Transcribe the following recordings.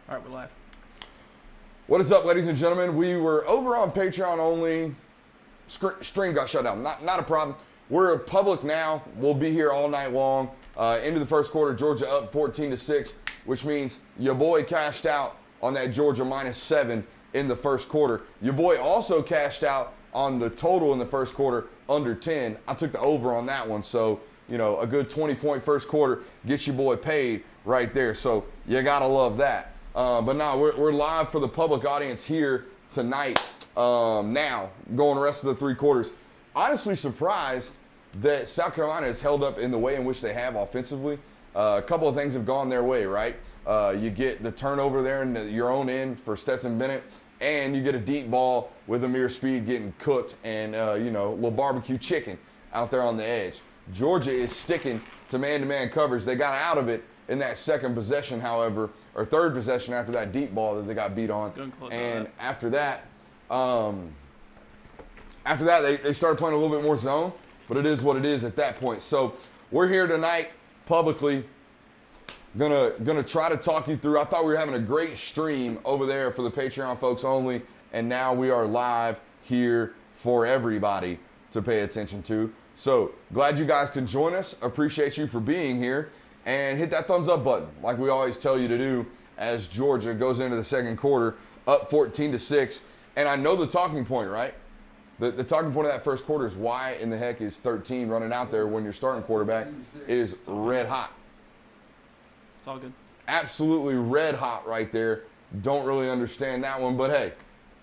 All right, we're live. What is up, ladies and gentlemen? We were over on Patreon only. Stream got shut down. Not a problem. We're public now. We'll be here all night long. Into the first quarter, Georgia up 14-6, which means your boy cashed out on that Georgia -7 in the first quarter. Your boy also cashed out on the total in the first quarter under 10. I took the over on that one, so a good 20-point first quarter gets your boy paid right there. So you gotta love that. But now we're live for the public audience here tonight. Now going the rest of the three quarters. Honestly surprised that South Carolina has held up in the way in which they have offensively. A couple of things have gone their way, right? You get the turnover there in your own end for Stetson Bennett, and you get a deep ball with Amir Speed getting cooked and, little barbecue chicken out there on the edge. Georgia is sticking to man-to-man coverage. They got out of it in that second possession, however, or third possession after that deep ball that they got beat on. And after that, they started playing a little bit more zone, but it is what it is at that point. So we're here tonight publicly. Gonna try to talk you through. I thought we were having a great stream over there for the Patreon folks only, and now we are live here for everybody to pay attention to. So glad you guys could join us. Appreciate you for being here, and hit that thumbs up button like we always tell you to do as Georgia goes into the second quarter up 14-6. And I know the talking point, right? The talking point of that first quarter is why in the heck is 13 running out there when your starting quarterback is red hot. It's all good. Absolutely red hot right there. Don't really understand that one. But hey,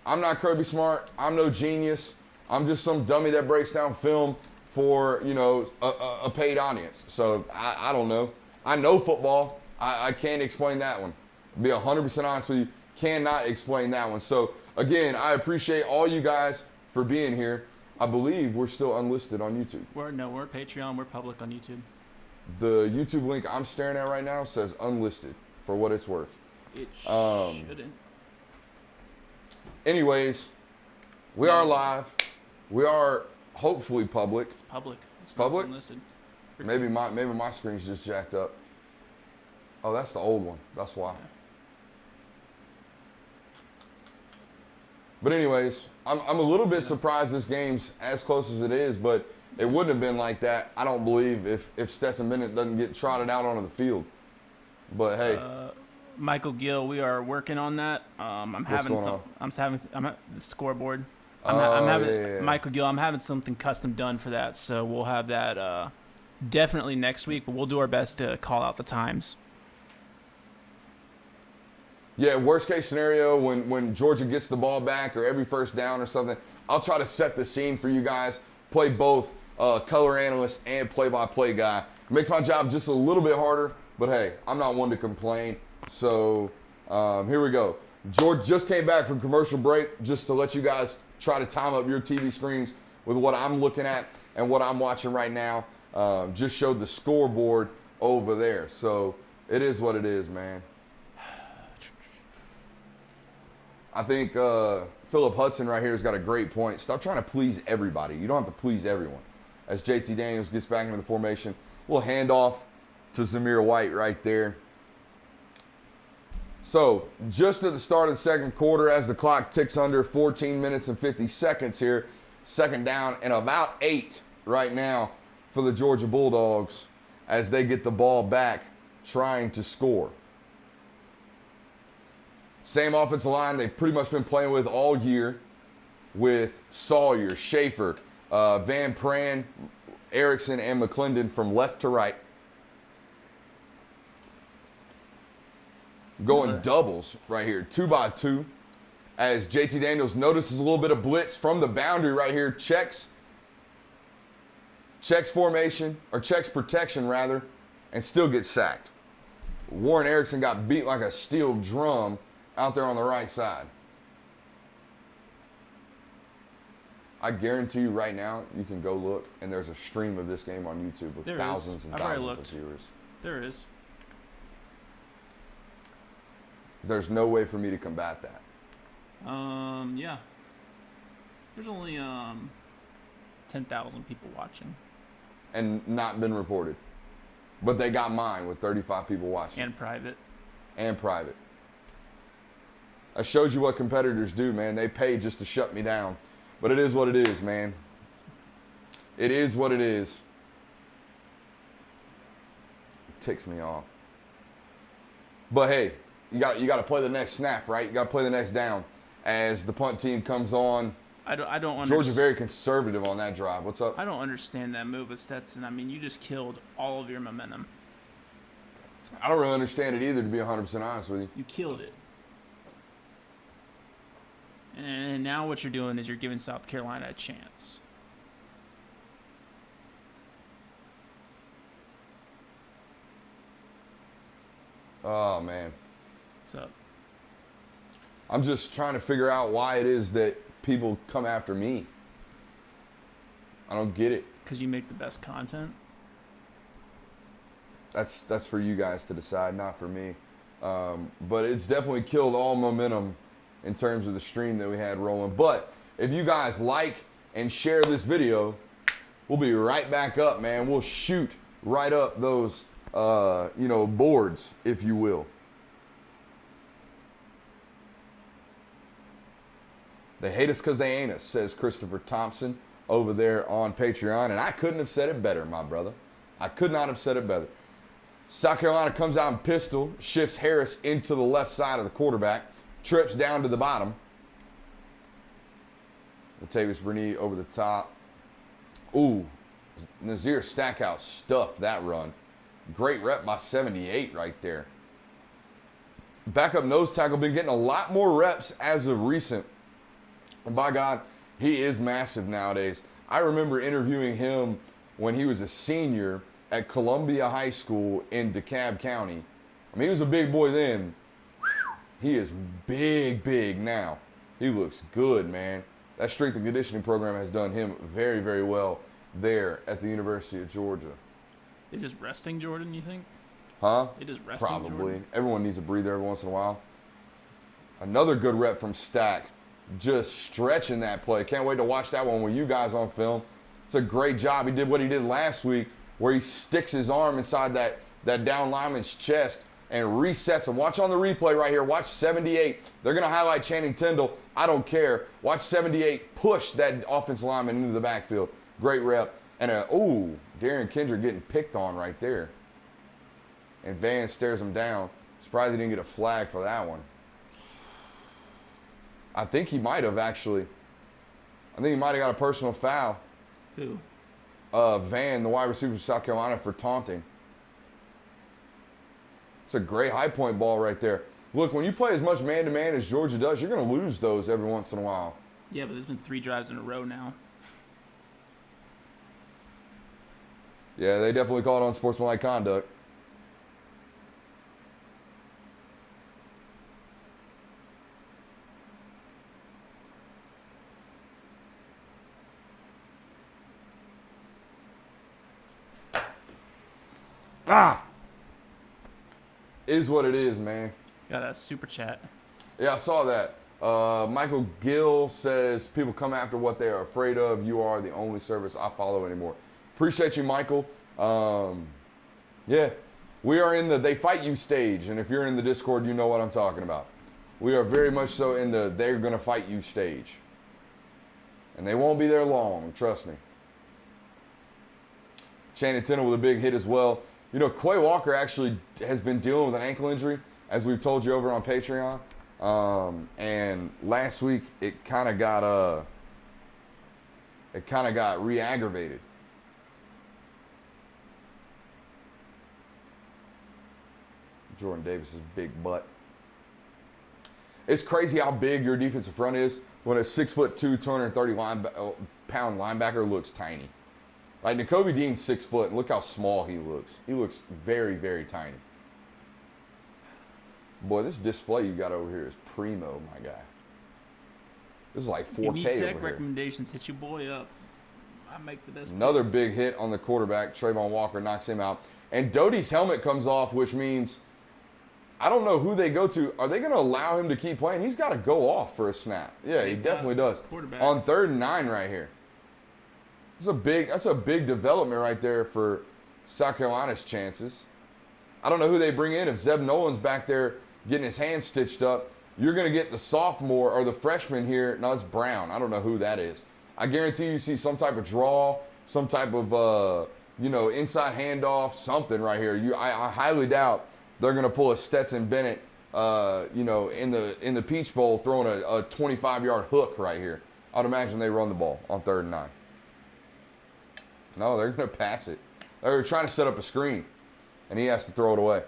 I'm not Kirby Smart. I'm no genius. I'm just some dummy that breaks down film for, a paid audience. So I don't know. I know football. I can't explain that one. Be 100% honest with you. Cannot explain that one. So again, I appreciate all you guys for being here. I believe we're still unlisted on YouTube. We're Patreon. We're public on YouTube. The YouTube link I'm staring at right now says unlisted, for what it's worth. It shouldn't. Anyways, we are live. We are hopefully public. It's public. It's public? Not unlisted. Maybe my screen's just jacked up. Oh, that's the old one. That's why. Yeah. But anyways, I'm a little bit surprised this game's as close as it is, but it wouldn't have been like that, I don't believe, if Stetson Bennett doesn't get trotted out onto the field. But hey. Michael Gill, we are working on that. I'm at the scoreboard. Michael Gill, I'm having something custom done for that, so we'll have that definitely next week, but we'll do our best to call out the times. Yeah, worst case scenario, when Georgia gets the ball back or every first down or something, I'll try to set the scene for you guys, play both color analyst and play-by-play guy. It makes my job just a little bit harder, but hey, I'm not one to complain. So here we go. George just came back from commercial break, just to let you guys try to time up your TV screens with what I'm looking at and what I'm watching right now. Just showed the scoreboard over there. So it is what it is, man. I think Philip Hudson right here has got a great point. Stop trying to please everybody. You don't have to please everyone. As JT Daniels gets back into the formation, we'll hand off to Zamir White right there. So just at the start of the second quarter, as the clock ticks under 14 minutes and 50 seconds here, second down and about 8 right now for the Georgia Bulldogs as they get the ball back trying to score. Same offensive line they've pretty much been playing with all year, with Sawyer, Schaefer, Van Pran, Erickson, and McClendon from left to right. Going doubles right here, 2x2, as JT Daniels notices a little bit of blitz from the boundary right here, checks formation, or checks protection rather, and still gets sacked. Warren Erickson got beat like a steel drum out there on the right side. I guarantee you right now, you can go look, and there's a stream of this game on YouTube with thousands and thousands of viewers. There is. There's no way for me to combat that. Yeah. There's only 10,000 people watching. And not been reported. But they got mine with 35 people watching. And private. And private. That shows you what competitors do, man. They pay just to shut me down. But it is what it is, man. It is what it is. It ticks me off. But hey, you got to play the next snap, right? You got to play the next down. As the punt team comes on, I don't understand. Georgia very conservative on that drive. What's up? I don't understand that move with Stetson. I mean, you just killed all of your momentum. I don't really understand it either, to be 100% honest with you. You killed it. And now what you're doing is you're giving South Carolina a chance. Oh, man. What's up? I'm just trying to figure out why it is that people come after me. I don't get it. Because you make the best content? That's for you guys to decide, not for me. But it's definitely killed all momentum in terms of the stream that we had rolling. But if you guys like and share this video, we'll be right back up, man. We'll shoot right up those, boards, if you will. They hate us because they ain't us, says Christopher Thompson over there on Patreon. And I couldn't have said it better, my brother. I could not have said it better. South Carolina comes out in pistol, shifts Harris into the left side of the quarterback, trips down to the bottom. Latavius Burnett over the top. Ooh, Nazir Stackhouse stuffed that run. Great rep by 78 right there. Backup nose tackle been getting a lot more reps as of recent. And by God, he is massive nowadays. I remember interviewing him when he was a senior at Columbia High School in DeKalb County. I mean, he was a big boy then. He is big now. He looks good, man. That strength and conditioning program has done him very, very well there at the University of Georgia. They just resting Jordan, you think? Huh? They just resting Probably. Jordan? Everyone needs a breather every once in a while. Another good rep from Stack. Just stretching that play. Can't wait to watch that one with you guys on film. It's a great job. He did what he did last week where he sticks his arm inside that down lineman's chest and resets him. Watch on the replay right here. Watch 78. They're going to highlight Channing Tindall. I don't care. Watch 78 push that offensive lineman into the backfield. Great rep. And Darren Kendrick getting picked on right there. And Van stares him down. Surprised he didn't get a flag for that one. I think he might have actually. I think he might have got a personal foul. Who? Van, the wide receiver for South Carolina, for taunting. It's a great high point ball right there. Look, when you play as much man-to-man as Georgia does, you're going to lose those every once in a while. Yeah, but there's been 3 drives in a row now. Yeah, they definitely call it unsportsmanlike conduct. Is what it is, man. Got a super chat. Yeah, I saw that. Michael Gill says, people come after what they are afraid of. You are the only service I follow anymore. Appreciate you, Michael. Yeah, we are in the they fight you stage. And if you're in the Discord, you know what I'm talking about. We are very much so in the they're going to fight you stage. And they won't be there long, trust me. Channing Tindall with a big hit as well. You know, Quay Walker actually has been dealing with an ankle injury, as we've told you over on Patreon. And last week it kind of got re-aggravated. Jordan Davis's big butt. It's crazy how big your defensive front is when a 6'2", 230-pound linebacker looks tiny. Like, Nakobe Dean's 6 foot, and look how small he looks. He looks very, very tiny. Boy, this display you got over here is primo, my guy. This is like 4K over here. Tech recommendations, hit your boy up. I make the best. Another plays. big hit on the quarterback. Trayvon Walker knocks him out. And Doty's helmet comes off, which means I don't know who they go to. Are they going to allow him to keep playing? He's got to go off for a snap. Yeah, he definitely does. On 3rd and 9 right here. That's a big development right there for South Carolina's chances. I don't know who they bring in. If Zeb Nolan's back there getting his hands stitched up, you're going to get the sophomore or the freshman here. No, it's Brown. I don't know who that is. I guarantee you see some type of draw, some type of, inside handoff, something right here. I highly doubt they're going to pull a Stetson Bennett, in the Peach Bowl throwing a 25-yard hook right here. I'd imagine they run the ball on 3rd and 9. No, they're going to pass it. They're trying to set up a screen, and he has to throw it away.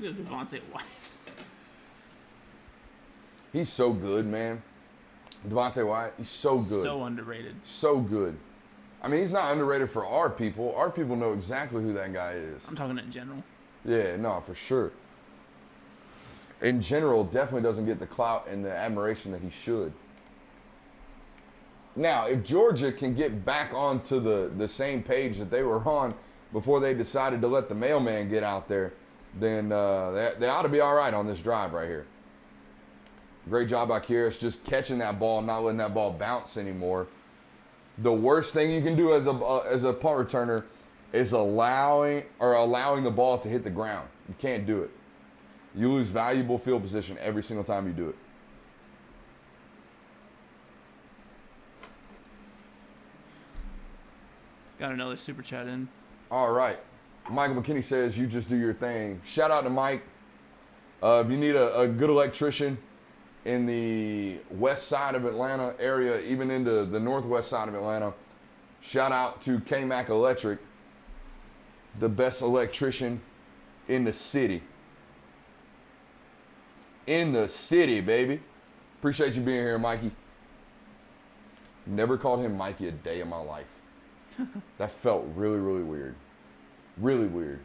Devontae White. He's so good, man. Devontae White, he's so good. So underrated. So good. I mean, he's not underrated for our people. Our people know exactly who that guy is. I'm talking in general. Yeah, no, for sure. In general, definitely doesn't get the clout and the admiration that he should. Now, if Georgia can get back onto the same page that they were on before they decided to let the mailman get out there, then they ought to be all right on this drive right here. Great job by Kyrus, just catching that ball, not letting that ball bounce anymore. The worst thing you can do as a punt returner is allowing the ball to hit the ground. You can't do it. You lose valuable field position every single time you do it. Got another super chat in. All right. Michael McKinney says, you just do your thing. Shout out to Mike. If you need a good electrician in the west side of Atlanta area, even into the northwest side of Atlanta, shout out to K-Mac Electric, the best electrician in the city. In the city, baby. Appreciate you being here, Mikey. Never called him Mikey a day in my life. That felt really, really weird. Really weird.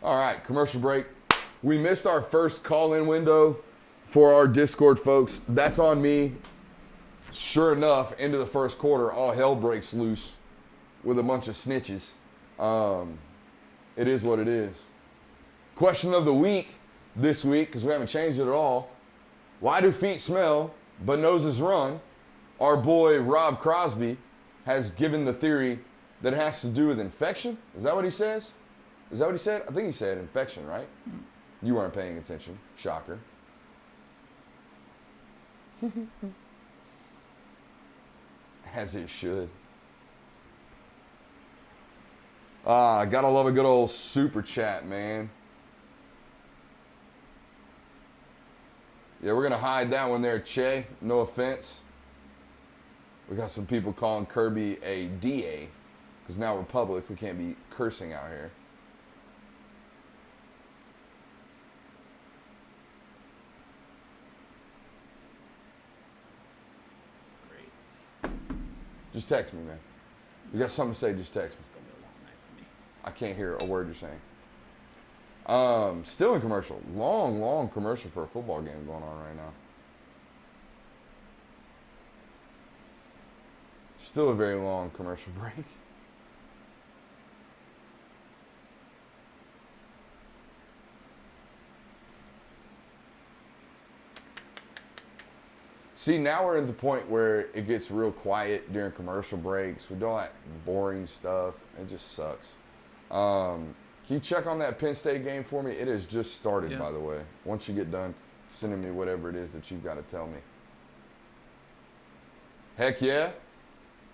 All right, commercial break. We missed our first call-in window for our Discord folks. That's on me. Sure enough, into the first quarter, all hell breaks loose with a bunch of snitches. It is what it is. Question of the week this week, because we haven't changed it at all. Why do feet smell but noses run? Our boy Rob Crosby has given the theory that it has to do with infection. Is that what he says? Is that what he said? I think he said infection, right? You weren't paying attention. Shocker. As it should. Gotta love a good old super chat, man. Yeah, we're gonna hide that one there, Che. No offense. We got some people calling Kirby a DA, because now we're public. We can't be cursing out here. Great. Just text me, man. You got something to say, just text me. It's gonna be a long night for me. I can't hear a word you're saying. Still in commercial. Long commercial for a football game going on right now. Still a very long commercial break. See, now we're at the point where it gets real quiet during commercial breaks. We do all that boring stuff. It just sucks. Can you check on that Penn State game for me? It has just started, by the way. Once you get done sending me whatever it is that you've got to tell me. Heck yeah.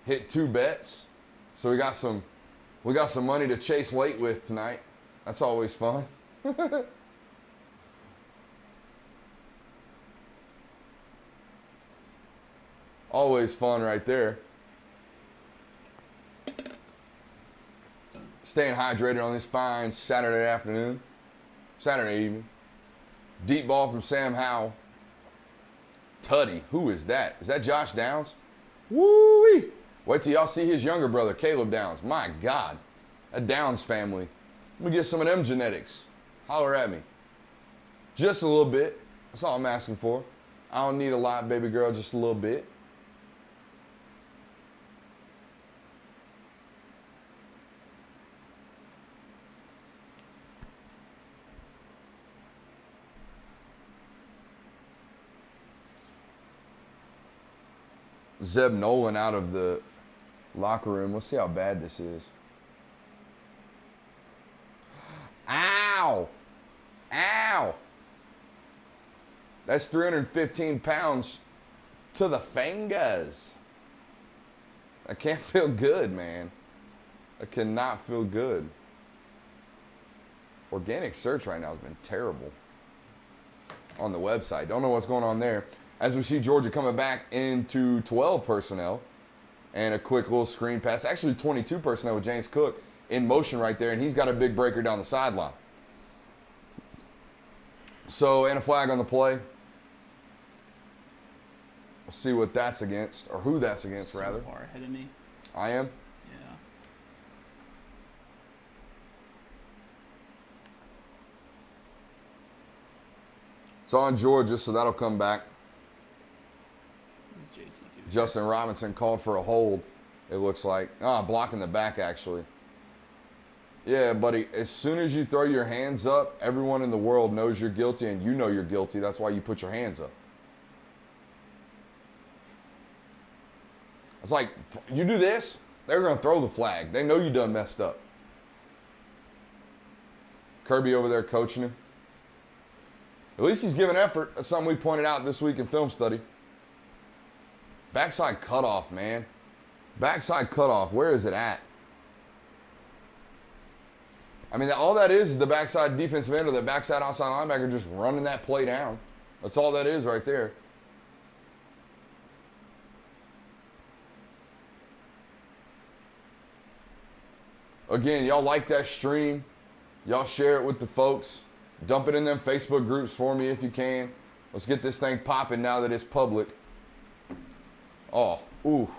Hit 2 bets. So we got some money to chase late with tonight. That's always fun. Always fun right there. Staying hydrated on this fine Saturday afternoon. Saturday evening. Deep ball from Sam Howell. Tutty. Who is that? Is that Josh Downs? Woo-wee. Wait till y'all see his younger brother, Caleb Downs. My God. That Downs family. Let me get some of them genetics. Holler at me. Just a little bit. That's all I'm asking for. I don't need a lot, baby girl, just a little bit. Zeb Nolan out of the Locker room. Let's see how bad this is. Ow! Ow! That's 315 pounds to the fingers. I can't feel good, man. I cannot feel good. Organic search right now has been terrible on the website. Don't know what's going on there. As we see Georgia coming back into 12 personnel and a quick little screen pass. Actually 22 personnel with James Cook in motion right there, and he's got a big breaker down the sideline. So, and a flag on the play. We'll see what that's against, or who that's against, rather. So far ahead of me. I am? Yeah. It's on Georgia, so that'll come back. What does JT do? Justin Robinson called for a hold, it looks like. Blocking the back, actually. Yeah, buddy, as soon as you throw your hands up, everyone in the world knows you're guilty, and you know you're guilty. That's why you put your hands up. It's like, you do this, they're going to throw the flag. They know you done messed up. Kirby over there coaching him. At least he's giving effort. That's something we pointed out this week in film study. Backside cutoff, man. Backside cutoff. Where is it at? I mean, all that is the backside defensive end or the backside outside linebacker just running that play down. That's all that is right there. Again, y'all like that stream. Y'all share it with the folks. Dump it in them Facebook groups for me if you can. Let's get this thing popping now that it's public. Oh, ooh.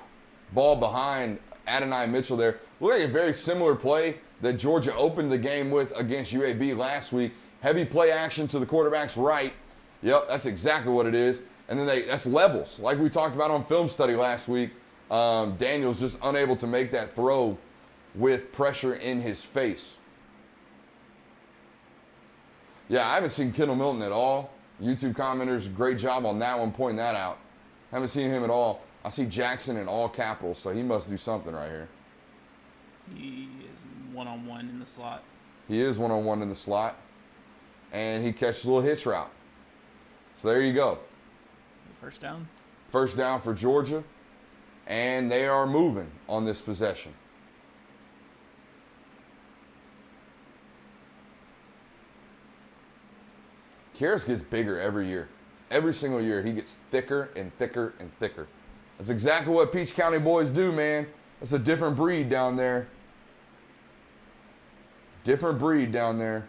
Ball behind Adonai Mitchell there. Look like a very similar play that Georgia opened the game with against UAB last week. Heavy play action to the quarterback's right. Yep, that's exactly what it is. And then that's levels. Like we talked about on film study last week. Daniel's just unable to make that throw with pressure in his face. Yeah, I haven't seen Kendall Milton at all. YouTube commenters, great job on that one, pointing that out. Haven't seen him at all. I see Jackson in all capitals, so he must do something right here. He is one-on-one in the slot. He is one-on-one in the slot. And he catches a little hitch route. So there you go. Is it first down? First down for Georgia. And they are moving on this possession. Karras gets bigger every year. Every single year, he gets thicker and thicker and thicker. That's exactly what Peach County boys do, man. That's a different breed down there. Different breed down there.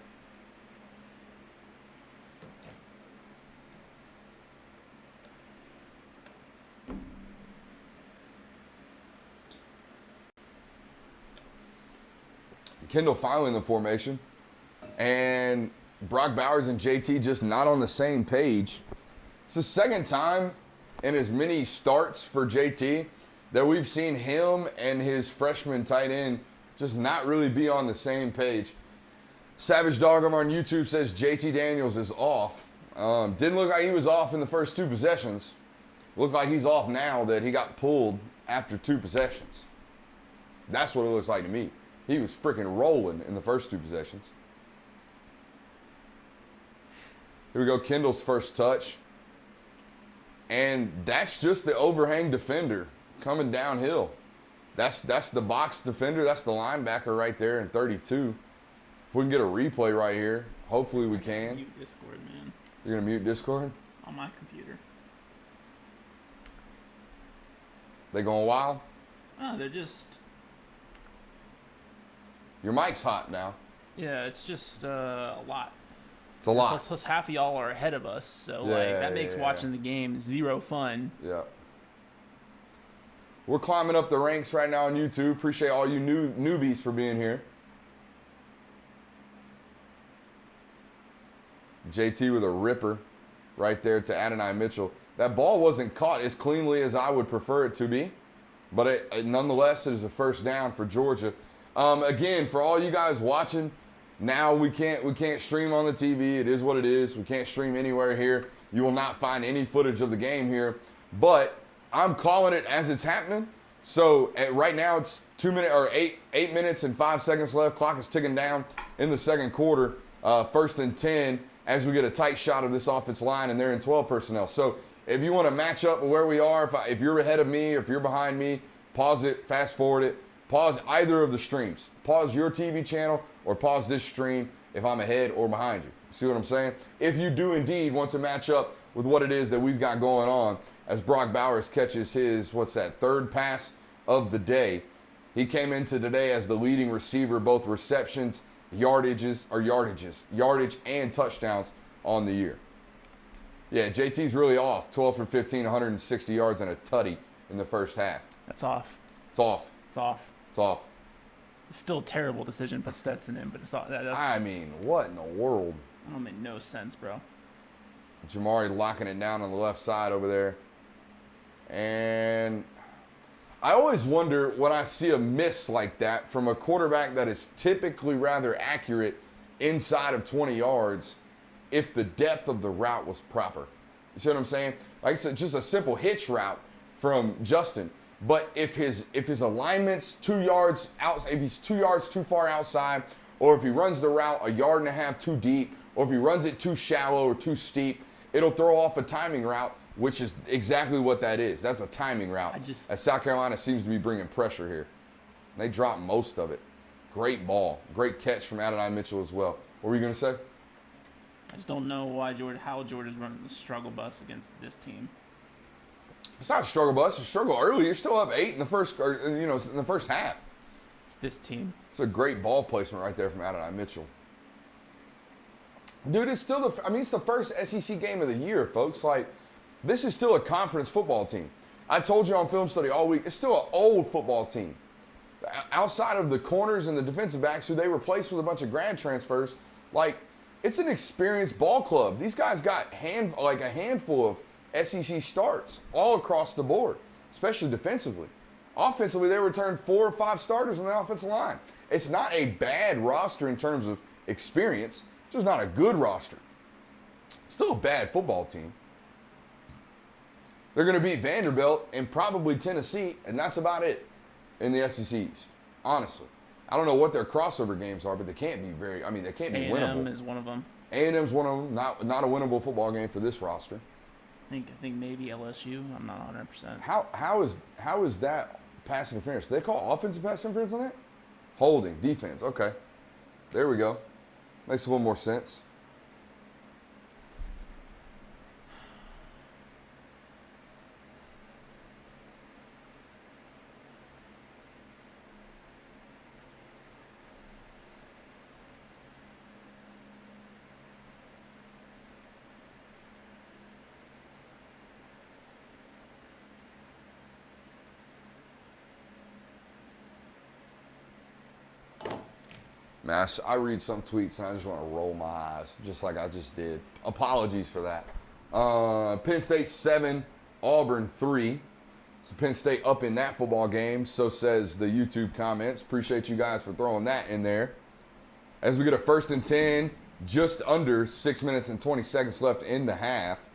Kendall finally in the formation. And Brock Bowers and JT just not on the same page. It's the second time in as many starts for JT that we've seen him and his freshman tight end just not really be on the same page. Savage Dogum on YouTube says JT Daniels is off. Didn't look like he was off in the first two possessions. Looked like he's off now that he got pulled after two possessions. That's what it looks like to me. He was freaking rolling in the first two possessions. Here we go, Kendall's first touch. And that's just the overhang defender coming downhill. That's the box defender. That's the linebacker right there in 32. If we can get a replay right here, hopefully we can. Mute Discord, man. You're going to mute Discord? On my computer. They going wild? Oh, they're just... Your mic's hot now. Yeah, it's just a lot. It's a lot. Plus half of y'all are ahead of us, so that makes watching the game zero fun. Yeah. We're climbing up the ranks right now on YouTube. Appreciate all you newbies for being here. JT with a ripper right there to Adonai Mitchell. That ball wasn't caught as cleanly as I would prefer it to be, but nonetheless, it is a first down for Georgia. Again, for all you guys watching, now we can't stream on the TV. It is what it is. We can't stream anywhere here. You will not find any footage of the game here, but I'm calling it as it's happening. So right now it's 8 minutes and 5 seconds left. Clock is ticking down in the second quarter. 1st and 10 as we get a tight shot of this offensive line, and they're in 12 personnel. So if you want to match up with where we are, if you're ahead of me, or if you're behind me, pause it, fast forward it, pause either of the streams. Pause your TV channel or pause this stream if I'm ahead or behind you. See what I'm saying? If you do indeed want to match up with what it is that we've got going on, as Brock Bowers catches his, third pass of the day. He came into today as the leading receiver, both receptions, yardage and touchdowns on the year. Yeah, JT's really off. 12 for 15, 160 yards and a tutty in the first half. That's off. It's off. It's off. It's off. It's still a terrible decision, put Stetson in, but it's off. I mean, what in the world? That don't make no sense, bro. Jamari locking it down on the left side over there. And I always wonder when I see a miss like that from a quarterback that is typically rather accurate inside of 20 yards, if the depth of the route was proper. You see what I'm saying? Like I said, just a simple hitch route from Justin. But if his alignment's 2 yards out, if he's 2 yards too far outside, or if he runs the route a yard and a half too deep, or if he runs it too shallow or too steep, it'll throw off a timing route, which is exactly what that is. That's a timing route. As South Carolina seems to be bringing pressure here. They dropped most of it. Great ball. Great catch from Adonai Mitchell as well. What were you going to say? I just don't know how Georgia's running the struggle bus against this team. It's not a struggle bus. It's a struggle early. You're still up 8 in the first half. It's this team. It's a great ball placement right there from Adonai Mitchell. Dude, it's still it's the first SEC game of the year, folks. Like, this is still a conference football team. I told you on film study all week, it's still an old football team. Outside of the corners and the defensive backs who they replaced with a bunch of grad transfers, like, it's an experienced ball club. These guys got a handful of SEC starts all across the board, especially defensively. Offensively, they returned 4 or 5 starters on the offensive line. It's not a bad roster in terms of experience. It's just not a good roster. Still a bad football team. They're going to beat Vanderbilt and probably Tennessee, and that's about it in the SEC East, honestly. I don't know what their crossover games are, but they can't be they can't be winnable. A&M is one of them. A&M's one of them. Not a winnable football game for this roster. I think maybe LSU. I'm not 100%. How is that pass interference? Do they call offensive pass interference on that? Holding, defense. Okay. There we go. Makes a little more sense. Man, I read some tweets and I just want to roll my eyes, just like I just did. Apologies for that. Penn State 7, Auburn 3. So Penn State up in that football game, so says the YouTube comments. Appreciate you guys for throwing that in there. As we get a 1st and 10, just under 6 minutes and 20 seconds left in the half.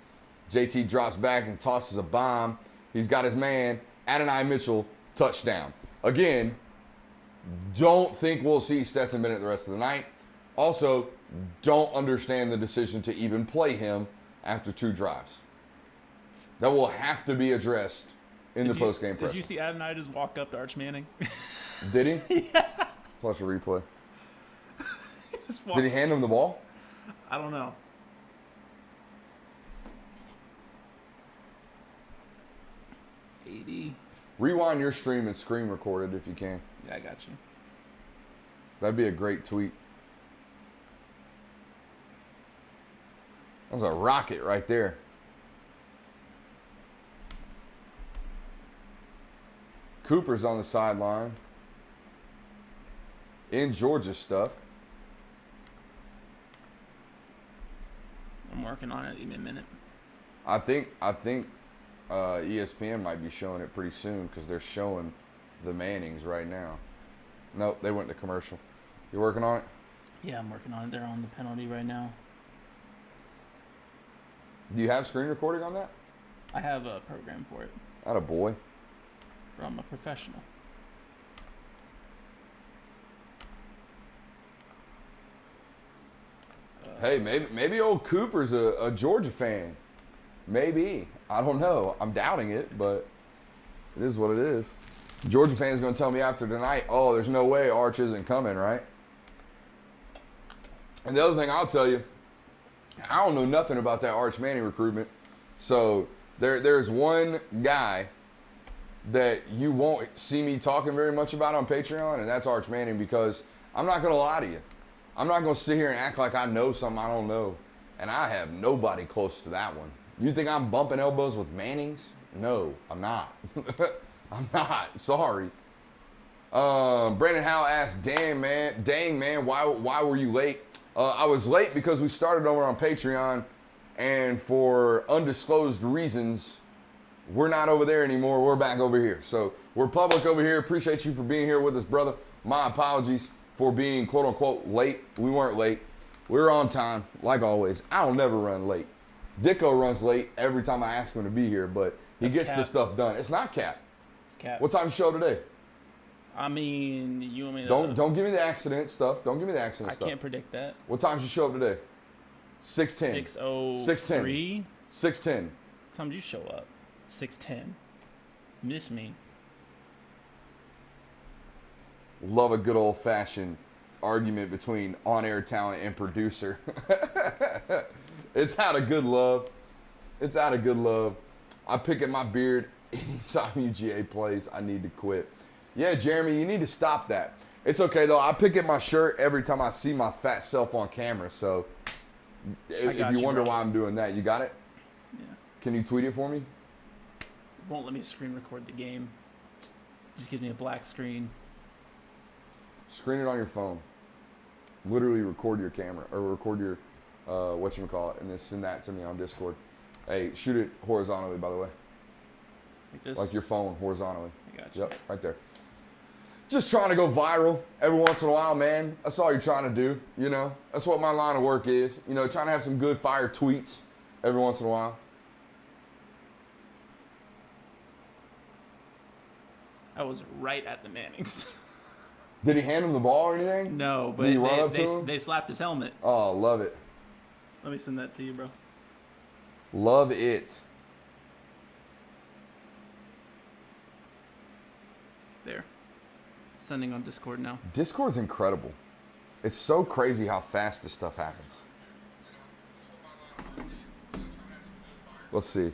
JT drops back and tosses a bomb. He's got his man, Adonai Mitchell, touchdown. Again, don't think we'll see Stetson Bennett the rest of the night. Also, don't understand the decision to even play him after 2 drives. That will have to be addressed in the post-game press. Did you see Adonai just walk up to Arch Manning? Did he? Yeah. Let's watch a replay. Did he hand him the ball? I don't know. Rewind your stream and screen record it if you can. Yeah, I got you. That'd be a great tweet. That was a rocket right there. Cooper's on the sideline. In Georgia stuff. I'm working on it. Give me a minute. I think ESPN might be showing it pretty soon because they're showing the Mannings right now. Nope, they went to commercial. You working on it? Yeah, I'm working on it. They're on the penalty right now. Do you have screen recording on that? I have a program for it. Atta boy. I'm a professional. Hey, maybe old Cooper's a Georgia fan. Maybe. I don't know. I'm doubting it, but it is what it is. Georgia fan's going to tell me after tonight, oh, there's no way Arch isn't coming, right? And the other thing I'll tell you, I don't know nothing about that Arch Manning recruitment. So there's one guy that you won't see me talking very much about on Patreon, and that's Arch Manning, because I'm not going to lie to you. I'm not going to sit here and act like I know something I don't know. And I have nobody close to that one. You think I'm bumping elbows with Mannings? No, I'm not. I'm not. Sorry. Brandon Howe asked, dang man, why were you late? I was late because we started over on Patreon, and for undisclosed reasons, we're not over there anymore. We're back over here. So we're public over here. Appreciate you for being here with us, brother. My apologies for being quote unquote late. We weren't late. We were on time, like always. I don't never run late. Dicko runs late every time I ask him to be here, but he gets the stuff done. It's not cap. It's cap. What time show today? I mean, you want me to... Don't give me the accident stuff. Don't give me the accident stuff. I can't predict that. What time did you show up today? 6:10. 6:03. 6:10. What time did you show up? 6:10. Miss me. Love a good old-fashioned argument between on-air talent and producer. It's out of good love. It's out of good love. I pick at my beard anytime UGA plays. I need to quit. Yeah, Jeremy, you need to stop that. It's okay, though. I pick at my shirt every time I see my fat self on camera. So if you wonder why I'm doing that, you got it? Yeah. Can you tweet it for me? It won't let me screen record the game. It just gives me a black screen. Screen it on your phone. Literally record your camera, or record your whatchamacallit, and then send that to me on Discord. Hey, shoot it horizontally, by the way. Like this? Like your phone, horizontally. I got you. Yep, right there. Just trying to go viral every once in a while, man. That's all you're trying to do, you know? That's what my line of work is. You know, trying to have some good fire tweets every once in a while. I was right at the Mannings. Did he hand him the ball or anything? No, but they slapped his helmet. Oh, love it. Let me send that to you, bro. Love it. There. It's sending on Discord now. Discord's incredible. It's so crazy how fast this stuff happens. Let's see.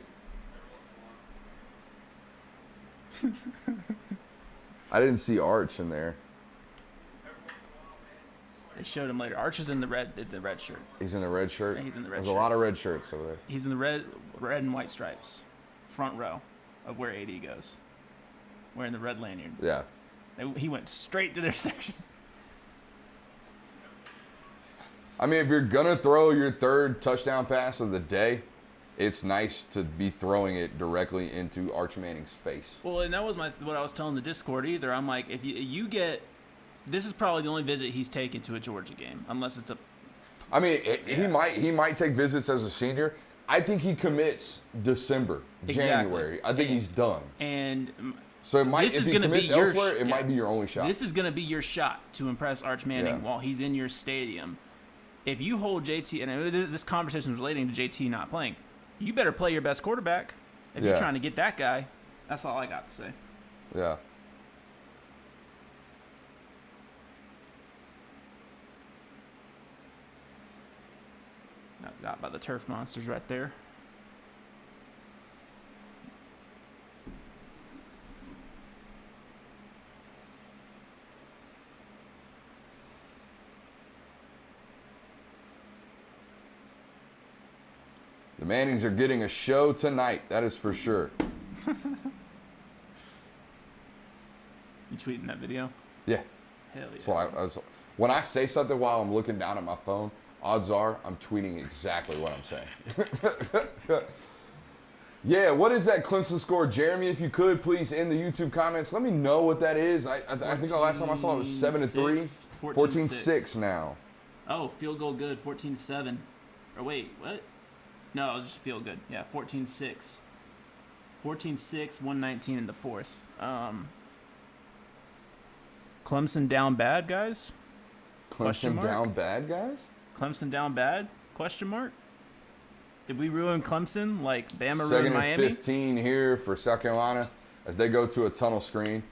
I didn't see Arch in there. They showed him later. Arch is in the red shirt. He's in the red shirt? Yeah, he's in the red shirt. There's a lot of red shirts over there. He's in the red and white stripes. Front row of where AD goes. Wearing the red lanyard. Yeah. He went straight to their section. I mean, if you're going to throw your third touchdown pass of the day, it's nice to be throwing it directly into Arch Manning's face. Well, and that was what I was telling the Discord either. I'm like, if you get... This is probably the only visit he's taken to a Georgia game, unless it's a... I mean, he might take visits as a senior. I think he commits December, January. I think he's done. And so if he commits elsewhere, it might be your only shot. This is going to be your shot to impress Arch Manning while he's in your stadium. If you hold JT, and this conversation was relating to JT not playing, you better play your best quarterback if you're trying to get that guy. That's all I got to say. Yeah. Got by the turf monsters right there. The Mannings are getting a show tonight. That is for sure. You tweeting that video? Yeah. Hell yeah. So when I say something while I'm looking down at my phone, odds are I'm tweeting exactly what I'm saying. Yeah, what is that Clemson score? Jeremy, if you could, please, in the YouTube comments, let me know what that is. I think the last time I saw it was 7-3. 14-6 now. Oh, field goal good, 14-7. Or wait, what? No, it was just field good. Yeah, 14-6. 14-6, 119 in the fourth. Clemson down bad, guys? Clemson down bad, guys? Clemson down bad? Question mark? Did we ruin Clemson like Bama ruined Miami? 2nd and 15 here for South Carolina as they go to a tunnel screen.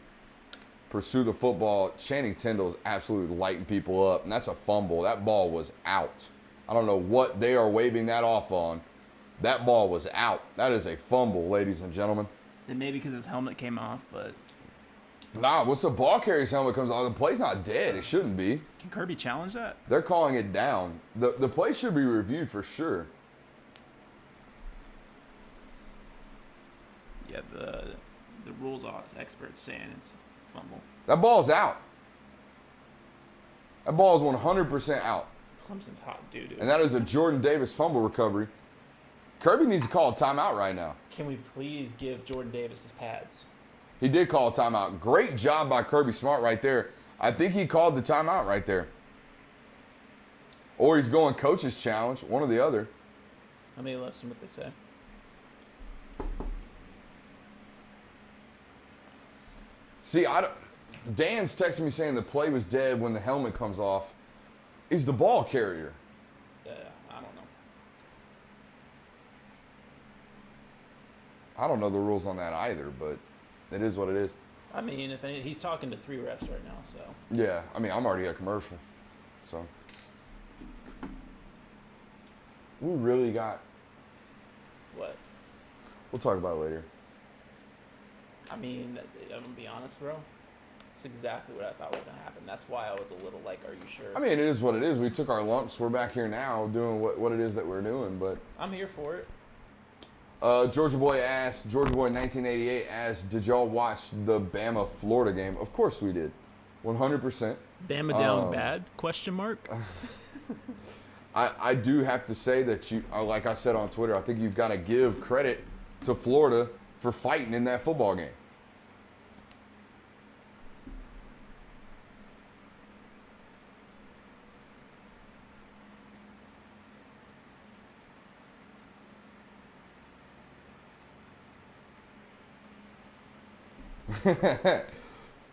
Pursue the football. Channing Tindall is absolutely lighting people up, and that's a fumble. That ball was out. I don't know what they are waving that off on. That ball was out. That is a fumble, ladies and gentlemen. And maybe because his helmet came off, but... Nah, once the ball carrier's helmet comes off, the play's not dead. It shouldn't be. Can Kirby challenge that? They're calling it down. The play should be reviewed for sure. Yeah, the rules experts saying it's a fumble. That ball's out. That ball is 100% out. Clemson's hot doo-doo. And that is a Jordan Davis fumble recovery. Kirby needs to call a timeout right now. Can we please give Jordan Davis his pads? He did call a timeout. Great job by Kirby Smart right there. I think he called the timeout right there. Or he's going coach's challenge, one or the other. Let me listen to what they say. See, Dan's texting me saying the play was dead when the helmet comes off. Is the ball carrier? I don't know. I don't know the rules on that either, but it is what it is. I mean, he's talking to 3 refs right now, so. Yeah, I mean, I'm already at commercial, so. We really got. What? We'll talk about it later. I mean, I'm gonna be honest, bro. It's exactly what I thought was gonna happen. That's why I was a little like, "Are you sure?" I mean, it is what it is. We took our lumps. We're back here now doing what it is that we're doing. But I'm here for it. Georgia Boy 1988 asked, "Did y'all watch the Bama Florida game?" Of course we did, 100%. Bama down bad? Question mark. I do have to say that like I said on Twitter, I think you've got to give credit to Florida for fighting in that football game.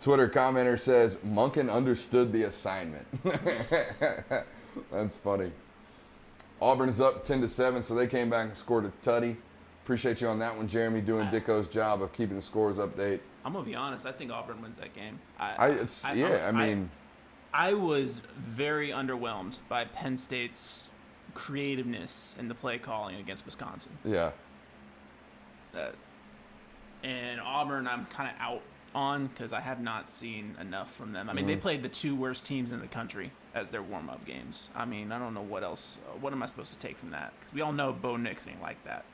Twitter commenter says, Monken understood the assignment. That's funny. Auburn is up 10-7, so they came back and scored a tutty. Appreciate you on that one, Jeremy, doing Dicko's job of keeping the scores update. I'm going to be honest. I think Auburn wins that game. I was very underwhelmed by Penn State's creativeness in the play calling against Wisconsin. Yeah. And Auburn, I'm kind of out on because I have not seen enough from them. I mean, they played the 2 worst teams in the country as their warm-up games. I mean, I don't know what else. What am I supposed to take from that? Because we all know Bo Nix ain't like that.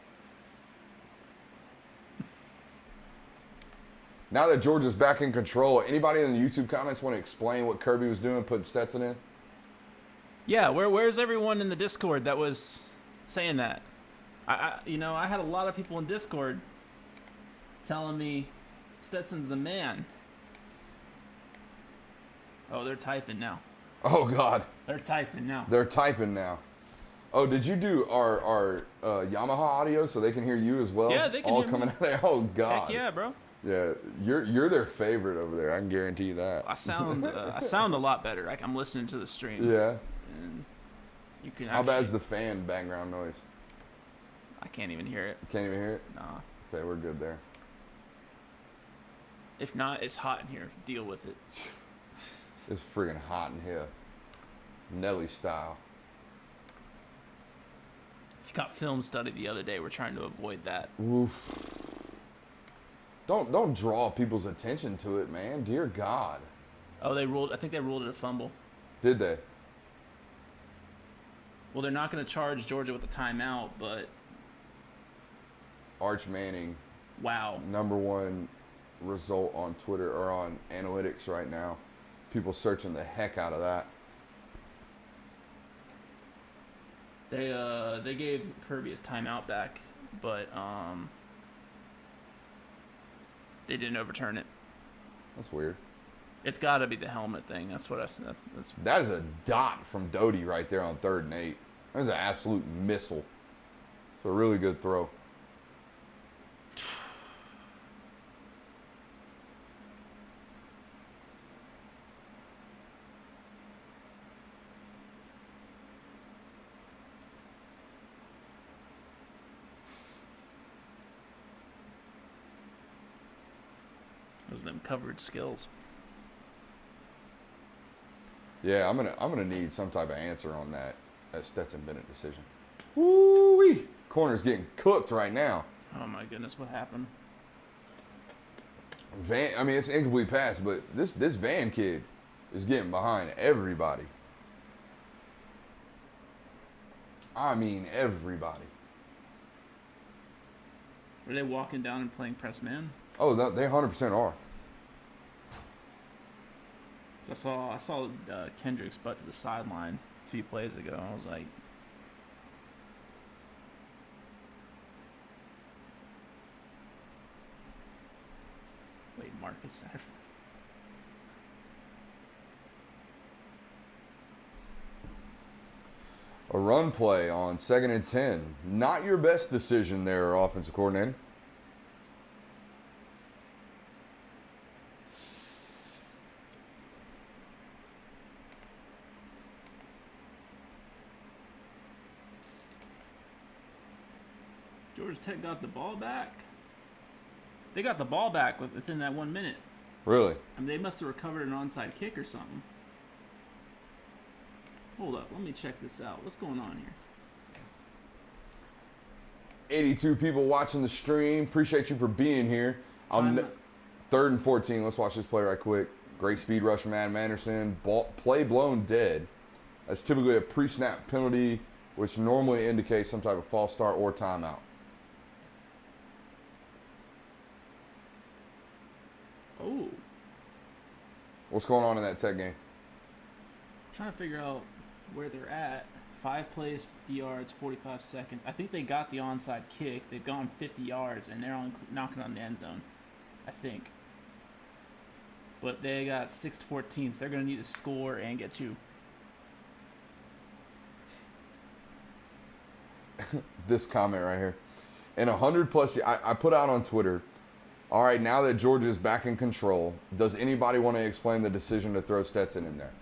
Now that Georgia's back in control, anybody in the YouTube comments want to explain what Kirby was doing, putting Stetson in? Yeah, where's everyone in the Discord that was saying that? I had a lot of people in Discord telling me Stetson's the man. Oh, they're typing now. Oh, God. They're typing now. They're typing now. Oh, did you do our Yamaha audio so they can hear you as well? Yeah, they can all hear coming me. out there. Oh, God. Heck yeah, bro. Yeah, you're their favorite over there. I can guarantee you that. I sound a lot better. I'm listening to the stream. Yeah. And you can. How bad is the fan background noise? I can't even hear it. You can't even hear it? Nah. Okay, we're good there. If not, it's hot in here. Deal with it. It's friggin' hot in here. Nelly style. If you got film study the other day, we're trying to avoid that. Oof. Don't draw people's attention to it, man. Dear God. Oh, I think they ruled it a fumble. Did they? Well, they're not going to charge Georgia with a timeout, but... Arch Manning. Wow. #1 result on Twitter or on analytics right now. People searching the heck out of that. They gave Kirby his timeout back, but they didn't overturn it. That's weird. It's got to be the helmet thing. That's what I said. That's. That is a dot from Doty right there on 3rd and 8. That was an absolute missile. It's a really good throw. Those them coverage skills. Yeah, I'm gonna need some type of answer on that Stetson Bennett decision. Woo-wee! Corner's getting cooked right now. Oh my goodness, what happened? Van, I mean, it's an incomplete pass, but this Van kid is getting behind everybody. I mean, everybody. Are they walking down and playing press man? Oh, they 100% are. So I saw Kendrick's butt to the sideline a few plays ago. I was like, wait, Marcus Safford. A run play on 2nd and 10. Not your best decision there, offensive coordinator. Georgia Tech got the ball back. They got the ball back within that 1 minute. Really? I mean, they must have recovered an onside kick or something. Hold up, let me check this out. What's going on here? 82 people watching the stream. Appreciate you for being here. 3rd and 14. Let's watch this play right quick. Great speed rush from Adam Anderson. Play blown dead. That's typically a pre-snap penalty, which normally indicates some type of false start or timeout. Oh. What's going on in that Tech game? Trying to figure out where they're at. 5 plays, 50 yards, 45 seconds. I think they got the onside kick. They've gone 50 yards, and they're knocking on the end zone, I think. But they got 6-14, so they're going to need to score and get 2. This comment right here. In 100-plus years, I put out on Twitter, all right, now that Georgia's back in control, does anybody want to explain the decision to throw Stetson in there?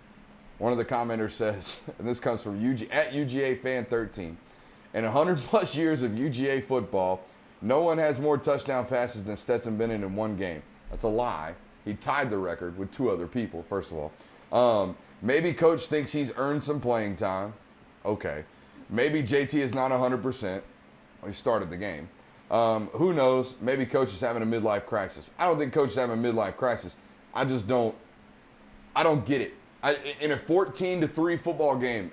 One of the commenters says, and this comes from at UGA fan 13, in 100-plus years of UGA football, no one has more touchdown passes than Stetson Bennett in one game. That's a lie. He tied the record with 2 other people, first of all. Maybe coach thinks he's earned some playing time. Okay. Maybe JT is not 100%. Well, he started the game. Who knows? Maybe coach is having a midlife crisis. I don't think coach is having a midlife crisis. I don't get it. In a 14-3 football game,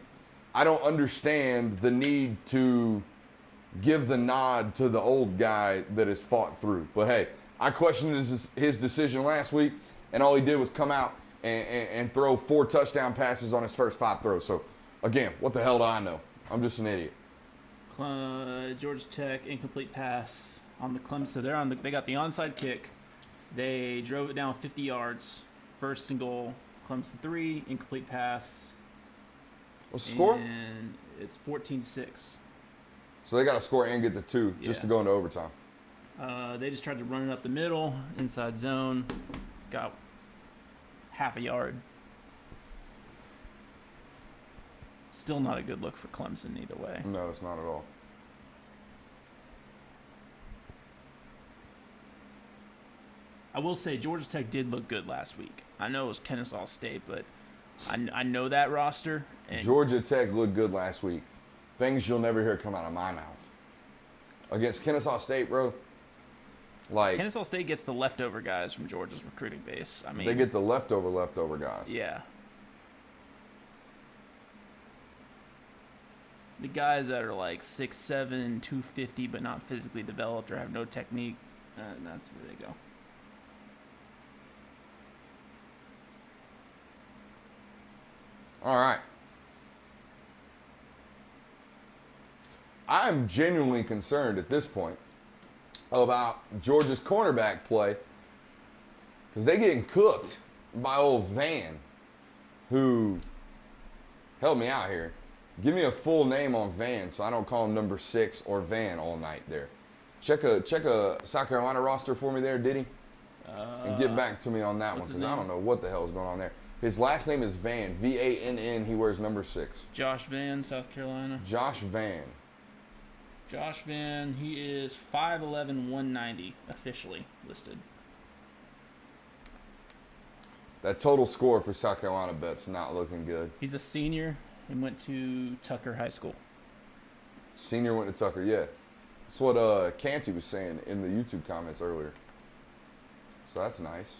I don't understand the need to give the nod to the old guy that has fought through. But hey, I questioned his decision last week, and all he did was come out and throw 4 touchdown passes on his first 5 throws. So, again, what the hell do I know? I'm just an idiot. Georgia Tech incomplete pass on the Clemson. So they got the onside kick. They drove it down 50 yards. 1st and goal. Clemson 3, incomplete pass. What's the score? And it's 14-6. So they got to score and get the 2 just to go into overtime. They just tried to run it up the middle, inside zone. Got half a yard. Still not a good look for Clemson either way. No, it's not at all. I will say Georgia Tech did look good last week. I know it was Kennesaw State, but I know that roster. And Georgia Tech looked good last week. Things you'll never hear come out of my mouth. Against Kennesaw State, bro. Like Kennesaw State gets the leftover guys from Georgia's recruiting base. I mean, they get the leftover guys. Yeah. The guys that are like 6'7", 250, but not physically developed or have no technique, that's where they go. All right. I'm genuinely concerned at this point about Georgia's cornerback play because they're getting cooked by old Van, who help me out here. Give me a full name on Van so I don't call him number 6 or Van all night there. Check a South Carolina roster for me there, Diddy, and get back to me on that one because I don't know what the hell is going on there. His last name is Van, V-A-N-N. He wears number 6. Josh Van, South Carolina. Josh Van. Josh Van, he is 5'11", 190 officially listed. That total score for South Carolina bet's not looking good. He's a senior and went to Tucker High School. Senior went to Tucker, yeah. That's what Canty was saying in the YouTube comments earlier. So that's nice.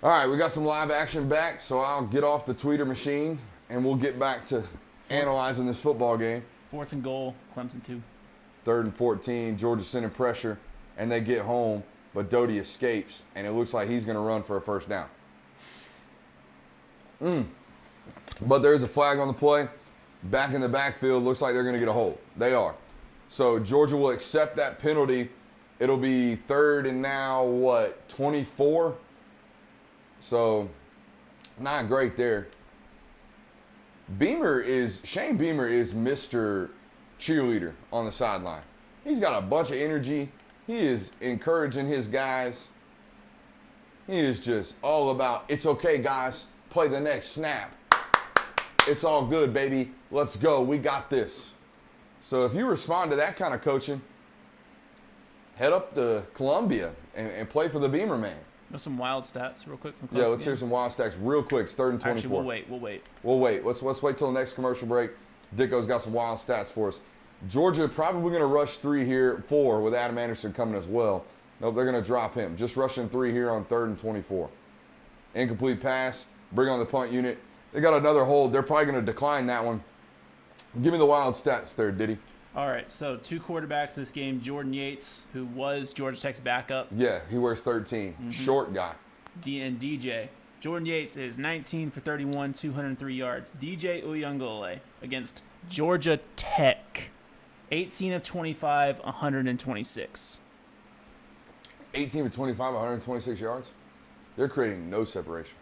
All right, we got some live action back, so I'll get off the tweeter machine, and we'll get back to analyzing this football game. 4th and goal, Clemson 2. 3rd and 14, Georgia sending pressure, and they get home, but Doty escapes, and it looks like he's going to run for a first down. But there's a flag on the play. Back in the backfield, looks like they're going to get a hold. They are. So Georgia will accept that penalty. It'll be 3rd and now, 24? So, not great there. Shane Beamer is Mr. Cheerleader on the sideline. He's got a bunch of energy. He is encouraging his guys. He is just all about, it's okay, guys. Play the next snap. It's all good, baby. Let's go. We got this. So if you respond to that kind of coaching, head up to Columbia and play for the Beamer man. Know some wild stats real quick from Clemson. Yeah, let's hear some wild stats real quick. It's 3rd and 24. Actually, we'll wait. We'll wait. Let's wait till the next commercial break. Dicko's got some wild stats for us. Georgia probably going to rush 4 with Adam Anderson coming as well. Nope, they're going to drop him. Just rushing 3 here on 3rd and 24. Incomplete pass. Bring on the punt unit. They got another hold. They're probably going to decline that one. Give me the wild stats there, Diddy. All right, so 2 quarterbacks this game. Jordan Yates, who was Georgia Tech's backup. Yeah, he wears 13. Short guy. And DJ. Jordan Yates is 19 for 31, 203 yards. DJ Uyunglele against Georgia Tech. 18 of 25, 126. 18 of 25, 126 yards? They're creating no separation.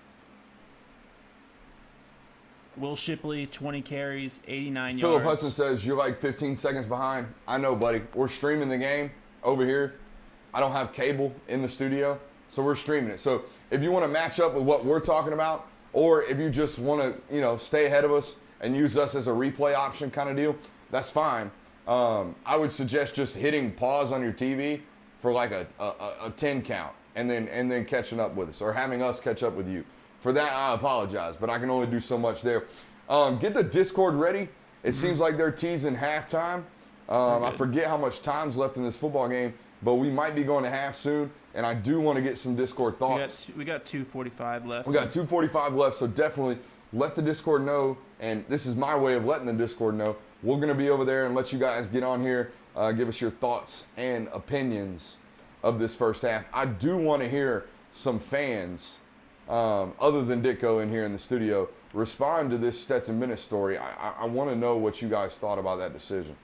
Will Shipley, 20 carries, 89 Philip yards. Hudson says, you're like 15 seconds behind. I know, buddy. We're streaming the game over here. I don't have cable in the studio, so we're streaming it. So if you want to match up with what we're talking about, or if you just want to, stay ahead of us and use us as a replay option kind of deal, that's fine. I would suggest just hitting pause on your TV for like a 10 count and then catching up with us, or having us catch up with you. For that, I apologize, but I can only do so much there. Get the Discord ready. It seems like they're teasing halftime. I forget how much time's left in this football game, but we might be going to half soon, and I do want to get some Discord thoughts. We got 2:45 left. We got 2:45 left, so definitely let the Discord know, and this is my way of letting the Discord know. We're going to be over there and let you guys get on here, give us your thoughts and opinions of this first half. I do want to hear some fans, other than Ditko in here in the studio, respond to this Stetson Bennett story. I want to know what you guys thought about that decision.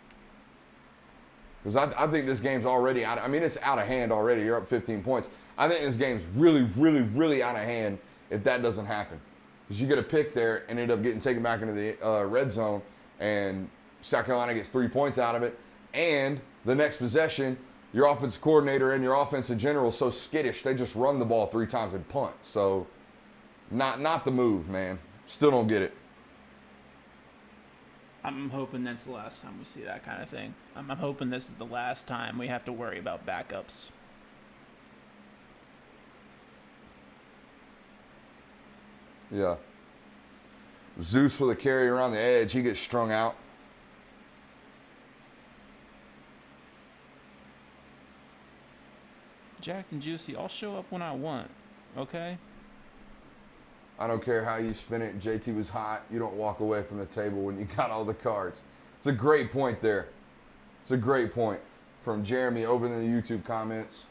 Because I think this game's already out. I mean, it's out of hand already. You're up 15 points. I think this game's really, really, really out of hand if that doesn't happen. Because you get a pick there and end up getting taken back into the red zone, and South Carolina gets 3 points out of it. And the next possession, your offensive coordinator and your offense in general is so skittish, they just run the ball 3 times and punt. So, not the move, man. Still don't get it. I'm hoping that's the last time we see that kind of thing. I'm hoping this is the last time we have to worry about backups. Yeah. Zeus with a carry around the edge. He gets strung out. Jacked and Juicy, I'll show up when I want, okay? I don't care how you spin it. JT was hot. You don't walk away from the table when you got all the cards. It's a great point there. It's a great point from Jeremy over in the YouTube comments.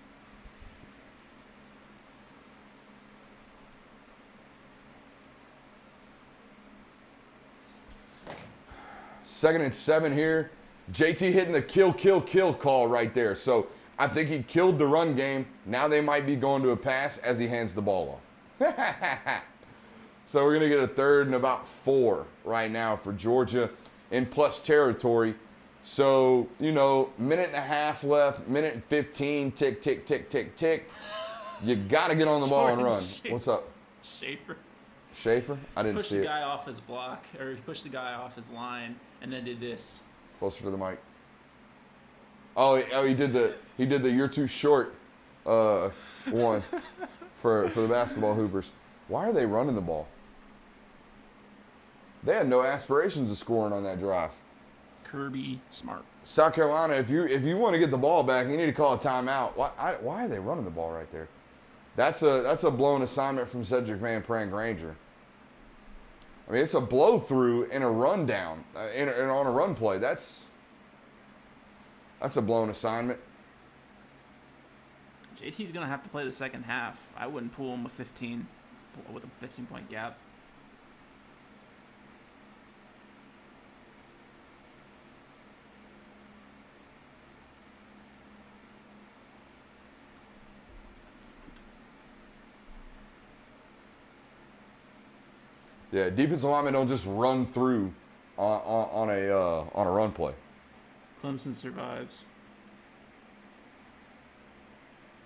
Second and 7 here. JT hitting the kill call right there. So I think he killed the run game. Now they might be going to a pass as he hands the ball off. So we're going to get a 3rd and about 4 right now for Georgia in plus territory. So, minute and a half left, minute and 15, tick, tick, tick, tick, tick. You got to get on the ball and run. What's up? Schaefer? I didn't see it. Pushed the guy off his block, or he pushed the guy off his line, and then did this. Closer to the mic. Oh, he did the you're too short one for the basketball hoopers. Why are they running the ball? They had no aspirations of scoring on that drive. Kirby Smart. South Carolina, if you want to get the ball back, you need to call a timeout. Why are they running the ball right there? That's a blown assignment from Cedric Van Pran-Granger. I mean, it's a blow through and a run down and on a run play. That's a blown assignment. JT's gonna have to play the second half. I wouldn't pull him with a 15-point gap. Yeah, defensive linemen don't just run through on a run play. Clemson survives.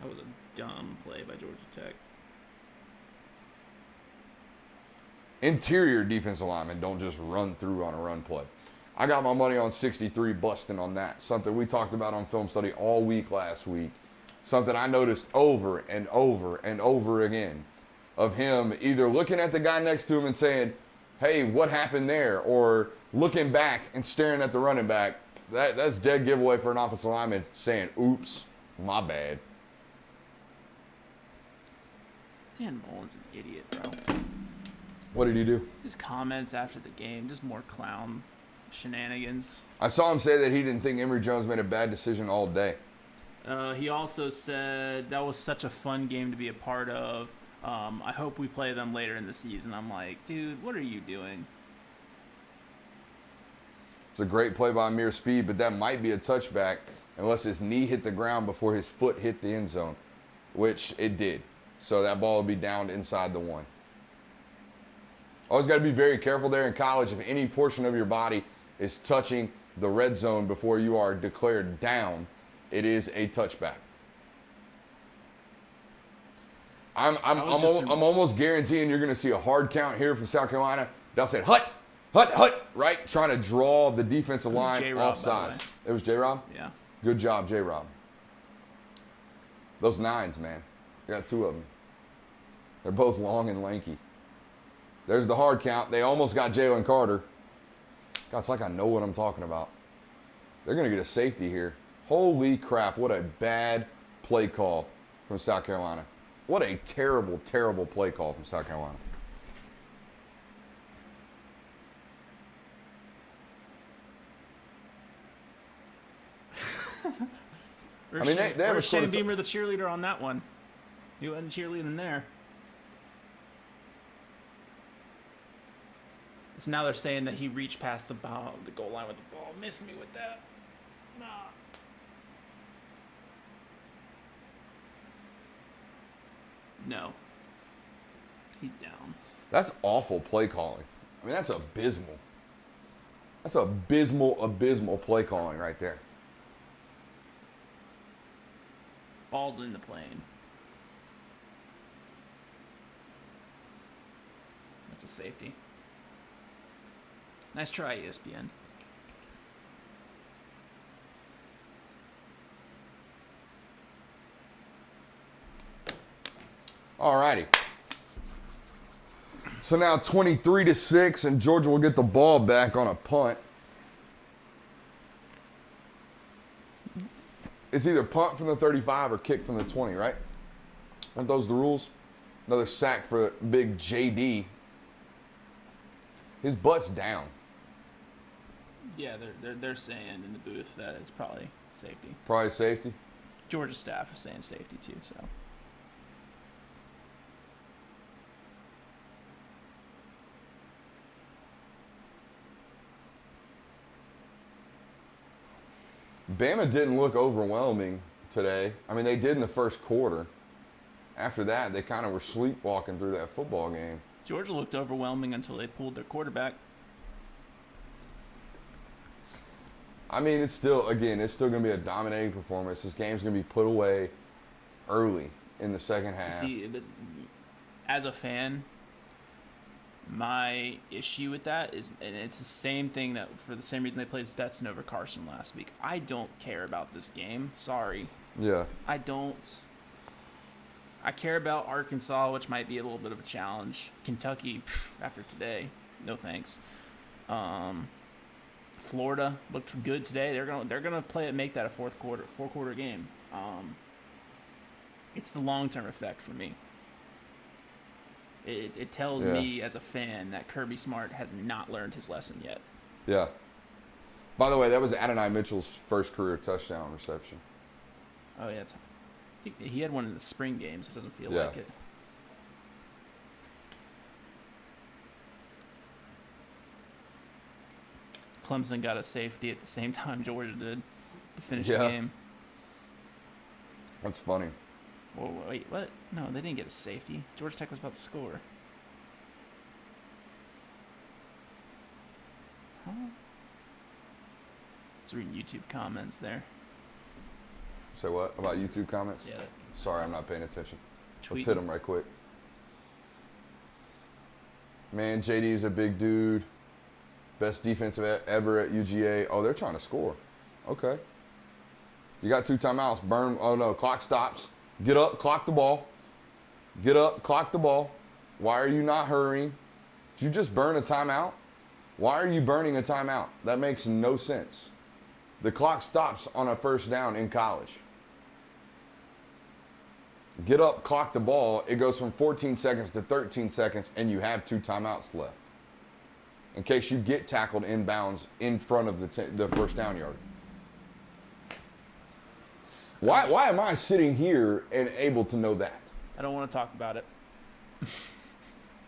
That was a dumb play by Georgia Tech. Interior defensive linemen don't just run through on a run play. I got my money on 63 busting on that. Something we talked about on film study all week last week. Something I noticed over and over and over again of him either looking at the guy next to him and saying, hey, what happened there? Or looking back and staring at the running back. That's dead giveaway for an offensive lineman saying, oops, my bad. Dan Mullen's an idiot, bro. What did he do? His comments after the game, just more clown shenanigans. I saw him say that he didn't think Emory Jones made a bad decision all day. He also said that was such a fun game to be a part of. I hope we play them later in the season. I'm like, dude, what are you doing? It's a great play by Amir Speed, but that might be a touchback unless his knee hit the ground before his foot hit the end zone, which it did. So that ball would be down inside the one. Always got to be very careful there in college. If any portion of your body is touching the red zone before you are declared down, it is a touchback. I'm almost guaranteeing you're going to see a hard count here from South Carolina. They'll say, hut, right? Trying to draw the defensive line off sides. It was J-Rob? Yeah. Good job, J-Rob. Those nines, man. You got two of them. They're both long and lanky. There's the hard count. They almost got Jalen Carter. God, it's like I know what I'm talking about. They're going to get a safety here. Holy crap, what a bad play call from South Carolina. What a terrible, terrible play call from South Carolina. I mean, they have Shane Beamer, the cheerleader, on that one. He wasn't cheerleading there. So now they're saying that he reached past the goal line with the ball. Missed me with that. Nah. No. He's down. That's awful play calling. I mean, that's abysmal. That's abysmal play calling right there. Ball's in the plane. That's a safety. Nice try, ESPN. All righty. So now 23-6, and Georgia will get the ball back on a punt. It's either punt from the 35 or kick from the 20, right? Aren't those the rules? Another sack for big JD. His butt's down. Yeah, they're saying in the booth that it's probably safety. Probably safety? Georgia staff is saying safety too, so. Bama didn't look overwhelming today. I mean, they did in the first quarter. After that, they kind of were sleepwalking through that football game. Georgia looked overwhelming until they pulled their quarterback. I mean, it's still going to be a dominating performance. This game's going to be put away early in the second half. See, but as a fan, My issue with that is, and it's the same thing that for the same reason they played Stetson over Carson last week. I don't care about this game. Sorry. Yeah. I don't. I care about Arkansas, which might be a little bit of a challenge. Kentucky, after today, no thanks. Florida looked good today. They're gonna play it, make that a four quarter game. It's the long-term effect for me. It tells me as a fan that Kirby Smart has not learned his lesson yet. Yeah. By the way, that was Adonai Mitchell's first career touchdown reception. Oh, yeah. I think he had one in the spring games. It doesn't feel like it. Clemson got a safety at the same time Georgia did to finish the game. That's funny. Whoa, wait, what? No, they didn't get a safety. Georgia Tech was about to score. Huh? I was reading YouTube comments there. Say what? About YouTube comments? Yeah. Sorry, I'm not paying attention. Tweet. Let's hit them right quick. Man, JD is a big dude. Best defensive ever at UGA. Oh, they're trying to score. Okay. You got 2 timeouts. Burn. Oh, no. Clock stops. Get up. Clock the ball. Get up. Clock the ball. Why are you not hurrying? Did you just burn a timeout? Why are you burning a timeout? That makes no sense. The clock stops on a first down in college. Get up, clock the ball. It goes from 14 seconds to 13 seconds, and you have 2 timeouts left. In case you get tackled inbounds in front of the first down yard. Why am I sitting here and able to know that? I don't want to talk about it.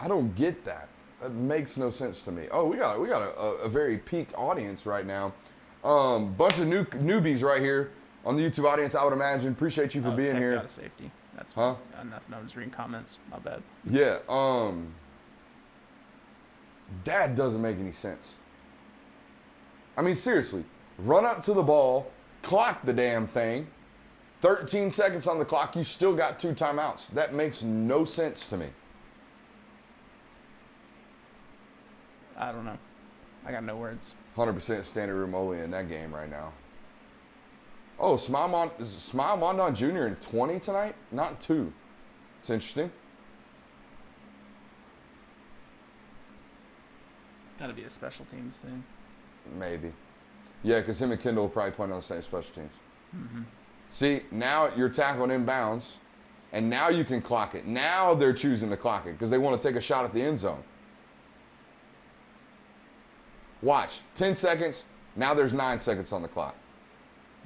I don't get that. That makes no sense to me. Oh, we got a very peak audience right now. Bunch of newbies right here on the YouTube audience, I would imagine. Appreciate you for being Tech here. Got a safety. That's nothing. I'm just reading comments. My bad. Yeah. That doesn't make any sense. I mean, seriously, run up to the ball, clock the damn thing. 13 seconds on the clock, you still got 2 timeouts. That makes no sense to me. I don't know. I got no words. 100% standing room only in that game right now. Oh, Smile Mondon Jr. in 20 tonight? Not 2. It's interesting. It's got to be a special teams thing. Maybe. Yeah, because him and Kendall will probably play on the same special teams. Mm-hmm. See, now you're tackling inbounds, and now you can clock it. Now they're choosing to clock it because they want to take a shot at the end zone. Watch. 10 seconds. Now there's 9 seconds on the clock.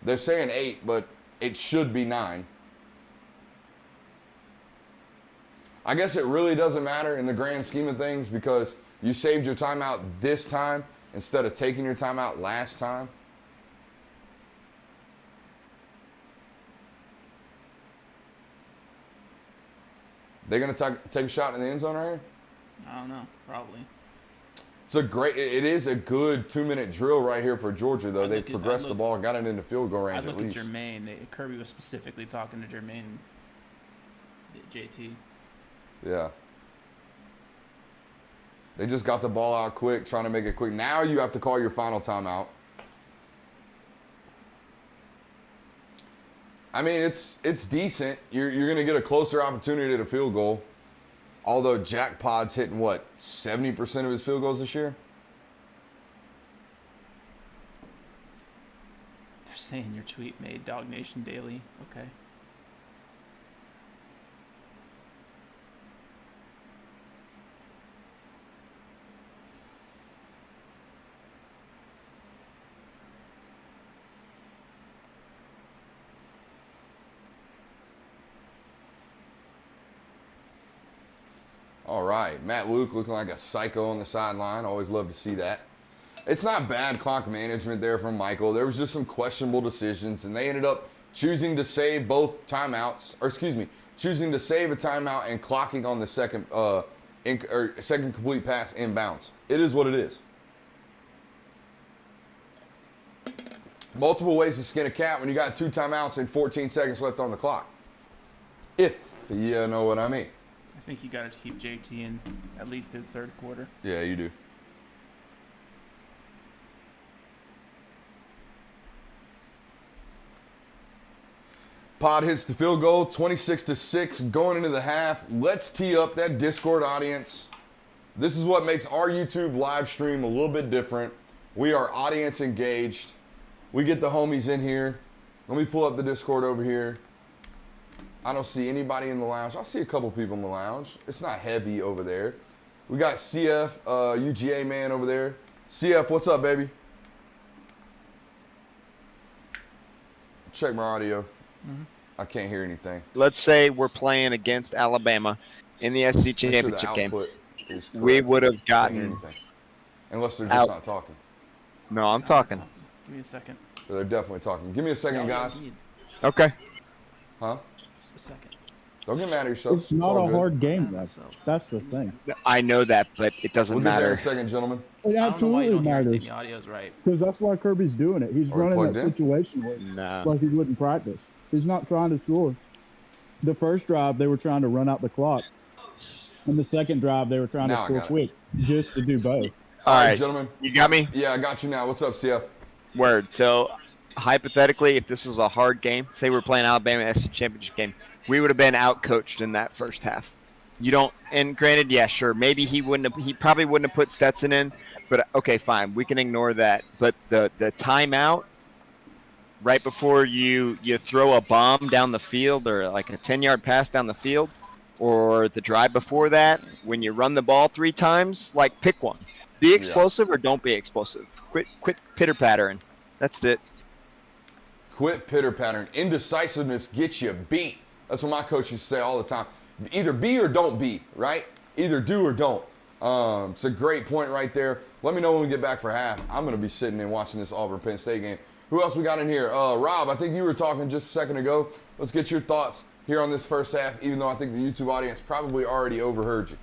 They're saying 8, but it should be 9. I guess it really doesn't matter in the grand scheme of things because you saved your timeout this time instead of taking your timeout last time. They going to take a shot in the end zone right here? I don't know. Probably. It is a good 2-minute drill right here for Georgia, though. They progressed the ball and got it into field goal range at least. I look at Jermaine. Kirby was specifically talking to Jermaine, JT. Yeah. They just got the ball out quick, trying to make it quick. Now you have to call your final timeout. I mean, it's decent. You're going to get a closer opportunity at a field goal. Although Jack Pod's hitting, 70% of his field goals this year? They're saying your tweet made Dog Nation Daily. Okay. All right, Matt Luke looking like a psycho on the sideline. Always love to see that. It's not bad clock management there from Michael. There was just some questionable decisions, and they ended up choosing to save both timeouts, choosing to save a timeout and clocking on the second complete pass inbounds. It is what it is. Multiple ways to skin a cat when you got 2 timeouts and 14 seconds left on the clock. If you know what I mean. I think you got to keep JT in at least the third quarter. Yeah, you do. Pod hits the field goal, 26-6, going into the half. Let's tee up that Discord audience. This is what makes our YouTube live stream a little bit different. We are audience engaged. We get the homies in here. Let me pull up the Discord over here. I don't see anybody in the lounge. I see a couple people in the lounge. It's not heavy over there. We got CF, UGA man over there. CF, what's up, baby? Check my audio. Mm-hmm. I can't hear anything. Let's say we're playing against Alabama in the SEC championship game. We would have gotten. Unless they're just not talking. No, I'm talking. Give me a second. They're definitely talking. Give me a second, guys. Okay. Huh? Just a second. Don't get mad at yourself. It's not a hard game, that's the thing. I know that, but it doesn't matter. We'll get there in a second, gentlemen. It absolutely matters. The audio's right. Because that's why Kirby's doing it. He's running that situation like he would in practice. He's not trying to score. The first drive, they were trying to run out the clock. And the second drive, they were trying to score quick, just to do both. All right, gentlemen. You got me? Yeah, I got you now. What's up, CF? Word. So, hypothetically, if this was a hard game, say we're playing Alabama SEC championship game, we would have been out-coached in that first half. You don't, and granted, yeah, sure, maybe he probably wouldn't have put Stetson in, but okay, fine, we can ignore that. But the timeout right before you throw a bomb down the field or like a 10-yard pass down the field, or the drive before that, when you run the ball 3 times, like pick one. Be explosive or don't be explosive. Quit pitter-pattering. That's it. Quit pitter-pattering. Indecisiveness gets you beat. That's what my coach used to say all the time. Either be or don't be, right? Either do or don't. It's a great point right there. Let me know when we get back for half. I'm going to be sitting and watching this Auburn-Penn State game. Who else we got in here? Rob, I think you were talking just a second ago. Let's get your thoughts here on this first half, even though I think the YouTube audience probably already overheard you.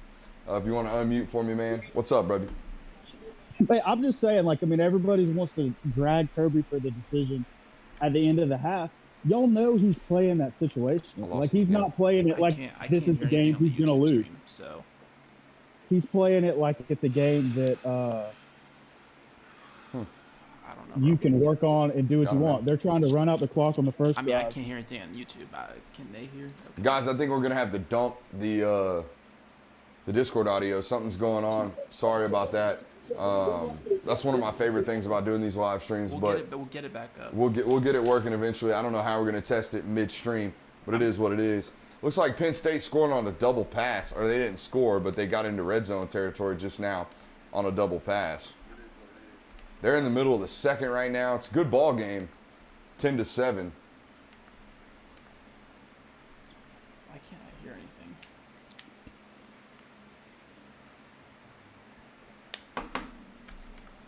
If you want to unmute for me, man. What's up, brother? Hey, I'm just saying, everybody wants to drag Kirby for the decision at the end of the half. Y'all know he's playing that situation. He's not playing it like this is the game he's going to lose. So he's playing it like it's a game that I don't know, you can work on and do what you want. They're trying to run out the clock on the first drive. I can't hear anything on YouTube. Can they hear? Okay. Guys, I think we're going to have to dump the Discord audio. Something's going on. Sorry about that. That's one of my favorite things about doing these live streams. We'll get it back up. We'll get it working eventually. I don't know how we're going to test it midstream, but it is what it is. Looks like Penn State scoring on a double pass, or they didn't score, but they got into red zone territory just now on a double pass. They're in the middle of the second right now. It's a good ball game, 10-7. Why can't I hear anything?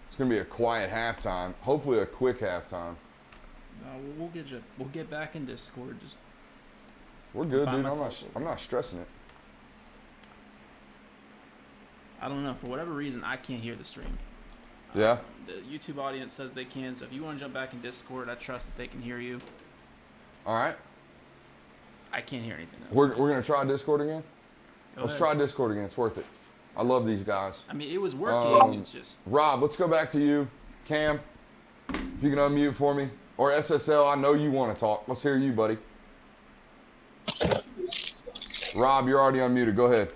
It's going to be a quiet halftime. Hopefully a quick halftime. No, we'll get back in Discord. We're good, dude. I'm not stressing it. I don't know. For whatever reason, I can't hear the stream. Yeah? The YouTube audience says they can, so if you want to jump back in Discord, I trust that they can hear you. All right. I can't hear anything else. We're going to try Discord again? Let's try Discord again. It's worth it. I love these guys. I mean, it was working. It's just... Rob, let's go back to you. Cam, if you can unmute for me. Or SSL, I know you want to talk. Let's hear you, buddy. Rob, you're already unmuted. Go ahead.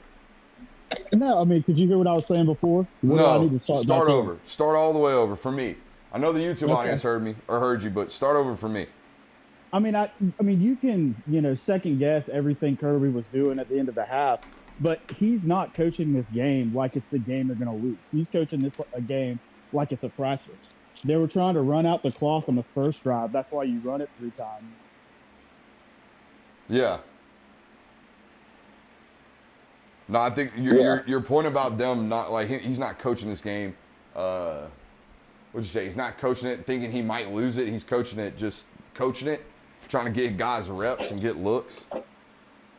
No, could you hear what I was saying before? No, I need to start over. Start all the way over for me. I know the YouTube audience heard me or heard you, but start over for me. You can, second guess everything Kirby was doing at the end of the half, but he's not coaching this game like it's a game they're going to lose. He's coaching a game like it's a practice. They were trying to run out the clock on the first drive. That's why you run it 3 times. Yeah. No, I think your point about them not he's not coaching this game. What'd you say? He's not coaching it thinking he might lose it. He's coaching it, trying to get guys reps and get looks.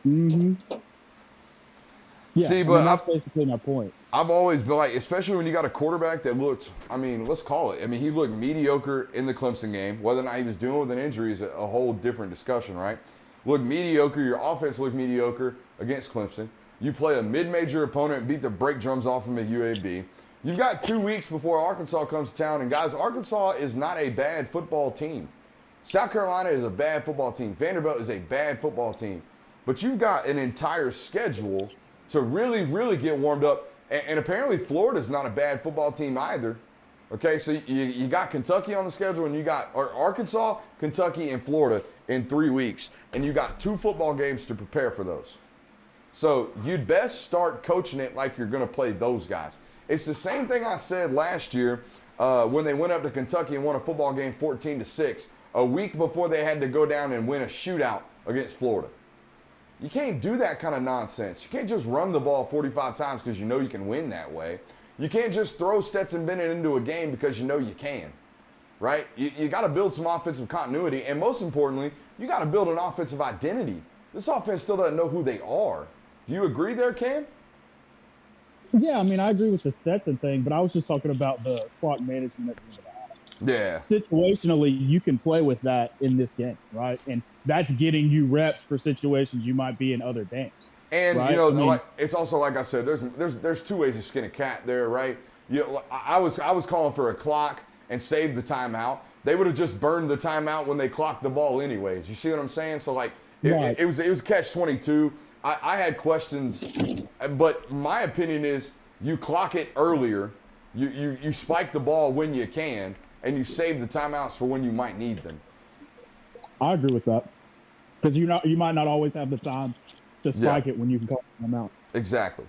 Mm-hmm. Yeah, see, but that's basically my point. I've always been especially when you got a quarterback that looked, let's call it. He looked mediocre in the Clemson game. Whether or not he was dealing with an injury is a whole different discussion, right? Looked mediocre. Your offense looked mediocre against Clemson. You play a mid-major opponent and beat the brake drums off them at UAB. You've got 2 weeks before Arkansas comes to town. And, guys, Arkansas is not a bad football team. South Carolina is a bad football team. Vanderbilt is a bad football team. But you've got an entire schedule to really, really get warmed up. And apparently Florida's not a bad football team either. Okay, so you got Kentucky on the schedule, and you got Arkansas, Kentucky, and Florida in 3 weeks. And you got 2 football games to prepare for those. So you'd best start coaching it like you're going to play those guys. It's the same thing I said last year when they went up to Kentucky and won a football game 14-6, a week before they had to go down and win a shootout against Florida. You can't do that kind of nonsense. You can't just run the ball 45 times because you know you can win that way. You can't just throw Stetson Bennett into a game because you know you can, right? You got to build some offensive continuity, and most importantly, you got to build an offensive identity. This offense still doesn't know who they are. Do you agree there, Cam? Yeah, I mean, I agree with the Stetson thing, but I was just talking about the clock management at the end of the half. Yeah. Situationally, you can play with that in this game, right? And that's getting you reps for situations you might be in other games. And, right? you know, like, it's also, like I said, there's 2 ways to skin a cat there, right? I was calling for a clock and save the timeout. They would have just burned the timeout when they clocked the ball anyways. You see what I'm saying? So, like, it was catch-22. I had questions, but my opinion is you clock it earlier, you spike the ball when you can, and you save the timeouts for when you might need them. I agree with that, because you might not always have the time to spike it when you can call them out. Exactly.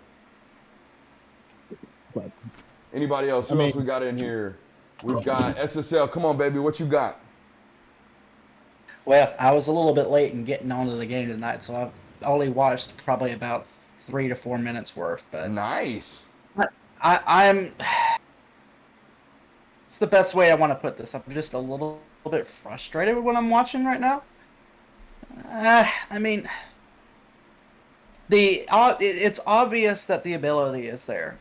But, anybody else? Who else we got in here? We've got SSL. Come on, baby. What you got? Well, I was a little bit late in getting onto the game tonight, so I've only watched probably about 3 to 4 minutes worth. But nice. I'm. It's the best way I want to put this. I'm just a little bit frustrated with what I'm watching right now. I mean, it's obvious that the ability is there,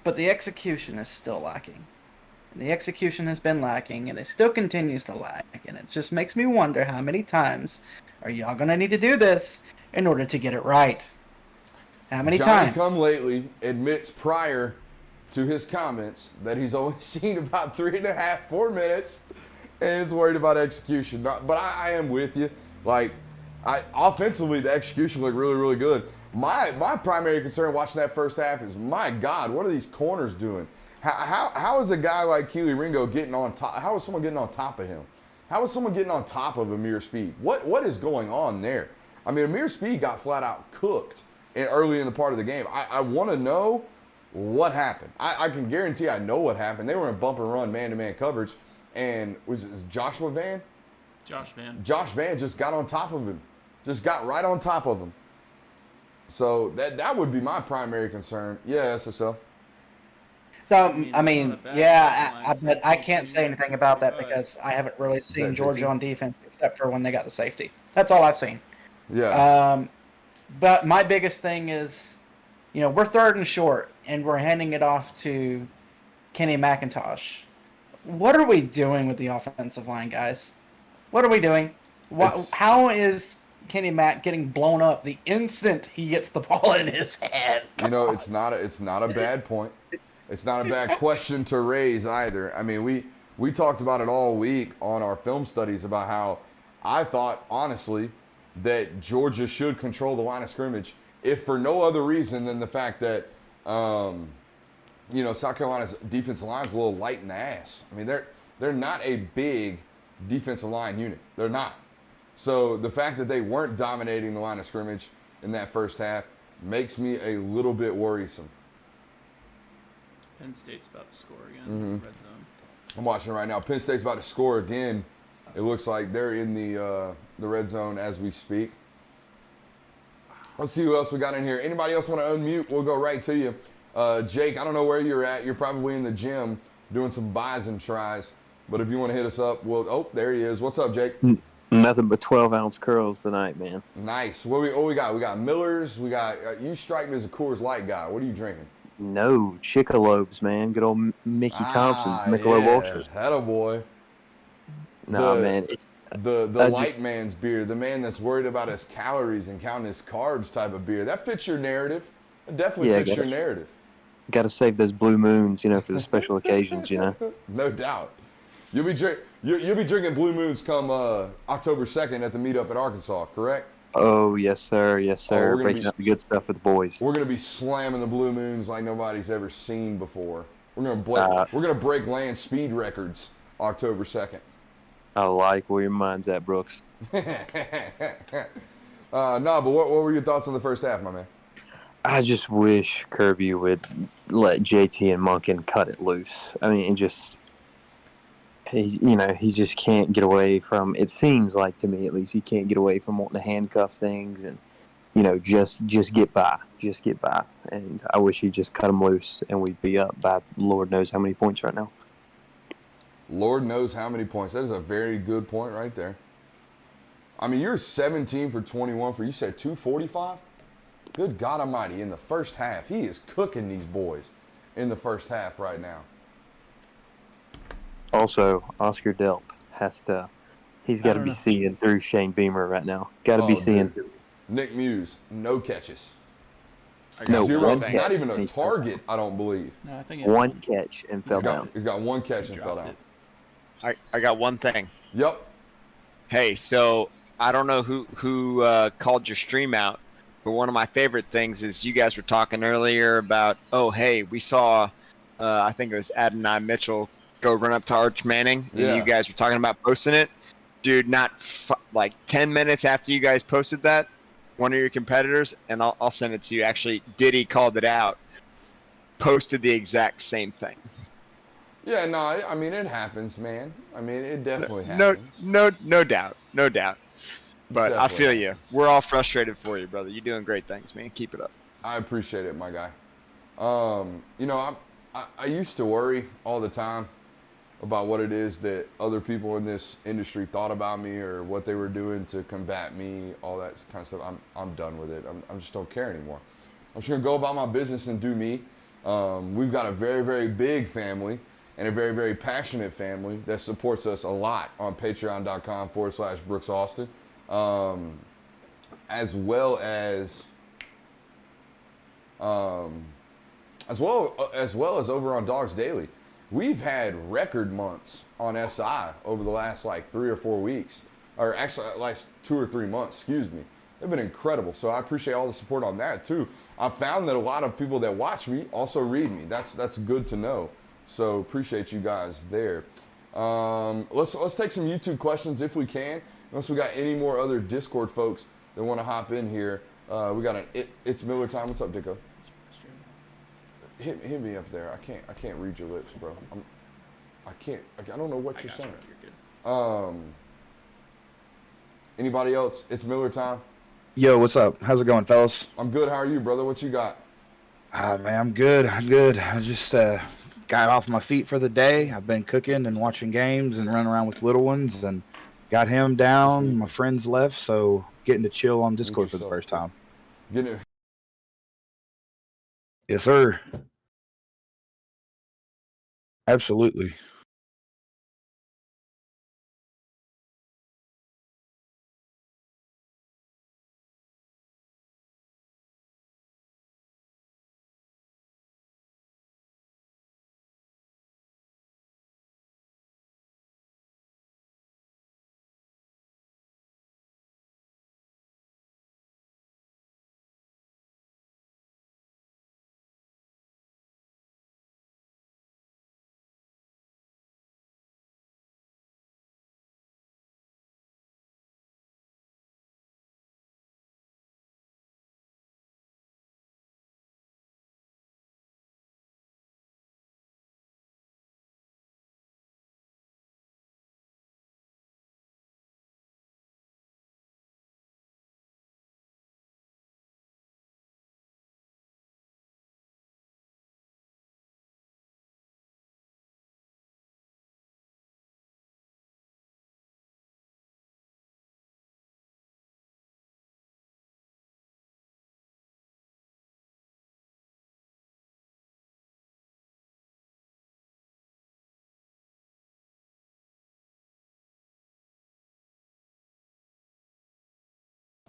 but the execution is still lacking. And the execution has been lacking, and it still continues to lack. And it just makes me wonder, how many times are y'all going to need to do this in order to get it right? How many times? Johnny Come Lately admits prior to his comments that he's only seen about 3.5, 4 minutes, and is worried about execution. But I am with you. Like, offensively, the execution looked really, really good. My primary concern watching that first half is, my God, what are these corners doing? How is a guy like Keely Ringo getting on top? How is someone getting on top of him? How is someone getting on top of Amir Speed? What is going on there? I mean, Amir Speed got flat out cooked early in the part of the game. I want to know what happened. I can guarantee I know what happened. They were in bump and run man-to-man coverage, and was Joshua Van? Josh Van. Josh Van just got on top of him. Just got right on top of him. So that would be my primary concern. Yeah, SSL. So, I mean, yeah, but I can't say anything about that because I haven't really seen Georgia on defense except for when they got the safety. That's all I've seen. Yeah. But my biggest thing is, you know, we're 3rd and short, and we're handing it off to Kenny McIntosh. What are we doing with the offensive line, guys? What are we doing? How is Kenny Mack getting blown up the instant he gets the ball in his hand? You know, it's not a bad point. It's not a bad question to raise either. I mean, we talked about it all week on our film studies about how I thought, honestly, that Georgia should control the line of scrimmage, if for no other reason than the fact that, you know, South Carolina's defensive line is a little light in the ass. I mean, they're not a big defensive line unit. They're not. So the fact that they weren't dominating the line of scrimmage in that first half makes me a little bit worrisome. Penn State's about to score again in the red zone. I'm watching right now. Penn State's about to score again. It looks like they're in the red zone as we speak. Let's see who else we got in here. Anybody else want to unmute? We'll go right to you. Jake, I don't know where you're at. You're probably in the gym doing some bison tries. But if you want to hit us up, there he is. What's up, Jake? Nothing but 12-ounce curls tonight, man. Nice. What we got? We got Miller's. We got you strike me as a Coors Light guy. What are you drinking? No, Chickalobes, man. Good old Mickey Thompson's Michelob Ultras. Atta boy. No, man. the light man's beer, the man that's worried about his calories and counting his carbs type of beer. That fits your narrative. It definitely fits your narrative. Got to save those blue moons, for the special occasions, No doubt. You'll be drinking Blue Moons come October 2nd at the meetup at Arkansas, correct? Oh, yes, sir. Yes, sir. Breaking up the good stuff for the boys. We're gonna be slamming the Blue Moons like nobody's ever seen before. We're gonna break land speed records October 2nd. I like where your mind's at, Brooks. But what were your thoughts on the first half, my man? I just wish Kirby would let JT and Monken cut it loose. I mean, he just can't get away from. It seems like to me, at least, he can't get away from wanting to handcuff things and just get by, And I wish he'd just cut them loose, and we'd be up by Lord knows how many points right now. Lord knows how many points. That is a very good point right there. I mean, you're 17 for 21 for, you said 245? Good God Almighty, in the first half. He is cooking these boys in the first half right now. Also, Oscar Delp he's got to be seeing through Shane Beamer right now. Got to be seeing through. Nick Muse, no catches. No, zero, not even a target, I don't believe. No, I think one catch and fell down. He's got one catch and fell down. I got one thing. Yep. Hey, so I don't know who called your stream out, but one of my favorite things is you guys were talking earlier about, oh, hey, we saw, I think it was Adonai Mitchell go run up to Arch Manning, and you guys were talking about posting it. Dude, not like 10 minutes after you guys posted that, one of your competitors, and I'll send it to you, actually, Diddy called it out, posted the exact same thing. Yeah, no, I mean, it happens, man. I mean, it definitely happens. No doubt. But Definitely I feel you. happens. We're all frustrated for you, brother. You're doing great things, man. Keep it up. I appreciate it, my guy. I used to worry all the time about what it is that other people in this industry thought about me or what they were doing to combat me, all that kind of stuff. I'm done with it. I just don't care anymore. I'm just gonna go about my business and do me. We've got a very, very big family and a very, very passionate family that supports us a lot on patreon.com/Brooks Austin, as well as over on Dogs Daily. We've had record months on SI over the last like 3 or 4 weeks, or actually last 2 or 3 months, excuse me. They've been incredible. So I appreciate all the support on that too. I've found that a lot of people that watch me also read me. That's good to know. So appreciate you guys there. Let's take some YouTube questions if we can. Unless we got any more other Discord folks that want to hop in here. We got It's Miller time. What's up, Dicko? Hit me up there. I can't read your lips, bro. I don't know what you're saying. You're good. Anybody else? It's Miller time. Yo, what's up? How's it going, fellas? I'm good. How are you, brother? What you got? Man, I'm good. I just got off my feet for the day. I've been cooking and watching games and running around with little ones and got him down. My friends left, so getting to chill on Discord for the first time. Yes, sir. Absolutely.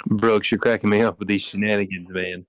Brooks, you're cracking me up with these shenanigans, man.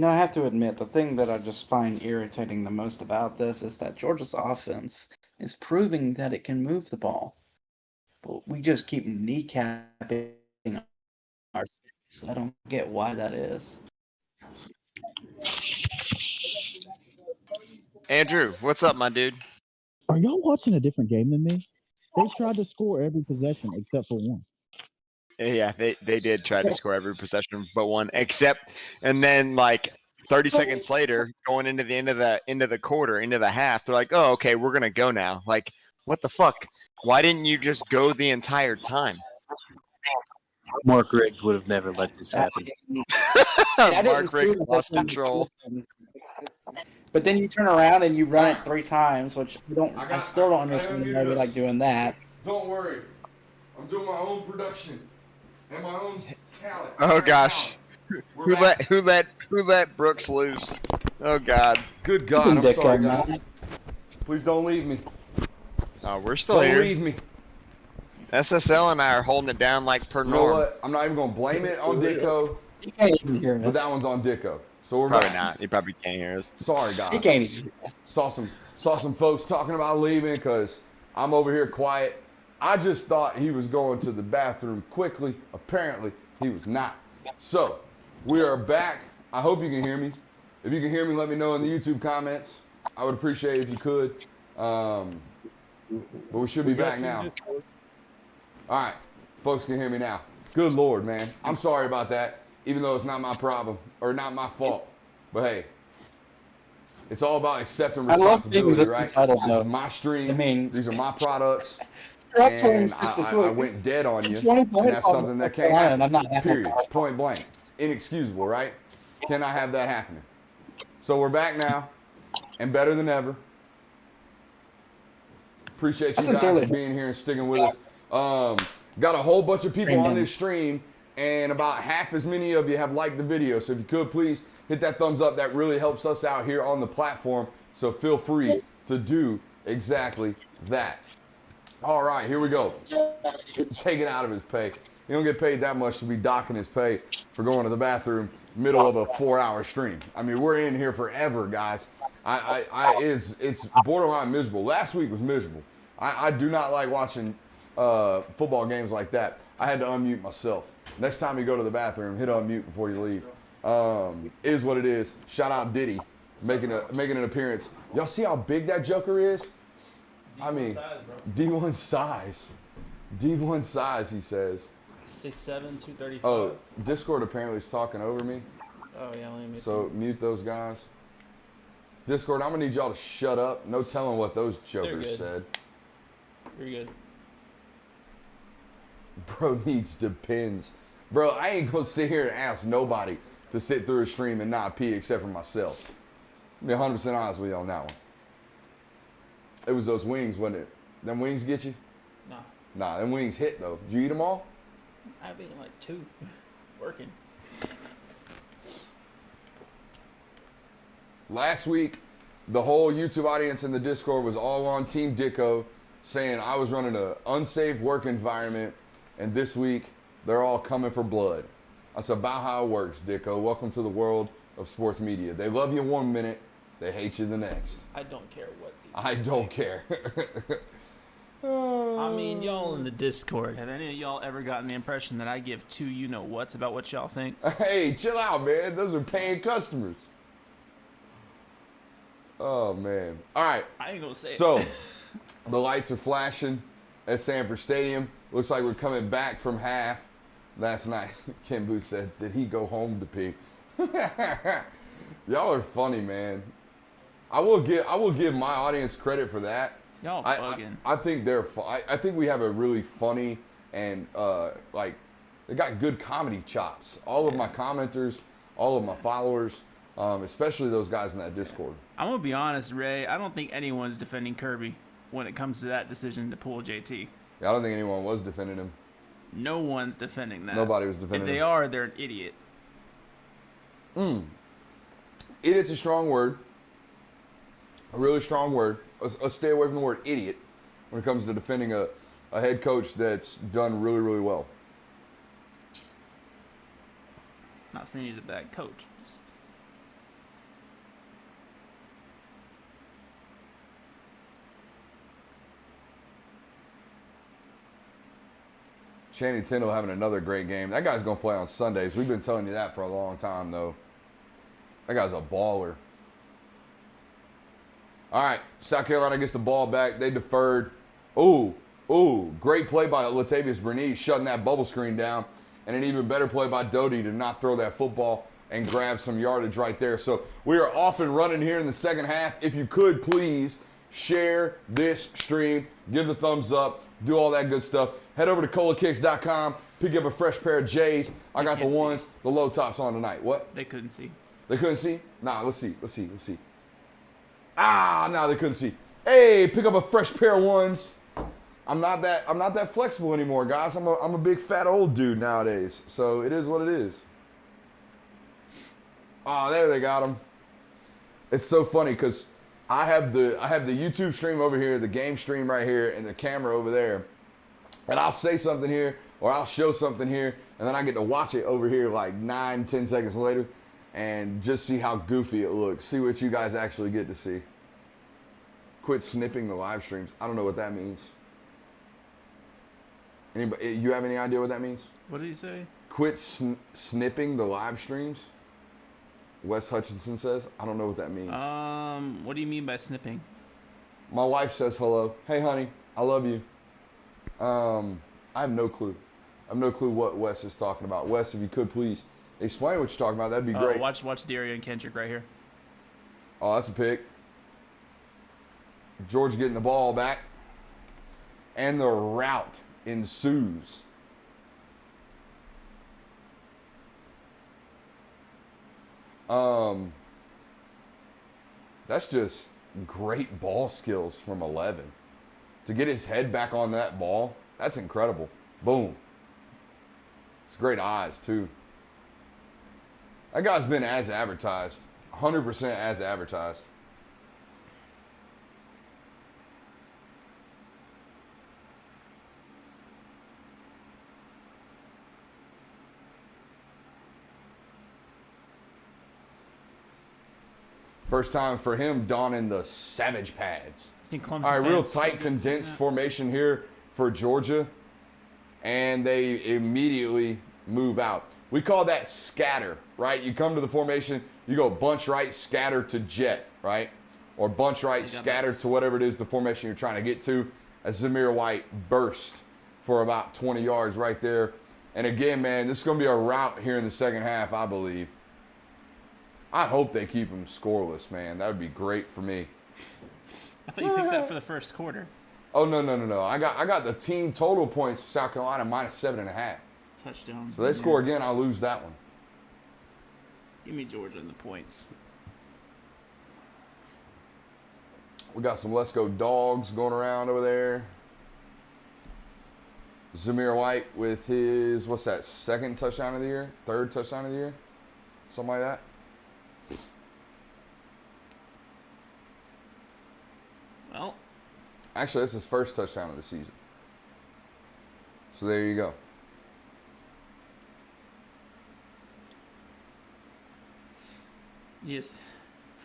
I have to admit, the thing that I just find irritating the most about this is that Georgia's offense is proving that it can move the ball, but we just keep kneecapping our teams. I don't get why that is. Andrew, what's up, my dude? Are y'all watching a different game than me? They tried to score every possession except for one. Yeah, they did try to score every possession but one, except, and then like 30 seconds later, going into the end of the quarter, into the half, they're like, oh, okay, we're gonna go now. Like, what the fuck? Why didn't you just go the entire time? Mark Riggs would have never let this happen. Mark Riggs lost control. But then you turn around and you run it 3 times, which I still don't understand why we like doing that. Don't worry. I'm doing my own production and my own talent. Oh gosh. Who let Brooks loose? Oh god. Good God, I'm sorry guys. Please don't leave me. Oh, we're still here. Don't leave me. SSL and I are holding it down like per You know norm. what? I'm not even gonna blame it on Dicko. You can't even hear us. But that one's on Dicko. So we're Probably back. not. You probably can't hear us. Sorry guys. You can't even hear us. Saw some folks talking about leaving because I'm over here quiet. I just thought he was going to the bathroom quickly. Apparently, he was not. So, we are back. I hope you can hear me. If you can hear me, let me know in the YouTube comments. I would appreciate it if you could. But we should be back now. All right. Folks can hear me now. Good Lord, man. I'm sorry about that, even though it's not my problem or not my fault. But hey, it's all about accepting responsibility, right? This is my stream. These are my products. And I went dead on you. And that's something that can't happen. Period. Point blank. Inexcusable, right? Cannot have that happening. So we're back now, and better than ever. Appreciate you guys for being here and sticking with us. Got a whole bunch of people on this stream, and about half as many of you have liked the video. So if you could, please hit that thumbs up. That really helps us out here on the platform. So feel free to do exactly that. All right, here we go. Take it out of his pay. He don't get paid that much to be docking his pay for going to the bathroom middle of a 4-hour stream. I mean, we're in here forever, guys. It's borderline miserable. Last week was miserable. I do not like watching football games like that. I had to unmute myself. Next time you go to the bathroom, hit unmute before you leave. Is what it is. Shout out Diddy making an appearance. Y'all see how big that joker is? I mean, size, D1 size. D1 size, he says. 6'7", 235. Oh, Discord apparently is talking over me. Oh, yeah, let me mute So mute those guys. Discord, I'm going to need y'all to shut up. No telling what those jokers said. You're good. Bro needs depends. Bro, I ain't going to sit here and ask nobody to sit through a stream and not pee except for myself. I'll be 100% honest with you on that one. It was those wings, wasn't it? Them wings get you? Nah. Nah, them wings hit, though. Did you eat them all? I've eaten like 2. Working. Last week, the whole YouTube audience in the Discord was all on Team Dicko, saying I was running an unsafe work environment, and this week, they're all coming for blood. That's about how it works, Dicko. Welcome to the world of sports media. They love you 1 minute, they hate you the next. I don't care what these I don't care. I mean, y'all in the Discord, have any of y'all ever gotten the impression that I give 2 you-know-whats about what y'all think? Hey, chill out, man. Those are paying customers. Oh, man. All right. I ain't gonna say So, it. the lights are flashing at Sanford Stadium. Looks like we're coming back from half. That's nice. Ken Booth said, did he go home to pee? Y'all are funny, man. I will give my audience credit for that. Y'all bugging. I think they're I think we have a really funny and like they got good comedy chops. All of my commenters, all of my followers, especially those guys in that Discord. I'm gonna be honest, Ray. I don't think anyone's defending Kirby when it comes to that decision to pull JT. Yeah, I don't think anyone was defending him. No one's defending that. Nobody was defending him. If they are, they're an idiot. Idiot's a strong word. A really strong word. Let's stay away from the word idiot when it comes to defending a head coach that's done really, really well. Not saying he's a bad coach. Just... Channing Tindall having another great game. That guy's going to play on Sundays. We've been telling you that for a long time, though. That guy's a baller. All right, South Carolina gets the ball back. They deferred. Ooh, great play by Latavius Bernice shutting that bubble screen down. And an even better play by Doty to not throw that football and grab some yardage right there. So we are off and running here in the second half. If you could, please share this stream. Give the thumbs up. Do all that good stuff. Head over to colakicks.com. Pick up a fresh pair of J's. I got the ones, the low tops on tonight. What? They couldn't see. They couldn't see? Nah, let's see. No, they couldn't see. Hey, pick up a fresh pair of ones. I'm not that flexible anymore, guys. I'm a big fat old dude nowadays. So it is what it is. Oh, there they got them. It's so funny because I have the YouTube stream over here, the game stream right here, and the camera over there. And I'll say something here or I'll show something here, and then I get to watch it over here like 9-10 seconds later and just see how goofy it looks. See what you guys actually get to see. Quit snipping the live streams. I don't know what that means. Anybody, you have any idea what that means? What did he say? Quit snipping the live streams. Wes Hutchinson says. I don't know what that means. What do you mean by snipping? My wife says hello. Hey, honey, I love you. I have no clue. I have no clue what Wes is talking about. Wes, if you could please explain what you're talking about, that'd be great. Watch Daria and Kendrick right here. Oh, that's a pick. George getting the ball back. And the route ensues. That's just great ball skills from 11. To get his head back on that ball, that's incredible. Boom. It's great eyes, too. That guy's been as advertised. 100% as advertised. First time for him donning the Savage pads. I think Clemson All right, real fans tight, condensed formation here for Georgia. And they immediately move out. We call that scatter, right? You come to the formation, you go bunch right, scatter to jet, right? Or bunch right, scatter to whatever it is the formation you're trying to get to. As Zamir White burst for about 20 yards right there. And again, man, this is going to be a rout here in the second half, I believe. I hope they keep them scoreless, man. That would be great for me. I thought you picked that for the first quarter. Oh, no. I got the team total points for South Carolina -7.5. Touchdown. So they score again, I'll lose that one. Give me Georgia and the points. We got some Let's Go Dogs going around over there. Zamir White with his, what's that, second touchdown of the year? Third touchdown of the year? Something like that. Well, actually, that's his first touchdown of the season. So there you go. Yes,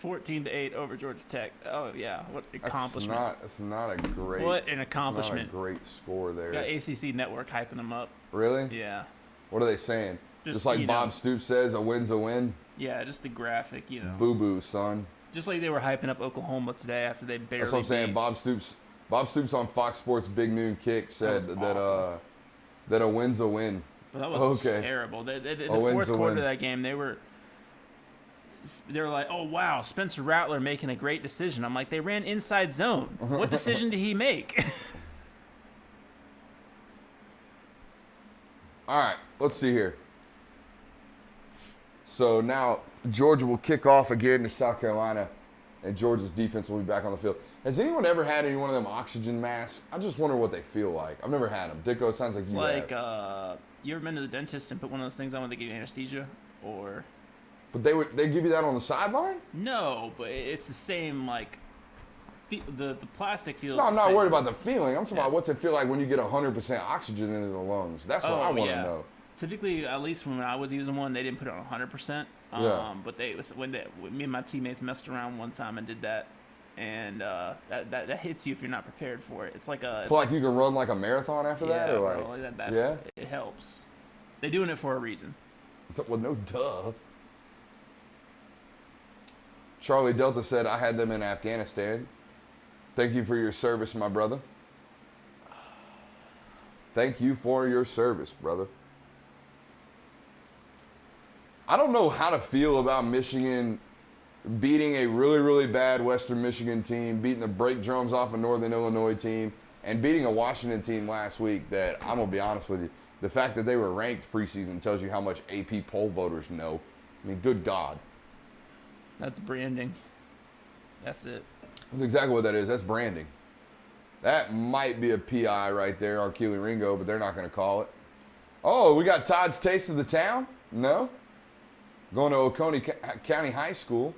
14-8 over Georgia Tech. Oh yeah, what accomplishment! That's not a great. What an accomplishment! That's not a great score there. Got ACC Network hyping them up. Really? Yeah. What are they saying? Just like Bob Stoops says, a win's a win. Yeah, just the graphic, Boo boo, son. Just like they were hyping up Oklahoma today after they barely. That's what I'm saying. Bob Stoops on Fox Sports Big Noon Kick said that a win's a win. But that was terrible. The fourth quarter of that game, they were like, oh wow, Spencer Rattler making a great decision. I'm like, they ran inside zone. What decision did he make? All right, let's see here. So now Georgia will kick off again to South Carolina, and Georgia's defense will be back on the field. Has anyone ever had any one of them oxygen masks? I just wonder what they feel like. I've never had them. Dicko, it sounds like it's like you ever been to the dentist and put one of those things on when they give you anesthesia, or? But they give you that on the sideline? No, but it's the same like. The plastic feels. No, I'm not worried about the feeling. I'm talking about what's it feel like when you get 100% oxygen into the lungs. That's what I want to know. Typically, at least when I was using one, they didn't put it on 100%. But me and my teammates messed around one time and did that, and that hits you if you're not prepared for it. It's like a. Feel like you can run like a marathon after that, or like. Bro, yeah, it helps. They're doing it for a reason. Well, no duh. Charlie Delta said, "I had them in Afghanistan. Thank you for your service, my brother. Thank you for your service, brother." I don't know how to feel about Michigan beating a really, really bad Western Michigan team, beating the brake drums off a Northern Illinois team, and beating a Washington team last week that, I'm going to be honest with you, the fact that they were ranked preseason tells you how much AP poll voters know. I mean, good God. That's branding. That's it. That's exactly what that is. That's branding. That might be a PI right there on Keely Ringo, but they're not going to call it. Oh, we got Todd's Taste of the Town? No? Going to Oconee County High School,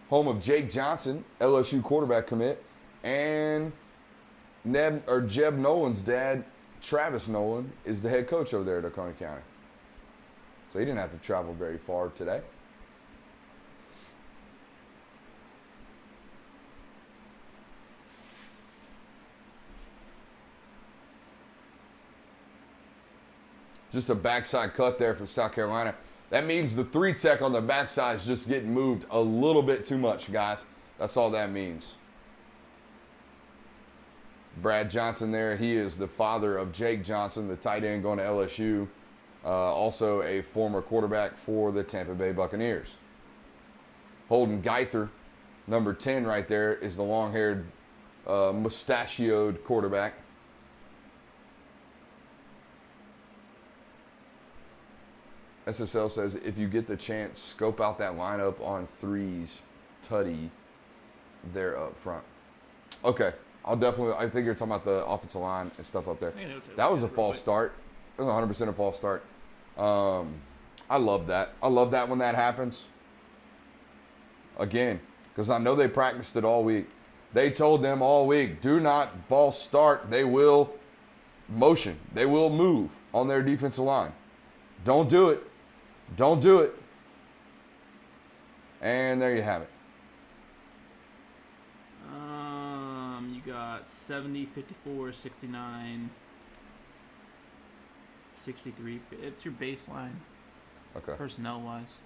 home of Jake Johnson, LSU quarterback commit, and Jeb Nolan's dad, Travis Nolan, is the head coach over there at Oconee County. So he didn't have to travel very far today. Just a backside cut there for South Carolina. That means the 3-tech on the backside is just getting moved a little bit too much, guys. That's all that means. Brad Johnson there, he is the father of Jake Johnson, the tight end going to LSU. Also a former quarterback for the Tampa Bay Buccaneers. Holden Geither, number 10 right there, is the long-haired, mustachioed quarterback. SSL says, if you get the chance, scope out that lineup on threes. Tutty, there up front. Okay, I think you're talking about the offensive line and stuff up there. That was a false start. It was 100% a false start. I love that. I love that when that happens. Again, because I know they practiced it all week. They told them all week, do not false start. They will motion. They will move on their defensive line. Don't do it. Don't do it. And there you have it. You got 70, 54, 69, 63. It's your baseline. Okay. Personnel-wise.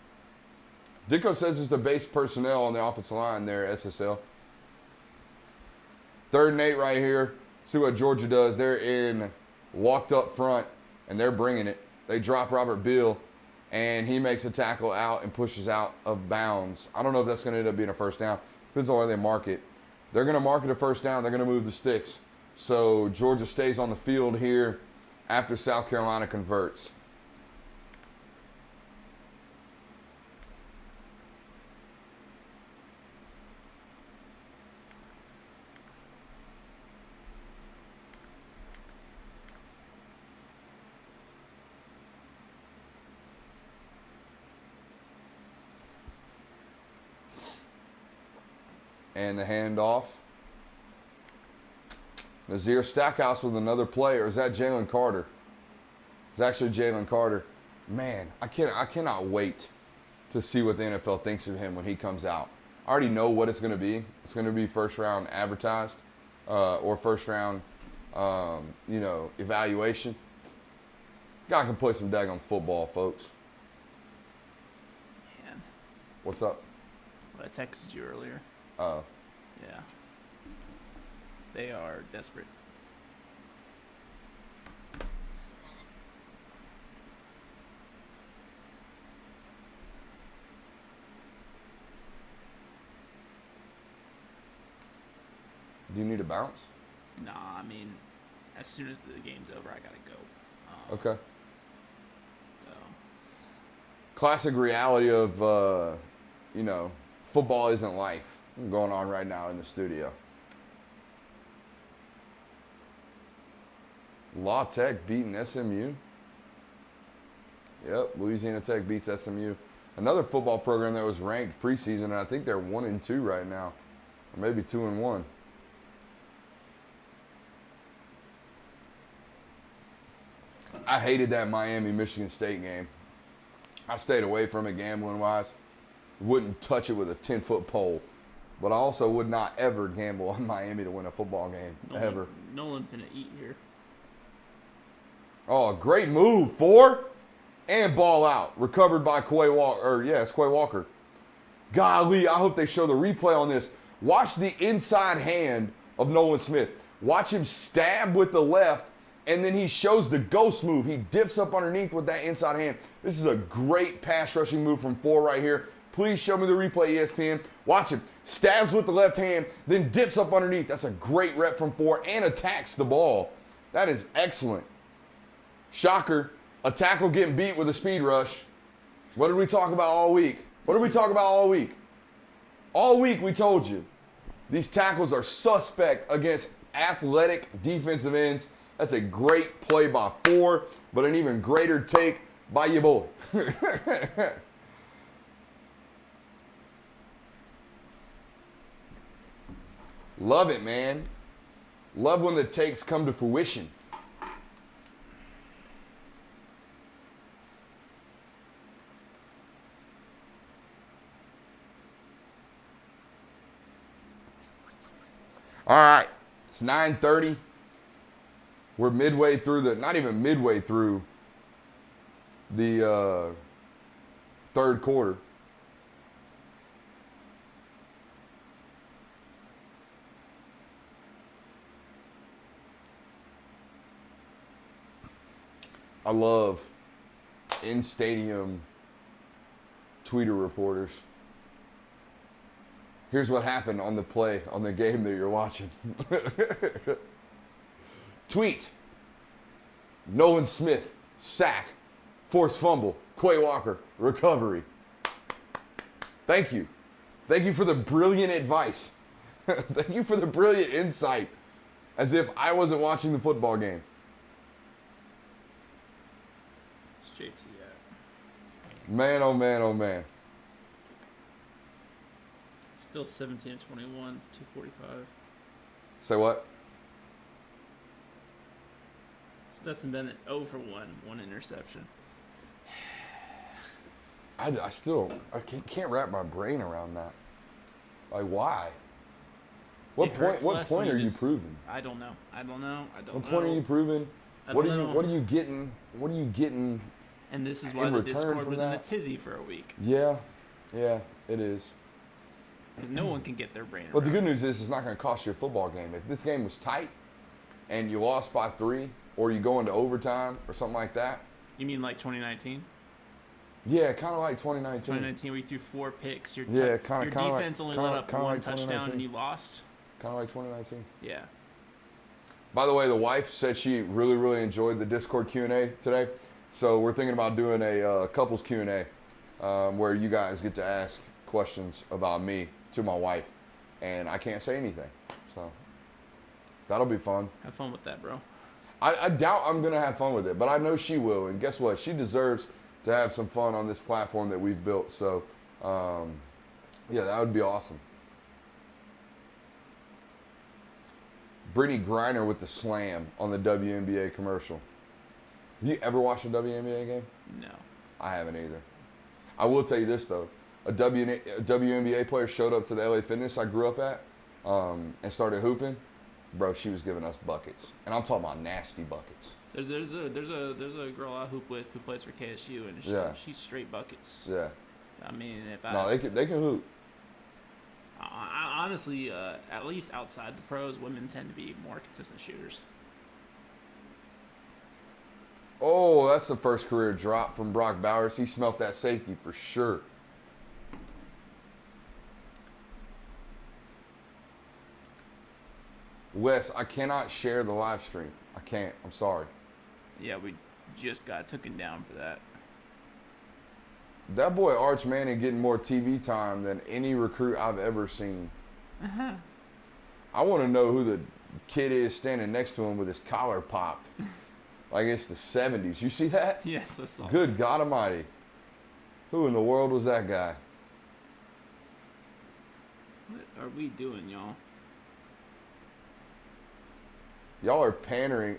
Dicko says it's the base personnel on the offensive line there, SSL. 3rd and 8 right here. See what Georgia does. They're in walked up front, and they're bringing it. They drop Robert Beal, and he makes a tackle out and pushes out of bounds. I don't know if that's going to end up being a first down. Depends on where they mark it. They're going to mark it a first down. They're going to move the sticks. So Georgia stays on the field here after South Carolina converts. And the handoff. Nazir Stackhouse with another play, or is that Jalen Carter? It's actually Jalen Carter. Man, I cannot wait to see what the NFL thinks of him when he comes out. I already know what it's going to be. It's going to be first round advertised or first round, evaluation. Guy can play some daggone football, folks. Man. What's up? Well, I texted you earlier. Oh. Yeah. They are desperate. Do you need a bounce? Nah, I mean, as soon as the game's over, I gotta go. Okay. So. Classic reality of, football isn't life going on right now in the studio. La Tech beating SMU. Yep, Louisiana Tech beats SMU. Another football program that was ranked preseason, and I think they're 1-2 right now, or maybe 2-1. I hated that Miami-Michigan State game. I stayed away from it gambling-wise. Wouldn't touch it with a 10-foot pole. But I also would not ever gamble on Miami to win a football game, ever. Nolan finna eat here. Oh, great move. 4 and ball out. Recovered by Quay Walker. It's Quay Walker. Golly, I hope they show the replay on this. Watch the inside hand of Nolan Smith. Watch him stab with the left, and then he shows the ghost move. He dips up underneath with that inside hand. This is a great pass rushing move from 4 right here. Please show me the replay, ESPN. Watch him. Stabs with the left hand, then dips up underneath. That's a great rep from 4 and attacks the ball. That is excellent. Shocker. A tackle getting beat with a speed rush. What did we talk about all week? What did we talk about all week? All week we told you. These tackles are suspect against athletic defensive ends. That's a great play by 4, but an even greater take by your boy. Love it, man. Love when the takes come to fruition. All right, it's 9:30. We're midway through not even midway through the third quarter. I love in-stadium tweeter reporters. Here's what happened on the play, on the game that you're watching. Tweet. Nolan Smith, sack, forced fumble, Quay Walker, recovery. Thank you. Thank you for the brilliant advice. Thank you for the brilliant insight. As if I wasn't watching the football game. It's JT at. Man, oh man, oh man. Still 17 to 21, 245. Say what? Stetson Bennett 0 for 1 interception. I can't wrap my brain around that. Like, why? What point are you proving? I don't know. What point are you proving? What are you getting? And this is why the Discord was in a tizzy for a week. Yeah, it is. Because no one can get their brain around. But the good news is it's not going to cost you a football game. If this game was tight and you lost by 3 or you go into overtime or something like that. You mean like 2019? Yeah, kind of like 2019. 2019, we threw 4 picks. Your defense only let up 1 touchdown and you lost. Kind of like 2019. Yeah. By the way, the wife said she really, really enjoyed the Discord Q&A today. So we're thinking about doing a couples Q&A where you guys get to ask questions about me to my wife. And I can't say anything. So that'll be fun. Have fun with that, bro. I doubt I'm going to have fun with it, but I know she will. And guess what? She deserves to have some fun on this platform that we've built. So, yeah, that would be awesome. Brittany Griner with the slam on the WNBA commercial. Have you ever watched a WNBA game? No. I haven't either. I will tell you this, though. A WNBA player showed up to the LA Fitness I grew up at and started hooping. Bro, she was giving us buckets. And I'm talking about nasty buckets. There's a girl I hoop with who plays for KSU, and she's straight buckets. Yeah. I mean, they can hoop. I honestly, at least outside the pros, women tend to be more consistent shooters. Oh, that's the first career drop from Brock Bowers. He smelt that safety for sure. Wes, I cannot share the live stream. I can't. I'm sorry. Yeah, we just got taken down for that. That boy Arch Manning getting more TV time than any recruit I've ever seen. Uh-huh. I want to know who the kid is standing next to him with his collar popped. Like it's the 70s. You see that? Yes, I saw. Good God Almighty. Who in the world was that guy? What are we doing, y'all? Y'all are pantering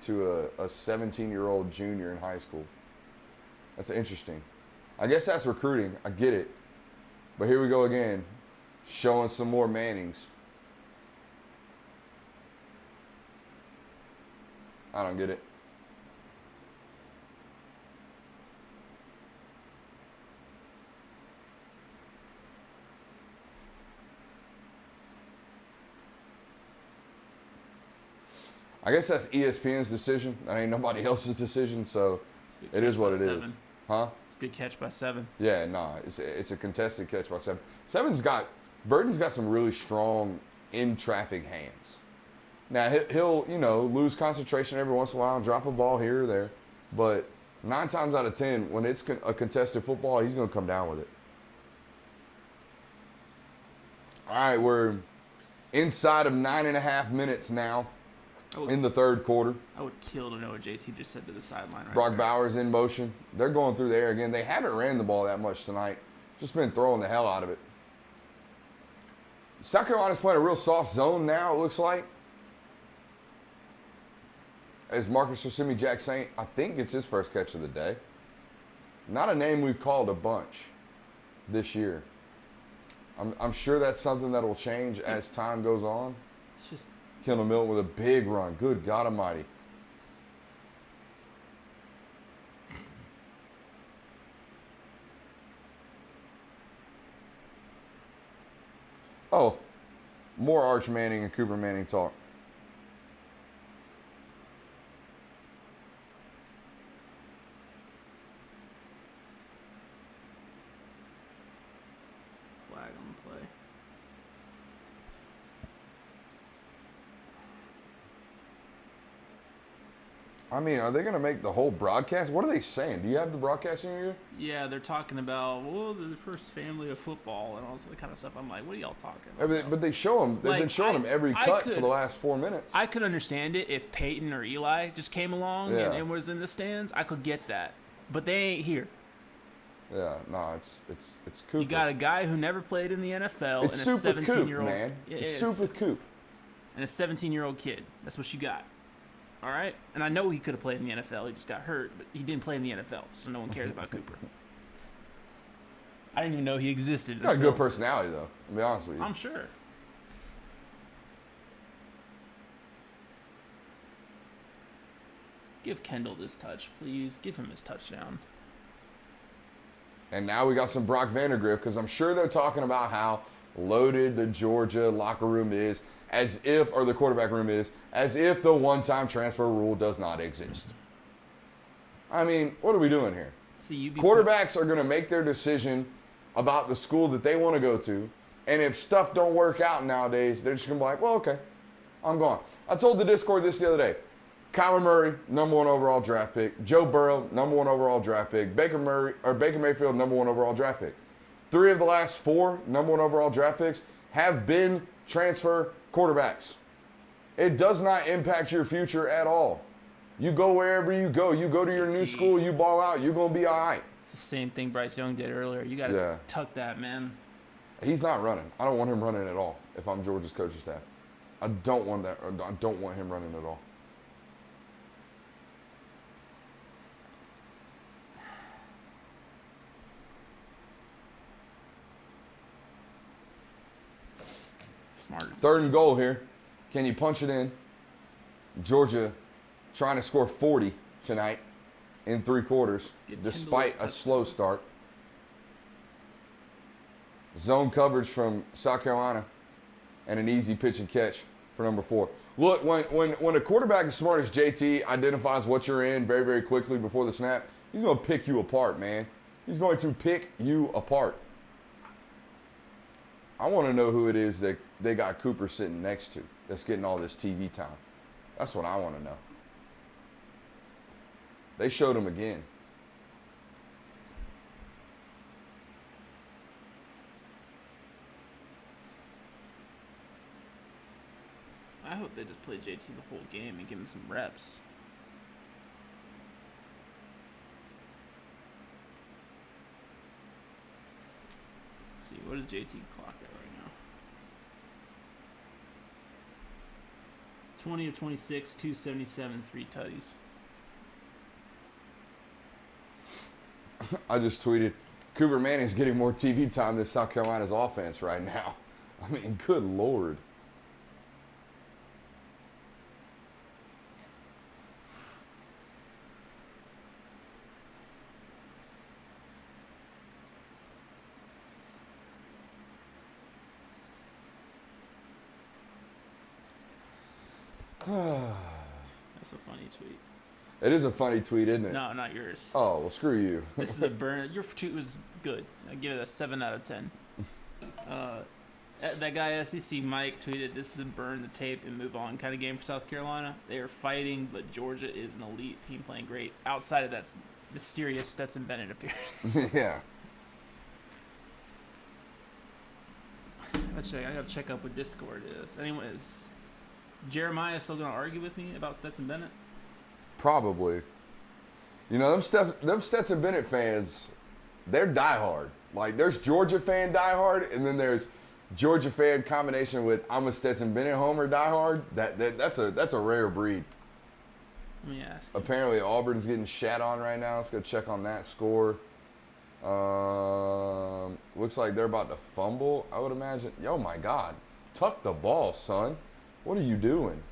to a 17-year-old junior in high school. That's interesting. I guess that's recruiting. I get it. But here we go again, showing some more Mannings. I don't get it. I guess that's ESPN's decision. That ain't nobody else's decision, so it is what it is. Huh? It's a good catch by 7. Yeah, nah, it's a contested catch by 7. Burton's got some really strong in-traffic hands. Now, he'll lose concentration every once in a while and drop a ball here or there, but 9 times out of 10, when it's a contested football, he's going to come down with it. All right, we're inside of 9.5 minutes now in the third quarter. I would kill to know what JT just said to the sideline right Brock there. Bowers in motion. They're going through the air again. They haven't ran the ball that much tonight. Just been throwing the hell out of it. South Carolina's playing a real soft zone now, it looks like. As Marcus Rasimi Jack Saint, I think it's his first catch of the day. Not a name we've called a bunch this year. I'm sure that's something that will change as time goes on. It's just Kendall Milton with a big run. Good God Almighty. Oh, more Arch Manning and Cooper Manning talk. flag on the play. I mean, are they going to make the whole broadcast? What are they saying? Do you have the broadcast in your ear? Yeah, they're talking about, the first family of football and all this kind of stuff. I'm like, what are y'all talking about? But they show them. They've been showing them every cut for the last 4 minutes. I could understand it if Peyton or Eli just came along and was in the stands. I could get that. But they ain't here. Yeah, no, it's Cooper. You got a guy who never played in the NFL it's and a soup with Coop, 17-year-old man. It's soup with Coop. And a 17-year-old kid. That's what you got. All right? And I know he could have played in the NFL. He just got hurt, but he didn't play in the NFL, so no one cares about Cooper. I didn't even know he existed. He's got a good personality, though, to be honest with you. I'm sure. Give Kendall this touch, please. Give him his touchdown. And now we got some Brock Vandagriff, because I'm sure they're talking about how loaded the Georgia locker room is, or the quarterback room is, as if the one-time transfer rule does not exist. I mean, what are we doing here? Quarterbacks are going to make their decision about the school that they want to go to, and if stuff don't work out nowadays, they're just going to be like, well, okay, I'm gone. I told the Discord this the other day. Kyler Murray, number 1 overall draft pick. Joe Burrow, number 1 overall draft pick. Baker Mayfield, number 1 overall draft pick. 3 of the last 4 number 1 overall draft picks have been transfer quarterbacks. It does not impact your future at all. You go wherever you go. You go to your new school, you ball out, you're going to be all right. It's the same thing Bryce Young did earlier. You got to tuck that, man. He's not running. I don't want him running at all if I'm Georgia's coaching staff. I don't want that. I don't want him running at all. Smart. 3rd and goal here. Can you punch it in? Georgia trying to score 40 tonight in 3 quarters, despite a slow start. Zone coverage from South Carolina and an easy pitch and catch for number 4. Look, when a quarterback as smart as JT identifies what you're in very, very quickly before the snap, he's going to pick you apart, man. He's going to pick you apart. I want to know who it is that they got Cooper sitting next to that's getting all this TV time. That's what I want to know. They showed him again. I hope they just play JT the whole game and give him some reps. Let's see, what is JT clocked at right now? 20 of 26, 277, 3 tutties. I just tweeted, Cooper Manning's getting more TV time than South Carolina's offense right now. I mean, good Lord. That's a funny tweet. It is a funny tweet, isn't it? No, not yours. Oh, well, screw you. This is a burn. Your tweet was good. I give it a 7 out of 10. That guy SEC Mike tweeted, "This is a burn the tape and move on kind of game for South Carolina. They are fighting, but Georgia is an elite team playing great. Outside of that mysterious Stetson Bennett appearance." Yeah. I gotta check up what Discord is. Anyways, Jeremiah still gonna argue with me about Stetson Bennett? Probably. You know, them Stetson Bennett fans, they're diehard. Like, there's Georgia fan diehard, and then there's Georgia fan combination with I'm a Stetson Bennett homer diehard. That's a rare breed. Let me ask. Apparently, Auburn's getting shat on right now. Let's go check on that score. Looks like they're about to fumble, I would imagine. Oh, my God. Tuck the ball, son. What are you doing?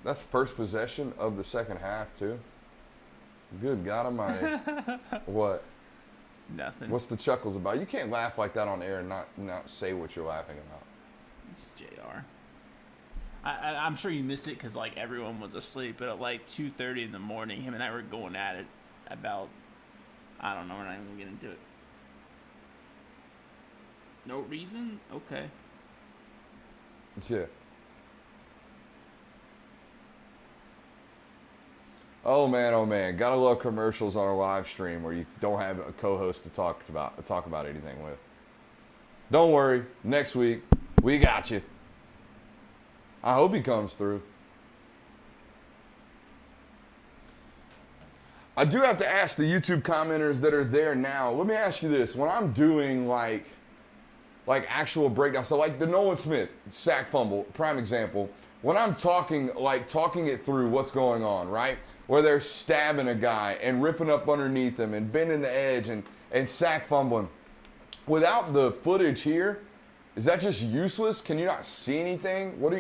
That's first possession of the second half, too. Good God Almighty. What? Nothing. What's the chuckles about? You can't laugh like that on air and not say what you're laughing about. Just JR. I'm sure you missed it because like everyone was asleep, but at like 2:30 in the morning, him and I were going at it about, I don't know, we're not even gonna get into it. No reason? Okay. Yeah. Oh man, gotta love commercials on a live stream where you don't have a co-host to talk about anything with. Don't worry, next week we got you. I hope he comes through. I do have to ask the YouTube commenters that are there now. Let me ask you this: when I'm doing like actual breakdown, so like the Nolan Smith sack fumble, prime example. When I'm talking it through what's going on, right? Where they're stabbing a guy and ripping up underneath him and bending the edge and sack fumbling. Without the footage here, is that just useless? Can you not see anything? What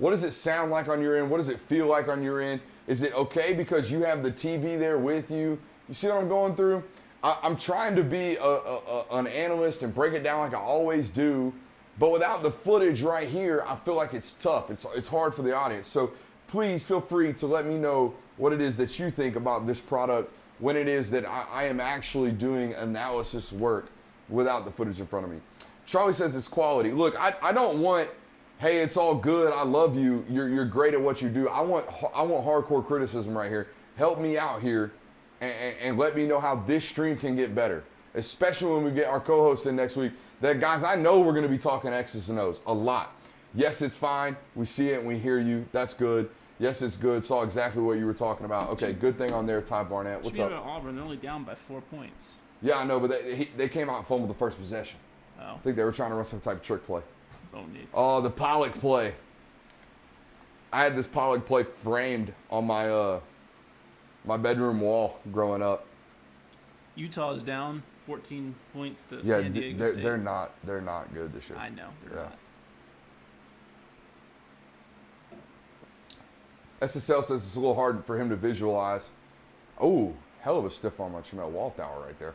does it sound like on your end? What does it feel like on your end? Is it okay because you have the TV there with you? You see what I'm going through? I'm trying to be an analyst and break it down like I always do, but without the footage right here, I feel like it's tough. It's hard for the audience. So please feel free to let me know what it is that you think about this product when it is that I am actually doing analysis work without the footage in front of me. Charlie says it's quality. Look, I don't want, hey, it's all good, I love you, you're great at what you do. I want hardcore criticism right here. Help me out here and let me know how this stream can get better, especially when we get our co-host in next week. That, guys, I know we're going to be talking X's and O's a lot. Yes, it's fine. We see it and we hear you. That's good. Yes, it's good. Saw exactly what you were talking about. Okay, good thing on there, Ty Barnett. What's up? Auburn, they're only down by 4 points. Yeah, I know, but they came out and fumbled the first possession. Oh. I think they were trying to run some type of trick play. Bonics. Oh, the Pollock play. I had this Pollock play framed on my my bedroom wall growing up. Utah is down 14 points to San Diego State. They're not good this year. I know they're not. SSL says it's a little hard for him to visualize. Oh, hell of a stiff arm on Jamel Walthour right there.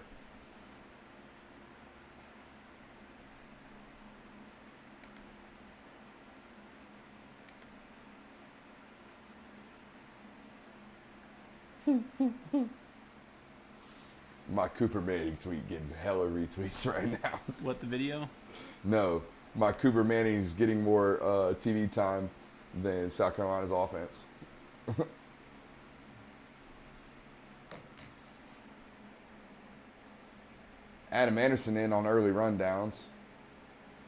My Cooper Manning tweet getting hella retweets right now. What, the video? No, my Cooper Manning's getting more TV time than South Carolina's offense. Adam Anderson in on early rundowns.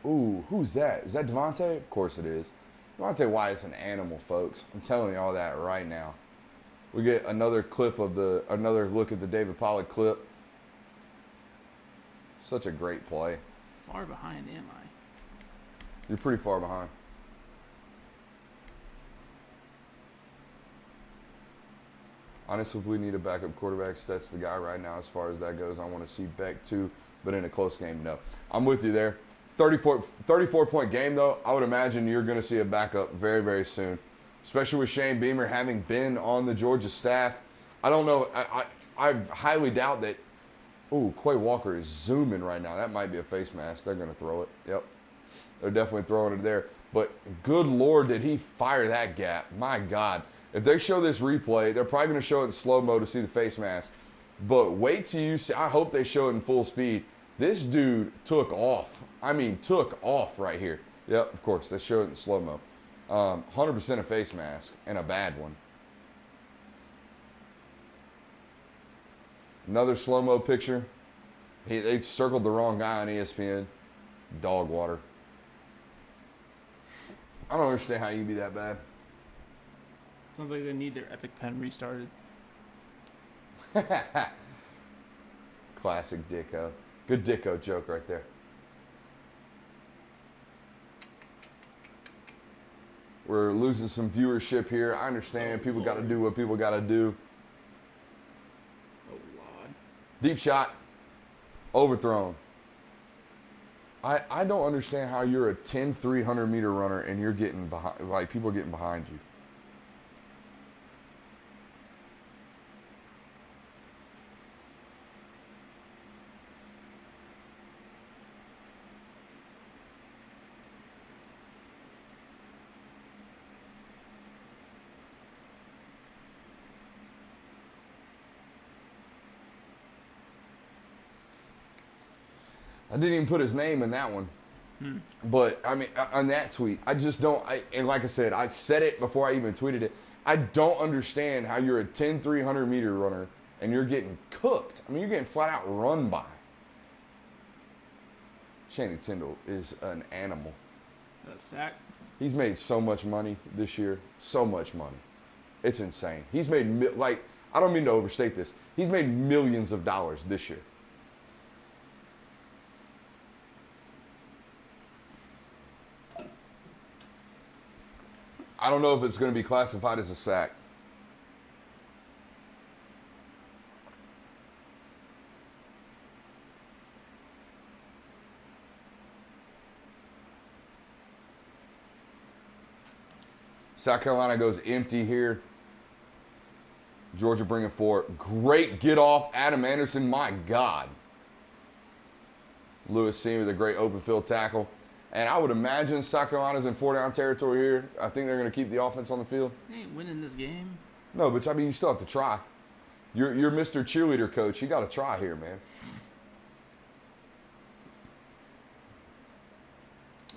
Ooh, who's that? Is that Devontae? Of course it is. Devontae Wyatt's an animal, folks. I'm telling you all that right now. We get another another look at the David Pollock clip. Such a great play. Far behind am I? You're pretty far behind. Honestly, if we need a backup quarterback, that's the guy right now as far as that goes. I want to see Beck too, but in a close game, no. I'm with you there. 34-point game, though. I would imagine you're going to see a backup very, very soon, especially with Shane Beamer having been on the Georgia staff. I don't know. I highly doubt that. Ooh, Quay Walker is zooming right now. That might be a face mask. They're going to throw it. Yep. They're definitely throwing it there. But good Lord, did he fire that gap. My God. If they show this replay, they're probably going to show it in slow-mo to see the face mask. But wait till you see. I hope they show it in full speed. This dude took off. I mean, took off right here. Yep, of course. They show it in slow-mo. 100% a face mask, and a bad one. Another slow-mo picture. They circled the wrong guy on ESPN. Dog water. I don't understand how you can be that bad. Sounds like they need their Epic Pen restarted. Classic Dicko. Good Dicko joke right there. We're losing some viewership here. I understand. People got to do what people got to do. Oh, Lord. Deep shot. Overthrown. I don't understand how you're a 10 300-meter runner and you're getting behind, like people are getting behind you. I didn't even put his name in that one. But, I mean, on that tweet, I just don't, and like I said, I said it before I even tweeted it. I don't understand how you're a 10 300-meter runner and you're getting cooked. I mean, you're getting flat out run by. Channing Tindall is an animal. A sack. He's made so much money this year. So much money. It's insane. He's made, like, I don't mean to overstate this. He's made millions of dollars this year. I don't know if it's going to be classified as a sack. South Carolina goes empty here. Georgia bringing four. Great get off. Adam Anderson, my God. Lewis Seam with a great open field tackle. And I would imagine South Carolina's in 4-down territory here. I think they're going to keep the offense on the field. They ain't winning this game. No, but I mean, you still have to try. You're Mr. Cheerleader coach. You got to try here, man.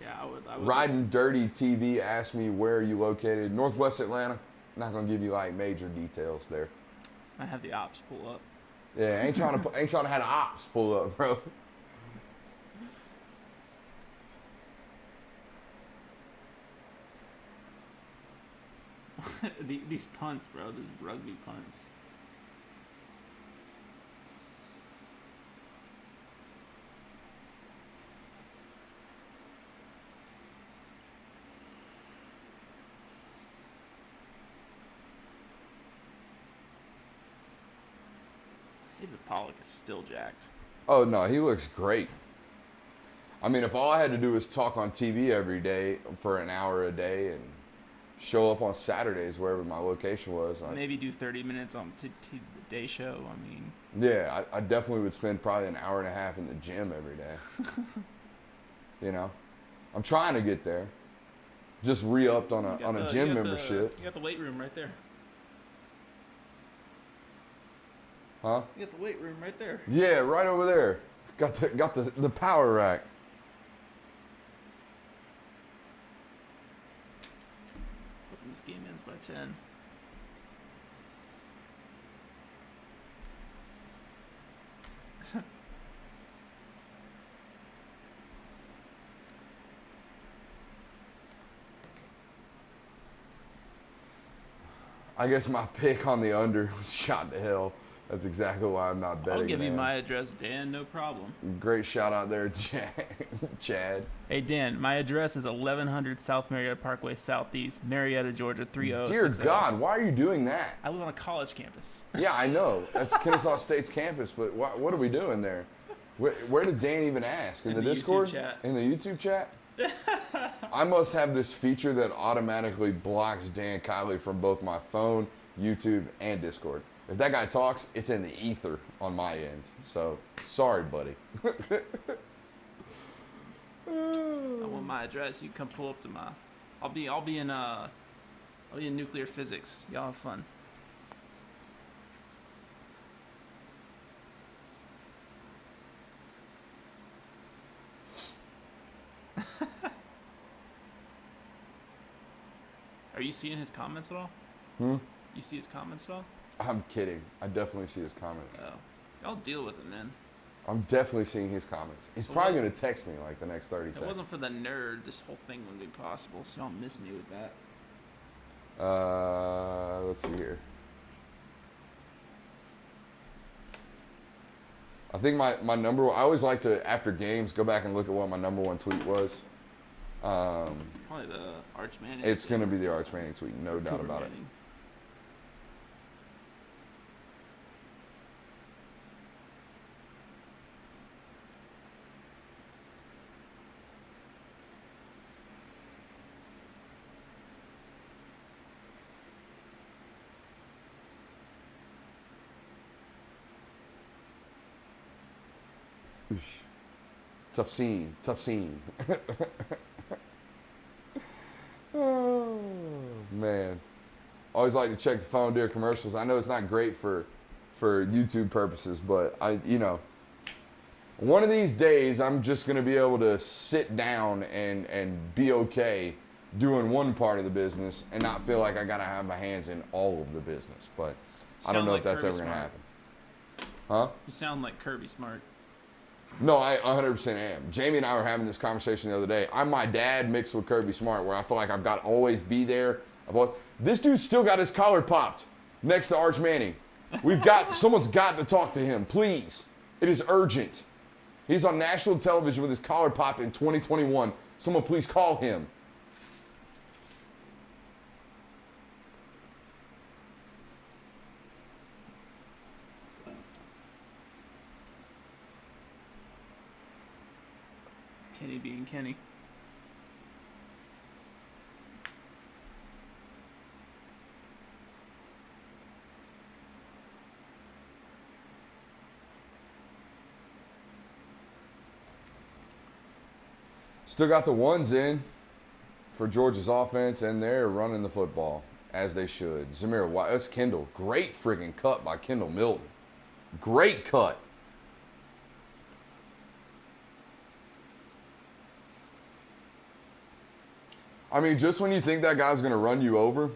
Yeah, I would. Riding Dirty TV asked me, where are you located? Northwest Atlanta. Not going to give you, like, major details there. I have the ops pull up. Yeah, ain't trying to have the ops pull up, bro. These punts, bro. These rugby punts. David Pollock is still jacked. Oh, no, he looks great. I mean, if all I had to do was talk on TV every day for an hour a day and show up on Saturdays wherever my location was. Maybe do 30 minutes on the day show. I mean. Yeah, I definitely would spend probably an hour and a half in the gym every day. You know? I'm trying to get there. Just re-upped on a gym membership. You got the weight room right there. Huh? You got the weight room right there. Yeah, right over there. Got the power rack. Hoping this game ends by 10. I guess my pick on the under was shot to hell. That's exactly why I'm not betting. I'll give you my address, Dan. No problem. Great shout out there, Chad. Hey, Dan, my address is 1100 South Marietta Parkway Southeast, Marietta, Georgia, 30060. Dear God, why are you doing that? I live on a college campus. Yeah, I know. That's Kennesaw State's campus, but what are we doing there? Where did Dan even ask? In the Discord? YouTube chat. In the YouTube chat? I must have this feature that automatically blocks Dan Kiley from both my phone, YouTube, and Discord. If that guy talks, it's in the ether on my end. So, sorry, buddy. I want my address. You can come pull up to my. I'll be in nuclear physics. Y'all have fun. Are you seeing his comments at all? Hmm? You see his comments at all? I'm kidding. I definitely see his comments. Oh. I'll deal with it, man. I'm definitely seeing his comments. He's probably going to text me like the next 30 seconds. If it wasn't for the nerd, this whole thing wouldn't be possible, so don't miss me with that. Let's see here. I think my number one, I always like to, after games, go back and look at what my number one tweet was. It's probably the Arch Manning. It's going to be the Arch Manning tweet, no doubt about it. Tough scene. Oh, man. Always like to check the phone during commercials. I know it's not great for YouTube purposes, but one of these days I'm just going to be able to sit down and be okay doing one part of the business and not feel like I got to have my hands in all of the business. But I don't know if that's ever going to happen. Huh? You sound like Kirby Smart. No, I 100% am. Jamie and I were having this conversation the other day. I'm my dad mixed with Kirby Smart, where I feel like I've got to always be there. This dude's still got his collar popped next to Arch Manning. Someone's got to talk to him, please. It is urgent. He's on national television with his collar popped in 2021. Someone please call him. Kenny being Kenny. Still got the ones in for Georgia's offense, and they're running the football as they should. Zamir White, that's Kendall. Great friggin' cut by Kendall Milton. Great cut. I mean, just when you think that guy's going to run you over,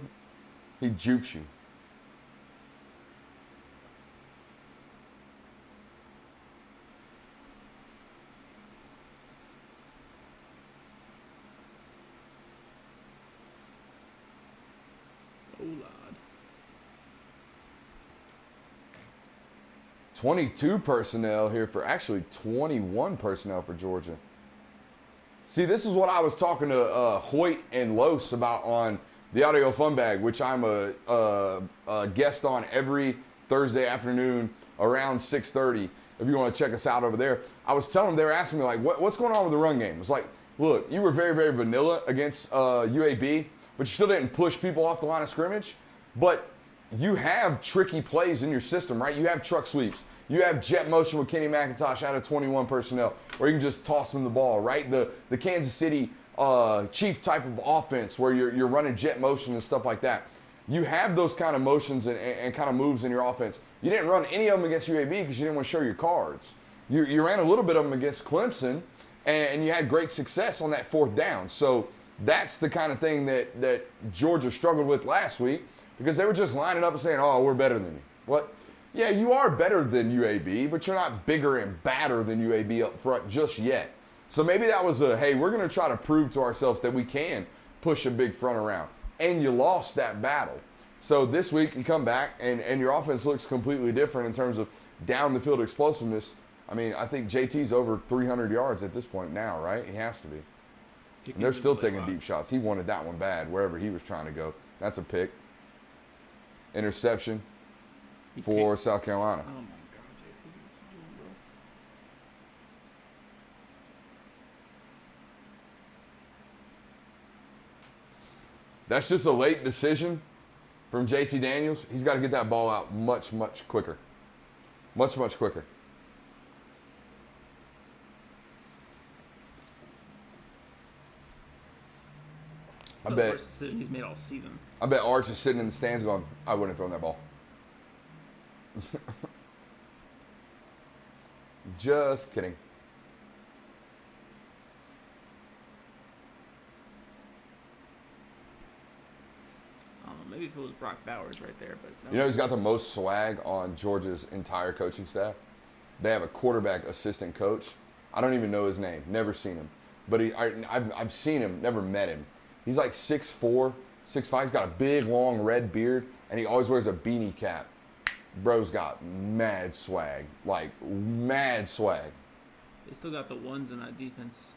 he jukes you. 22 personnel here for actually 21 personnel for Georgia. See, this is what I was talking to Hoyt and Los about on the Audio Fun Bag, which I'm a guest on every Thursday afternoon around 6:30. If you want to check us out over there, I was telling them, they were asking me like, what's going on with the run game? It's like, look, you were very, very vanilla against UAB, but you still didn't push people off the line of scrimmage. But you have tricky plays in your system, right? You have truck sweeps. You have jet motion with Kenny McIntosh out of 21 personnel, where you can just toss them the ball, right? The Kansas City Chief type of offense where you're running jet motion and stuff like that. You have those kind of motions and kind of moves in your offense. You didn't run any of them against UAB because you didn't want to show your cards. You ran a little bit of them against Clemson, and you had great success on that 4th down. So that's the kind of thing that Georgia struggled with last week, because they were just lining up and saying, oh, we're better than you. What? Yeah, you are better than UAB, but you're not bigger and badder than UAB up front just yet. So maybe that was hey, we're going to try to prove to ourselves that we can push a big front around. And you lost that battle. So this week you come back and your offense looks completely different in terms of down the field explosiveness. I mean, I think JT's over 300 yards at this point now, right? He has to be. And they're still taking deep shots. He wanted that one bad, wherever he was trying to go. That's a pick. Interception for South Carolina. Oh my God, JT, what you doing, bro? That's just a late decision from JT Daniels. He's got to get that ball out much, much quicker. Much, much quicker. I bet. Worst decision he's made all season. I bet Arch is sitting in the stands going, I wouldn't have thrown that ball. Just kidding. I don't know, maybe if it was Brock Bowers right there, but no. You know who's got the most swag on Georgia's entire coaching staff? They have a quarterback assistant coach. I don't even know his name. Never seen him. But I've seen him, never met him. He's like 6'4", 6'5". He's got a big, long red beard, and he always wears a beanie cap. Bro's got mad swag. Like, mad swag. They still got the ones in that defense.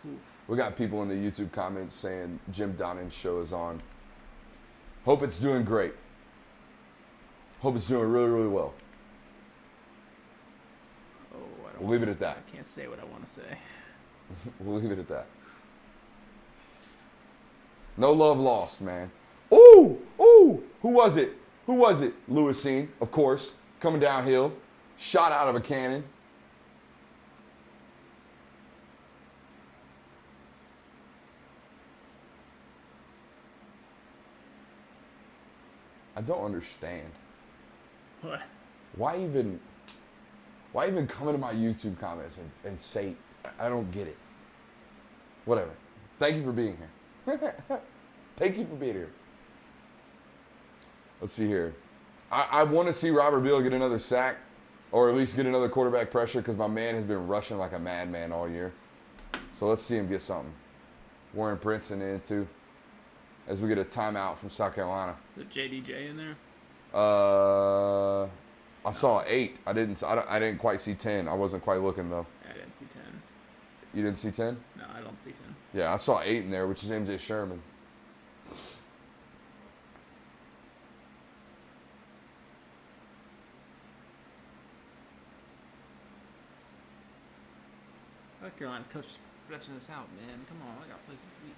Oof. We got people in the YouTube comments saying Jim Donning's show is on. Hope it's doing great. Hope it's doing really, really well. Oh, I don't We'll leave it at that. I can't say what I want to say. We'll leave it at that. No love lost, man. Ooh, ooh. Who was it? Who was it? Lewisine, of course, coming downhill, shot out of a cannon. I don't understand. What? Why even come into my YouTube comments and say, I don't get it. Whatever. Thank you for being here. Thank you for being here. Let's see here. I want to see Robert Beal get another sack, or at least get another quarterback pressure, because my man has been rushing like a madman all year. So let's see him get something. Warren Princeton in too, as we get a timeout from South Carolina. The JDJ in there? I saw 8. I didn't quite see 10. I wasn't quite looking though. Yeah, I didn't see 10. You didn't see 10? No, I don't see 10. Yeah, I saw 8 in there, which is MJ Sherman. South Carolina's coach is stretching this out, man. Come on, I got places to be.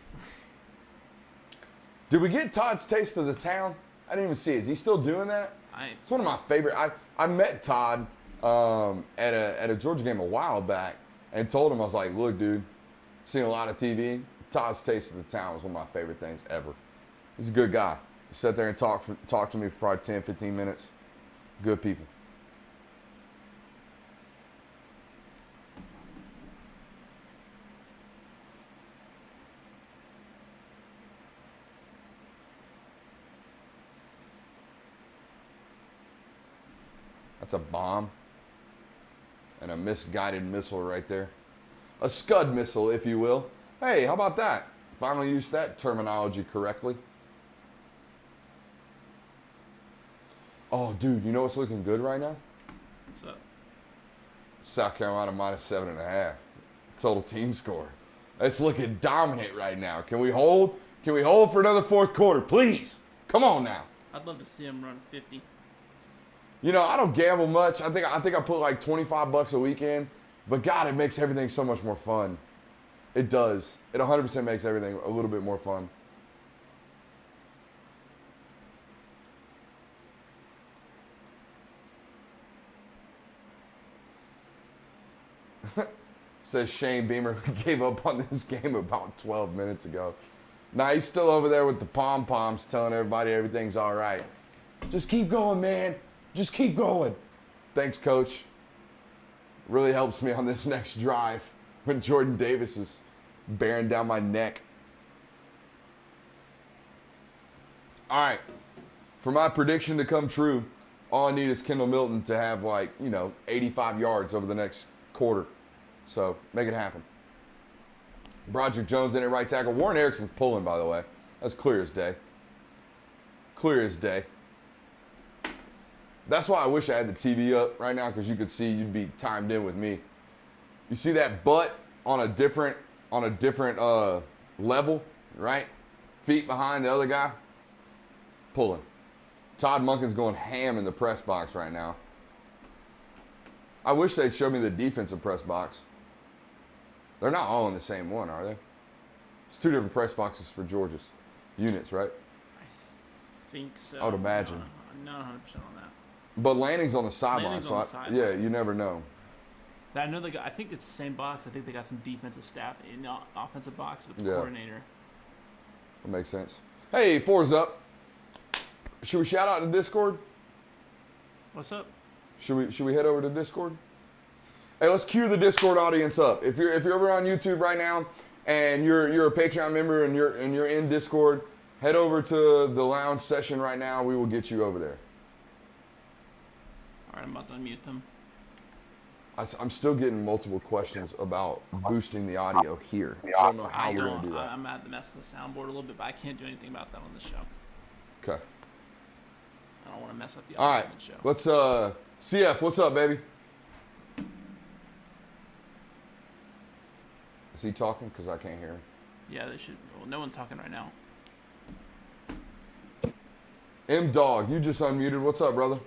Did we get Todd's taste of the town? I didn't even see it. Is he still doing that? It's one of my favorite. I met Todd at a Georgia game a while back and told him, I was like, look, dude, seen a lot of TV. Todd's taste of the town was one of my favorite things ever. He's a good guy. He sat there and talked to me for probably 10, 15 minutes. Good people. That's a bomb and a misguided missile right there. A Scud missile, if you will. Hey, how about that? Finally used that terminology correctly. Oh, dude, you know what's looking good right now? What's up? South Carolina -7.5 total team score. It's looking dominant right now. Can we hold? Can we hold for another fourth quarter, please? Come on now. I'd love to see him run 50. You know, I don't gamble much. I think I put like $25 a weekend, but God, it makes everything so much more fun. It does. It 100% makes everything a little bit more fun. Says Shane Beamer gave up on this game about 12 minutes ago. Nah, he's still over there with the pom-poms telling everybody everything's all right. Just keep going, man. Just keep going. Thanks, Coach. Really helps me on this next drive when Jordan Davis is bearing down my neck. All right. For my prediction to come true, all I need is Kendall Milton to have 85 yards over the next quarter. So make it happen. Broderick Jones in at right tackle. Warren Erickson's pulling, by the way. That's clear as day. Clear as day. That's why I wish I had the TV up right now, because you could see, you'd be timed in with me. You see that butt on a different level, right? Feet behind the other guy. Pulling. Todd Monken's going ham in the press box right now. I wish they'd show me the defensive press box. They're not all in the same one, are they? It's two different press boxes for Georgia's units, right? I think so. I would imagine. Not 100% on that. But Lanning's on the sideline, Lanning's on the sideline. Yeah, you never know. I know I think it's the same box. I think they got some defensive staff in the offensive box with the Yeah. coordinator. That makes sense. Hey, 4's up. Should we shout out to Discord? What's up? Should we head over to Discord? Hey, let's cue the Discord audience up. If you're over on YouTube right now and you're a Patreon member and you're in Discord, head over to the lounge session right now. We will get you over there. All right, I'm about to unmute them. I'm still getting multiple questions about boosting the audio here. I don't know how we're going to do that. I'm at the mess of the soundboard a little bit, but I can't do anything about that on the show. Okay. I don't want to mess up the All audio right. on the show. Let's, CF, what's up, baby? Is he talking? Because I can't hear him. Yeah, they should. Well, no one's talking right now. M-Dog, you just unmuted. What's up, brother?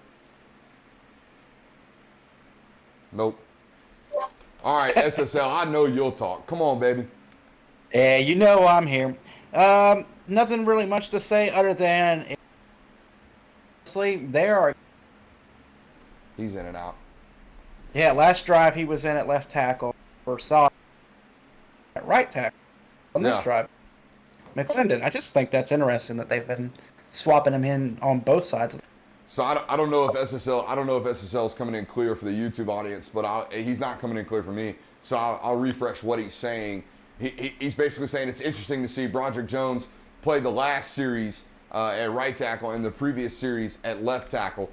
Nope. All right, SSL, I know you'll talk. Come on, baby. Yeah, you know I'm here. Nothing really much to say other than there are. He's in and out. Yeah, last drive he was in at left tackle or saw at right tackle on this drive. McClendon. I just think that's interesting that they've been swapping him in on both sides. So I don't know if SSL is coming in clear for the YouTube audience, but he's not coming in clear for me. So I'll refresh what he's saying. He's basically saying it's interesting to see Broderick Jones play the last series at right tackle and the previous series at left tackle,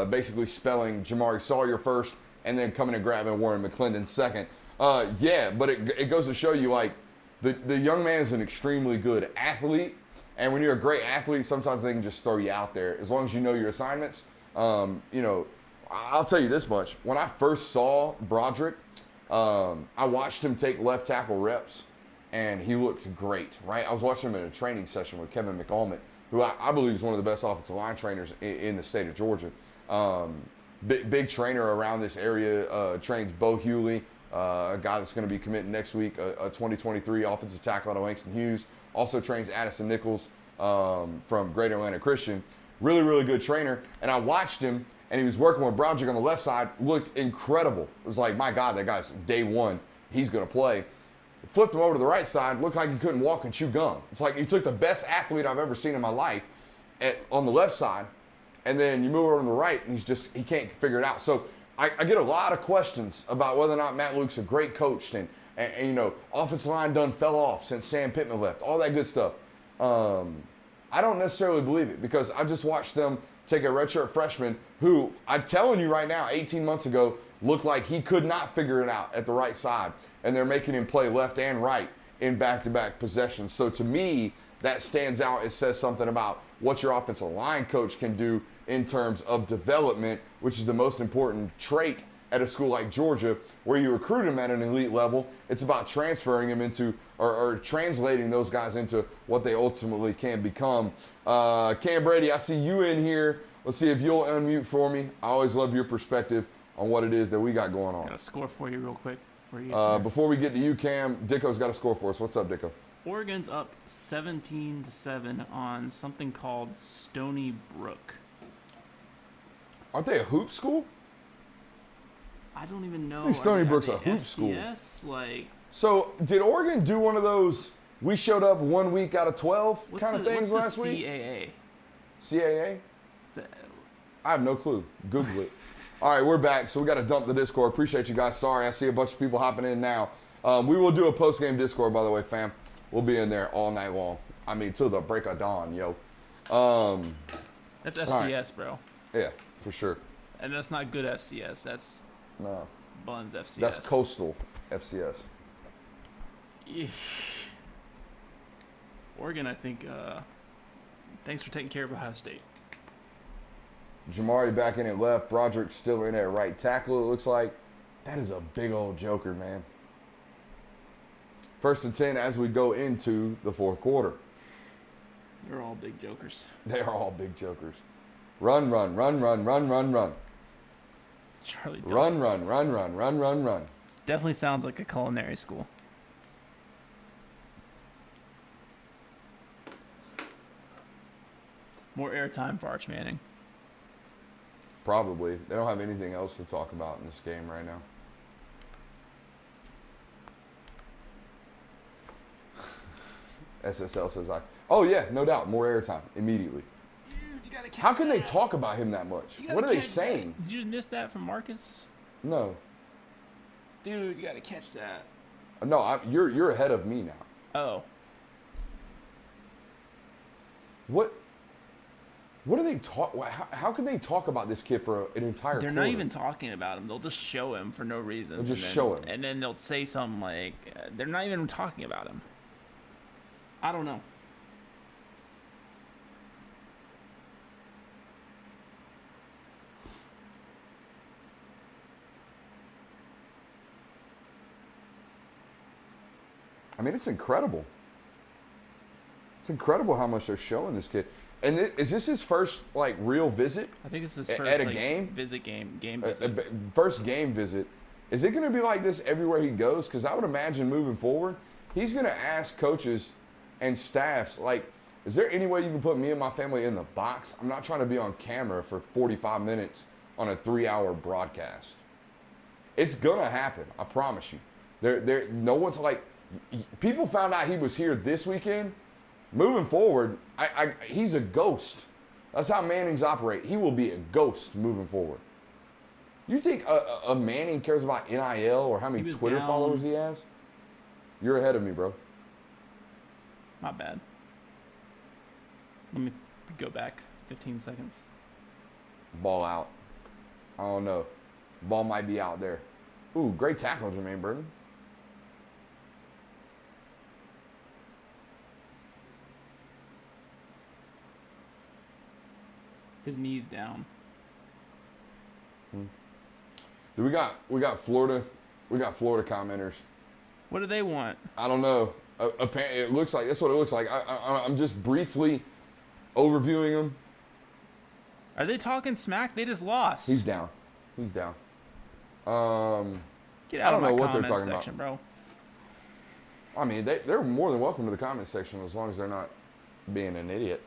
basically spelling Jamari Sawyer first and then coming and grabbing Warren McClendon second. Yeah, but it goes to show you, like, the young man is an extremely good athlete. And when you're a great athlete, sometimes they can just throw you out there. As long as you know your assignments. I'll tell you this much. When I first saw Broderick, I watched him take left tackle reps, and he looked great, right? I was watching him in a training session with Kevin McAlmont, who I believe is one of the best offensive line trainers in the state of Georgia. Big trainer around this area, trains Bo Hewley, a guy that's going to be committing next week, a 2023 offensive tackle out of Langston Hughes. Also trains Addison Nichols from Greater Atlanta Christian. Really, really good trainer. And I watched him, and he was working with Broderick on the left side. Looked incredible. It was like, my God, that guy's day one. He's going to play. Flipped him over to the right side. Looked like he couldn't walk and chew gum. It's like you took the best athlete I've ever seen in my life on the left side, and then you move over to the right, and he can't figure it out. So I get a lot of questions about whether or not Matt Luke's a great coach, and offensive line done fell off since Sam Pittman left, all that good stuff. I don't necessarily believe it, because I just watched them take a redshirt freshman who, I'm telling you right now, 18 months ago, looked like he could not figure it out at the right side, and they're making him play left and right in back-to-back possessions. So to me, that stands out. It says something about what your offensive line coach can do in terms of development, which is the most important trait at a school like Georgia, where you recruit them at an elite level. It's about transferring them into or translating those guys into what they ultimately can become. Cam Brady, I see you in here. Let's see if you'll unmute for me. I always love your perspective on what it is that we got going on. Got a score for you real quick. Before we get to you, Cam, Dicko's got a score for us. What's up, Dicko? Oregon's up 17-7 on something called Stony Brook. Aren't they a hoop school? I don't even know. I think Stony Brook's a hoop school. So did Oregon do one of those we showed up 1 week out of 12 kind of things last week? CAA? CAA? I have no clue. Google it. All right, we're back. So we got to dump the Discord. Appreciate you guys. Sorry, I see a bunch of people hopping in now. We will do a post-game Discord, by the way, fam. We'll be in there all night long. I mean, till the break of dawn, yo. That's FCS, bro. Yeah, for sure. And that's not good FCS. That's no Buns FCS. That's coastal FCS. Oregon, I think. Thanks for taking care of Ohio State. Jamari back in at left. Broderick still in at right tackle, it looks like. That is a big old joker, man. 1st and 10 as we go into the fourth quarter. They're all big jokers. They are all big jokers. Run, run, run, run, run, run, run. Charlie Delta. Run. It definitely sounds like a culinary school. More airtime for Arch Manning. Probably. They don't have anything else to talk about in this game right now. SSL says oh yeah, no doubt. More airtime immediately. Dude, you gotta catch How can they that. talk about him that much? What are they saying? Did you miss that from Marcus? No. Dude, you gotta catch that. No, you're ahead of me now. Oh. What do they talk? How can they talk about this kid for an entire They're quarter? not even talking about him. They'll just show him for no reason. They'll just show him. And then they'll say something like, they're not even talking about him. I don't know. I mean, it's incredible. It's incredible how much they're showing this kid. And is this his first real visit? I think it's his first at a game game visit. First game visit. Is it going to be like this everywhere he goes? Because I would imagine moving forward, he's going to ask coaches and staffs is there any way you can put me and my family in the box? I'm not trying to be on camera for 45 minutes on a 3-hour broadcast. It's going to happen. I promise you. No one's people found out he was here this weekend. Moving forward, he's a ghost. That's how Mannings operate. He will be a ghost moving forward. You think a Manning cares about NIL or how many Twitter followers he has? You're ahead of me, bro. Not bad. Let me go back 15 seconds. Ball out. I don't know. Ball might be out there. Ooh, great tackle, Jermaine Burton. His knee's down. We got Florida. We got Florida commenters. What do they want? I don't know. It looks like that's what it looks like. I'm just briefly overviewing them. Are they talking smack? They just lost. He's down. Get out I don't of my know what they're comment talking section, about. bro. I mean, they're more than welcome to the comment section as long as they're not being an idiot.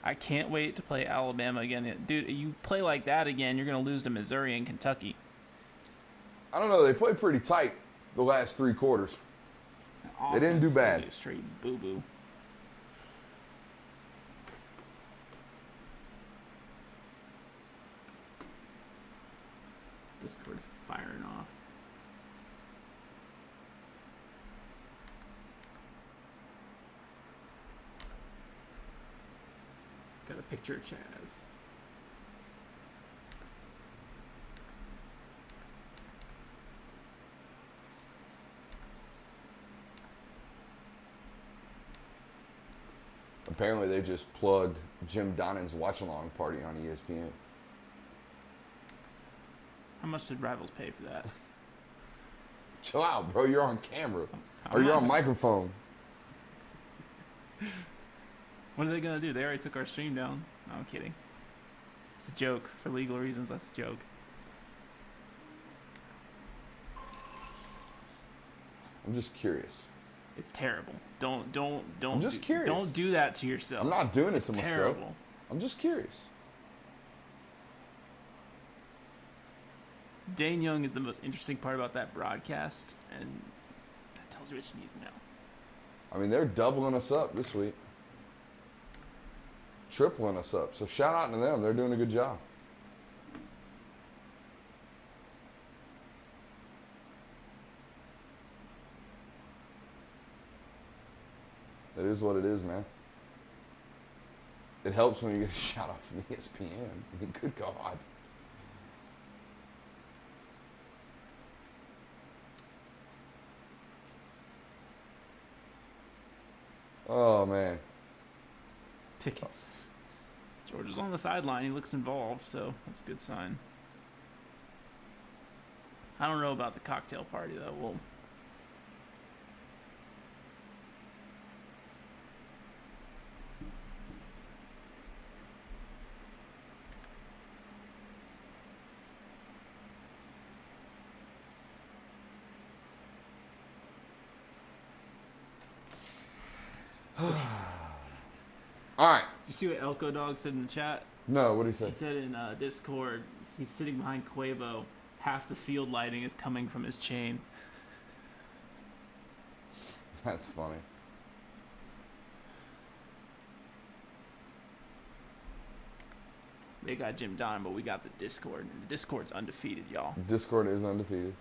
I can't wait to play Alabama again. Dude, you play like that again, you're going to lose to Missouri and Kentucky. I don't know. They played pretty tight the last 3 quarters. They didn't do bad. Straight boo-boo. Discord's firing off. Got a picture of Chaz. Apparently, they just plugged Jim Donnan's watch-along party on ESPN. How much did Rivals pay for that? Chill out, bro. You're on camera. Or you're on microphone. What are they going to do? They already took our stream down. No, I'm kidding. It's a joke. For legal reasons, that's a joke. I'm just curious. It's terrible. Don't. I'm just curious. Don't do that to yourself. I'm not doing it to myself. Terrible. I'm just curious. Dane Young is the most interesting part about that broadcast, and that tells you what you need to know. I mean, they're doubling us up this week. Tripling us up. So shout out to them. They're doing a good job. It is what it is, man. It helps when you get a shout out from ESPN. I mean, good God. Oh, man. Tickets. George is on the sideline. He looks involved, so that's a good sign. I don't know about the cocktail party, though. Well, All right. you see what Elko Dog said in the chat? No, what did he say? He said in Discord, he's sitting behind Quavo. Half the field lighting is coming from his chain. That's funny. They got Jim Don, but we got the Discord. And the Discord's undefeated, y'all. Discord is undefeated.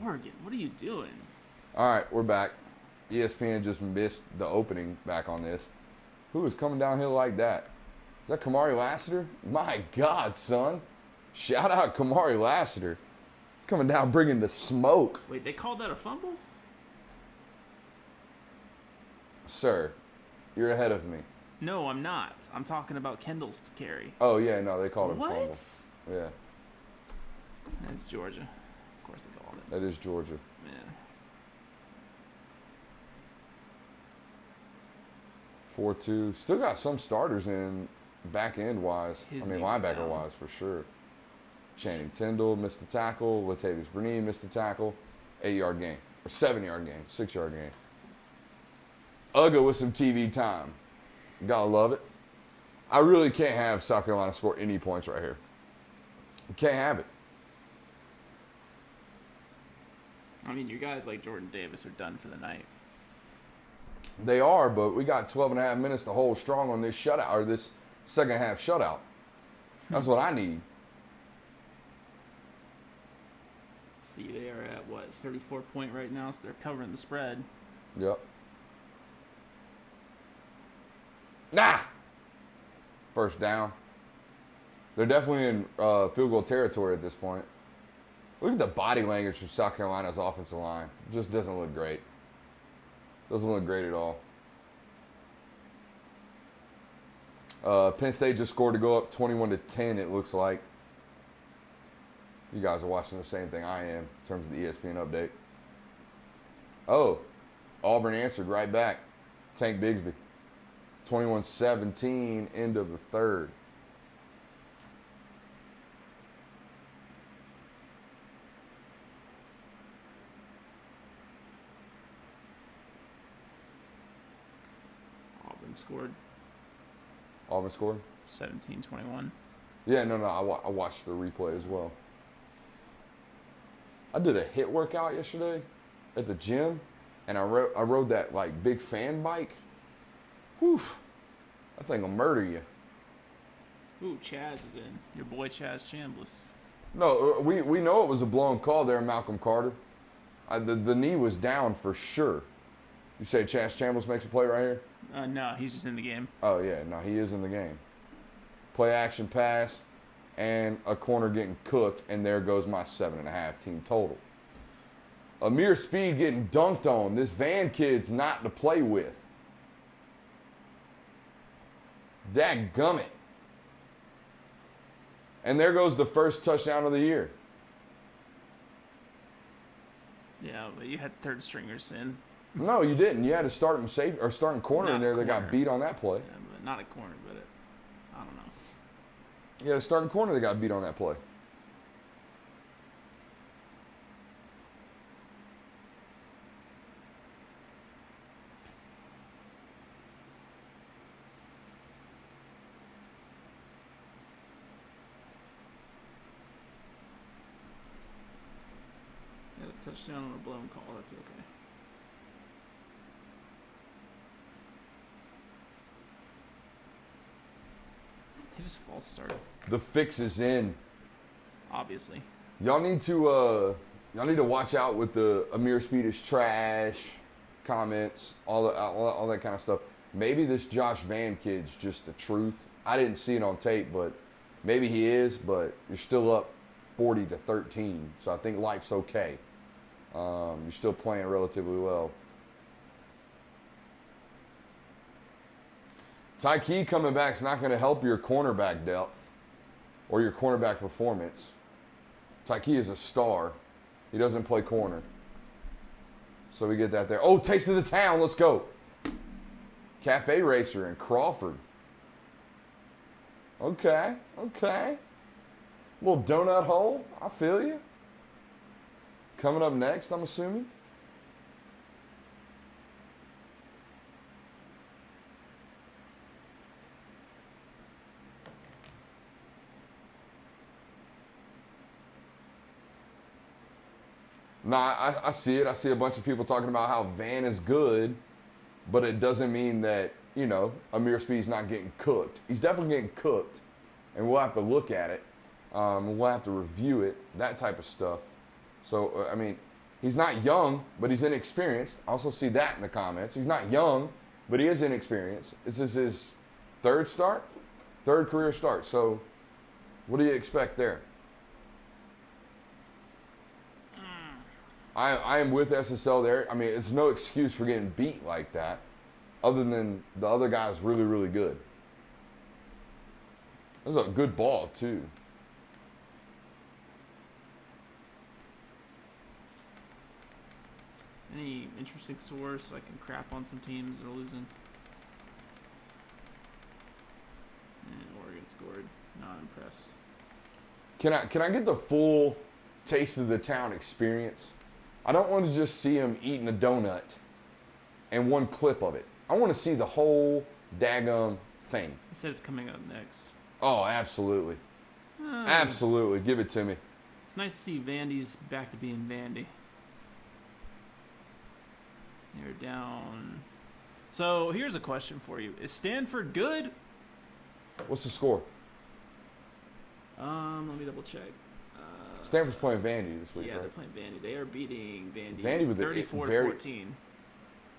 Oregon, what are you doing? All right, we're back. ESPN just missed the opening back on this. Who is coming downhill like that? Is that Kamari Lassiter? My God, son. Shout out Kamari Lassiter. Coming down bringing the smoke. Wait, they called that a fumble? Sir, you're ahead of me. No, I'm not. I'm talking about Kendall's carry. Oh, yeah, no, they called it a What? fumble. Yeah, That's Georgia. Of course they called it. that is Georgia. Yeah. 4-2. Still got some starters in back end wise. His I mean, name was linebacker down. wise for sure. Channing Tindall missed the tackle. Latavius Bernini missed the tackle. 8-yard gain. Or 7-yard gain. 6-yard gain. UGA with some TV time. Gotta love it. I really can't have South Carolina score any points right here. Can't have it. I mean, you guys like Jordan Davis are done for the night. They are, but we got 12 and a half minutes to hold strong on this shutout, or this second half shutout. That's what I need. See, they are at, what, 34-point right now, so they're covering the spread. Yep. Nah! First down. They're definitely in field goal territory at this point. Look at the body language from South Carolina's offensive line. It just doesn't look great. Doesn't look great at all. Penn State just scored to go up 21-10, it looks like. You guys are watching the same thing I am in terms of the ESPN update. Oh, Auburn answered right back. Tank Bigsby. 21-17, end of the third. Auburn scored? 17-21. Yeah, no, I watched the replay as well. I did a hit workout yesterday at the gym, and I rode that, like, big fan bike. Whew. That thing will murder you. Ooh, Chaz is in. Your boy Chaz Chambliss. No, we know it was a blown call there, Malcolm Carter. The knee was down for sure. You say Chaz Chambliss makes a play right here? No, he's just in the game. Oh, yeah. No, he is in the game. Play action pass. and a corner getting cooked, and there goes my 7.5 team total. Amir Speed getting dunked on. This Van kid's not to play with. Dadgummit. And there goes the first touchdown of the year. Yeah, but you had third stringers in. No, you didn't. You had a starting corner Not in there a that got corner. beat on that play. Yeah, but not a corner, but I don't know. You had a starting corner that got beat on that play. Yeah, a touchdown on a blown call. That's okay. He just false started, The fix is in. obviously. Y'all need to watch out with the Amir Speed is trash comments, all that kind of stuff. Maybe this Josh Van kid's just the truth. I didn't see it on tape, but maybe he is. But you're still up 40-13, so I think life's okay. You're still playing relatively well. Tyke coming back is not going to help your cornerback depth or your cornerback performance. Tyke is a star. He doesn't play corner. So we get that there. Oh, taste of the town. Let's go. Cafe Racer and Crawford. Okay. Little donut hole. I feel you. Coming up next, I'm assuming. Nah, I see it. I see a bunch of people talking about how Van is good, but it doesn't mean that, Amir Speed's not getting cooked. He's definitely getting cooked, and we'll have to look at it. We'll have to review it, that type of stuff. So, he's not young, but he's inexperienced. I also see that in the comments. He's not young, but he is inexperienced. This is his third career start. So, what do you expect there? I am with SSL there. It's no excuse for getting beat like that, other than the other guy's really, really good. This is a good ball, too. Any interesting source so I can crap on some teams that are losing? And Oregon scored. Not impressed. Can I get the full taste of the town experience? I don't want to just see him eating a donut and one clip of it. I want to see the whole daggum thing. He said it's coming up next. Oh, absolutely. Absolutely. Give it to me. It's nice to see Vandy's back to being Vandy. They're down. So here's a question for you. Is Stanford good? What's the score? Let me double check. Stanford's playing Vandy this week, yeah, right? they're playing Vandy. They are beating Vandy. Vandy with 34-14.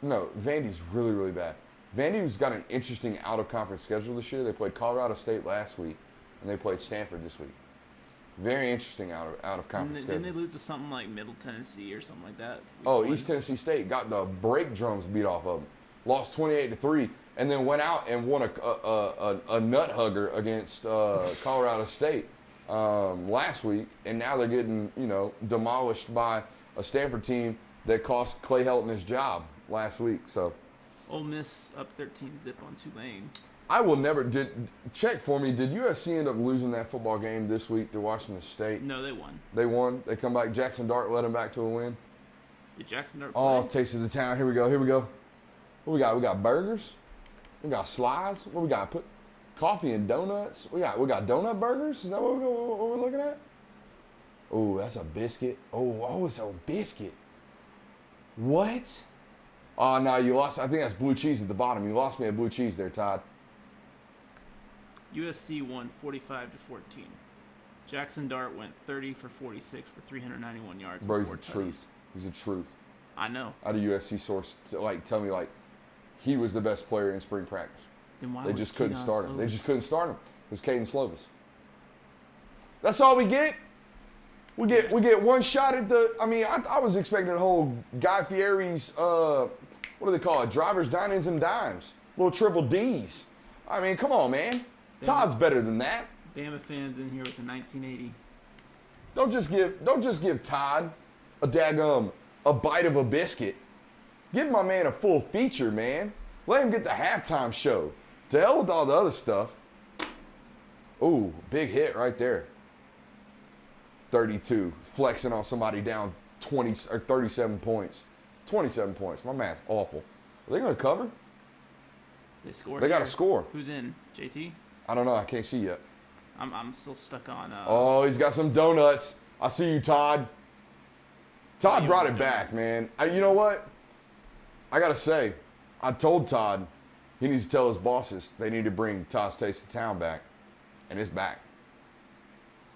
No, Vandy's really, really bad. Vandy's got an interesting out-of-conference schedule this year. They played Colorado State last week, and they played Stanford this week. Very interesting out-of-conference schedule. Didn't they lose to something like Middle Tennessee or something like that? East Tennessee State got the brake drums beat off of them. Lost 28-3, and then went out and won a nut hugger against Colorado State last week, and now they're getting demolished by a Stanford team that cost Clay Helton his job last week. So, Ole Miss up 13-0 on Tulane. I will never check for me. Did USC end up losing that football game this week to Washington State? No, they won. They won. They come back. Jackson Dart led them back to a win. Did Jackson Dart play? Oh, taste of the town. Here we go. What we got? We got burgers. We got slides. What we got? Put coffee and donuts. We got donut burgers. Is that what we're looking at? Oh, that's a biscuit. Oh, it's a biscuit. What? Oh, no, you lost. I think that's blue cheese at the bottom. You lost me at blue cheese there, Todd. USC won 45-14. Jackson Dart went 30 for 46 for 391 yards. Bro, he's a truth. He's a truth. I know. I had a USC source tell me he was the best player in spring practice. Then why they just couldn't start him. They just couldn't start him. It was Caden Slovis. That's all we get? We get one shot at the. I mean, I was expecting a whole Guy Fieri's what do they call it? Drivers, dinings, and dimes. Little triple D's. I mean, come on, man. Todd's better than that. Bama fans in here with the 1980. Don't just give Todd a bite of a biscuit. Give my man a full feature, man. Let him get the halftime show. To hell with all the other stuff. Ooh, big hit right there. 32, flexing on somebody down 20 or 37 points. 27 points. My man's awful. Are they going to cover? They scored. They got to score. Who's in? JT? I don't know. I can't see yet. I'm still stuck on. Oh, he's got some donuts. I see you, Todd. Todd brought it back, man. You know what? I got to say, I told Todd he needs to tell his bosses they need to bring Todd's Taste of Town back. And it's back.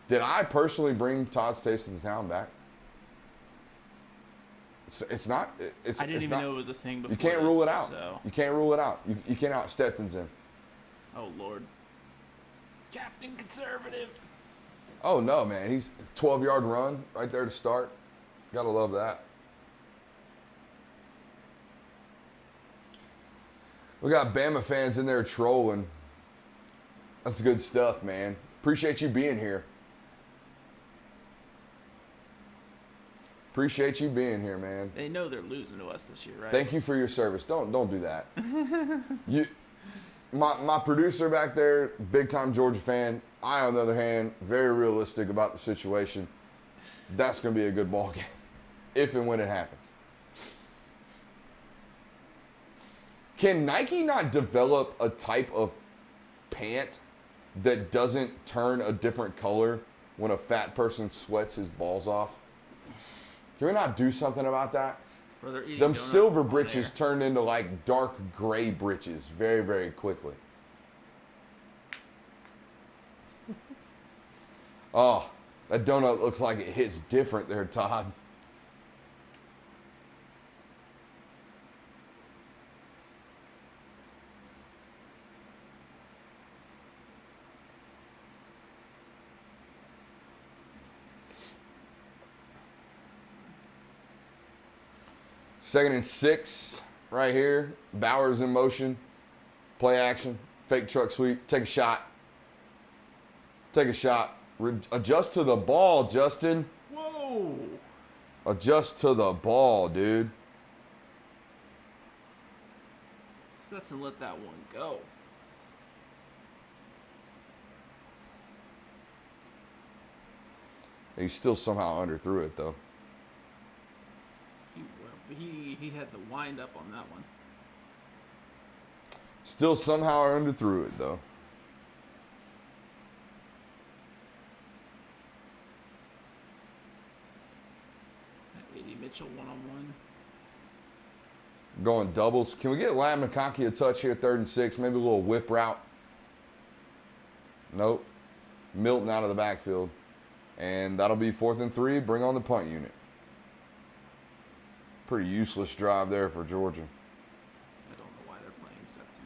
Did I personally bring Todd's Taste of the Town back? It's not. I didn't even know it was a thing before. You can't rule it out. So. You can't rule it out. You can't out Stetson's in. Oh, Lord. Captain Conservative. Oh, no, man. He's 12-yard run right there to start. Got to love that. We got Bama fans in there trolling. That's good stuff, man. Appreciate you being here. Appreciate you being here, man. They know they're losing to us this year, right? Thank you for your service. Don't do that. My producer back there, big time Georgia fan. I, on the other hand, very realistic about the situation. That's going to be a good ball game, if and when it happens. Can Nike not develop a type of pant that doesn't turn a different color when a fat person sweats his balls off? Can we not do something about that? Them silver britches turned into like dark gray britches very, very quickly. Oh, that donut looks like it hits different there, Todd. Second and 6 right here. Bowers in motion. Play action. Fake truck sweep. Take a shot. Take a shot. Adjust to the ball, Justin. Whoa. Adjust to the ball, dude. Sets and let that one go. He still somehow underthrew it, though. He had the wind up on that one. Still somehow underthrew it, though. A.D. Mitchell one-on-one. Going doubles. Can we get Lamb McConkey a touch here, 3rd and 6? Maybe a little whip route. Nope. Milton out of the backfield. And that'll be 4th and 3. Bring on the punt unit. Pretty useless drive there for Georgia. I don't know why they're playing Stetson.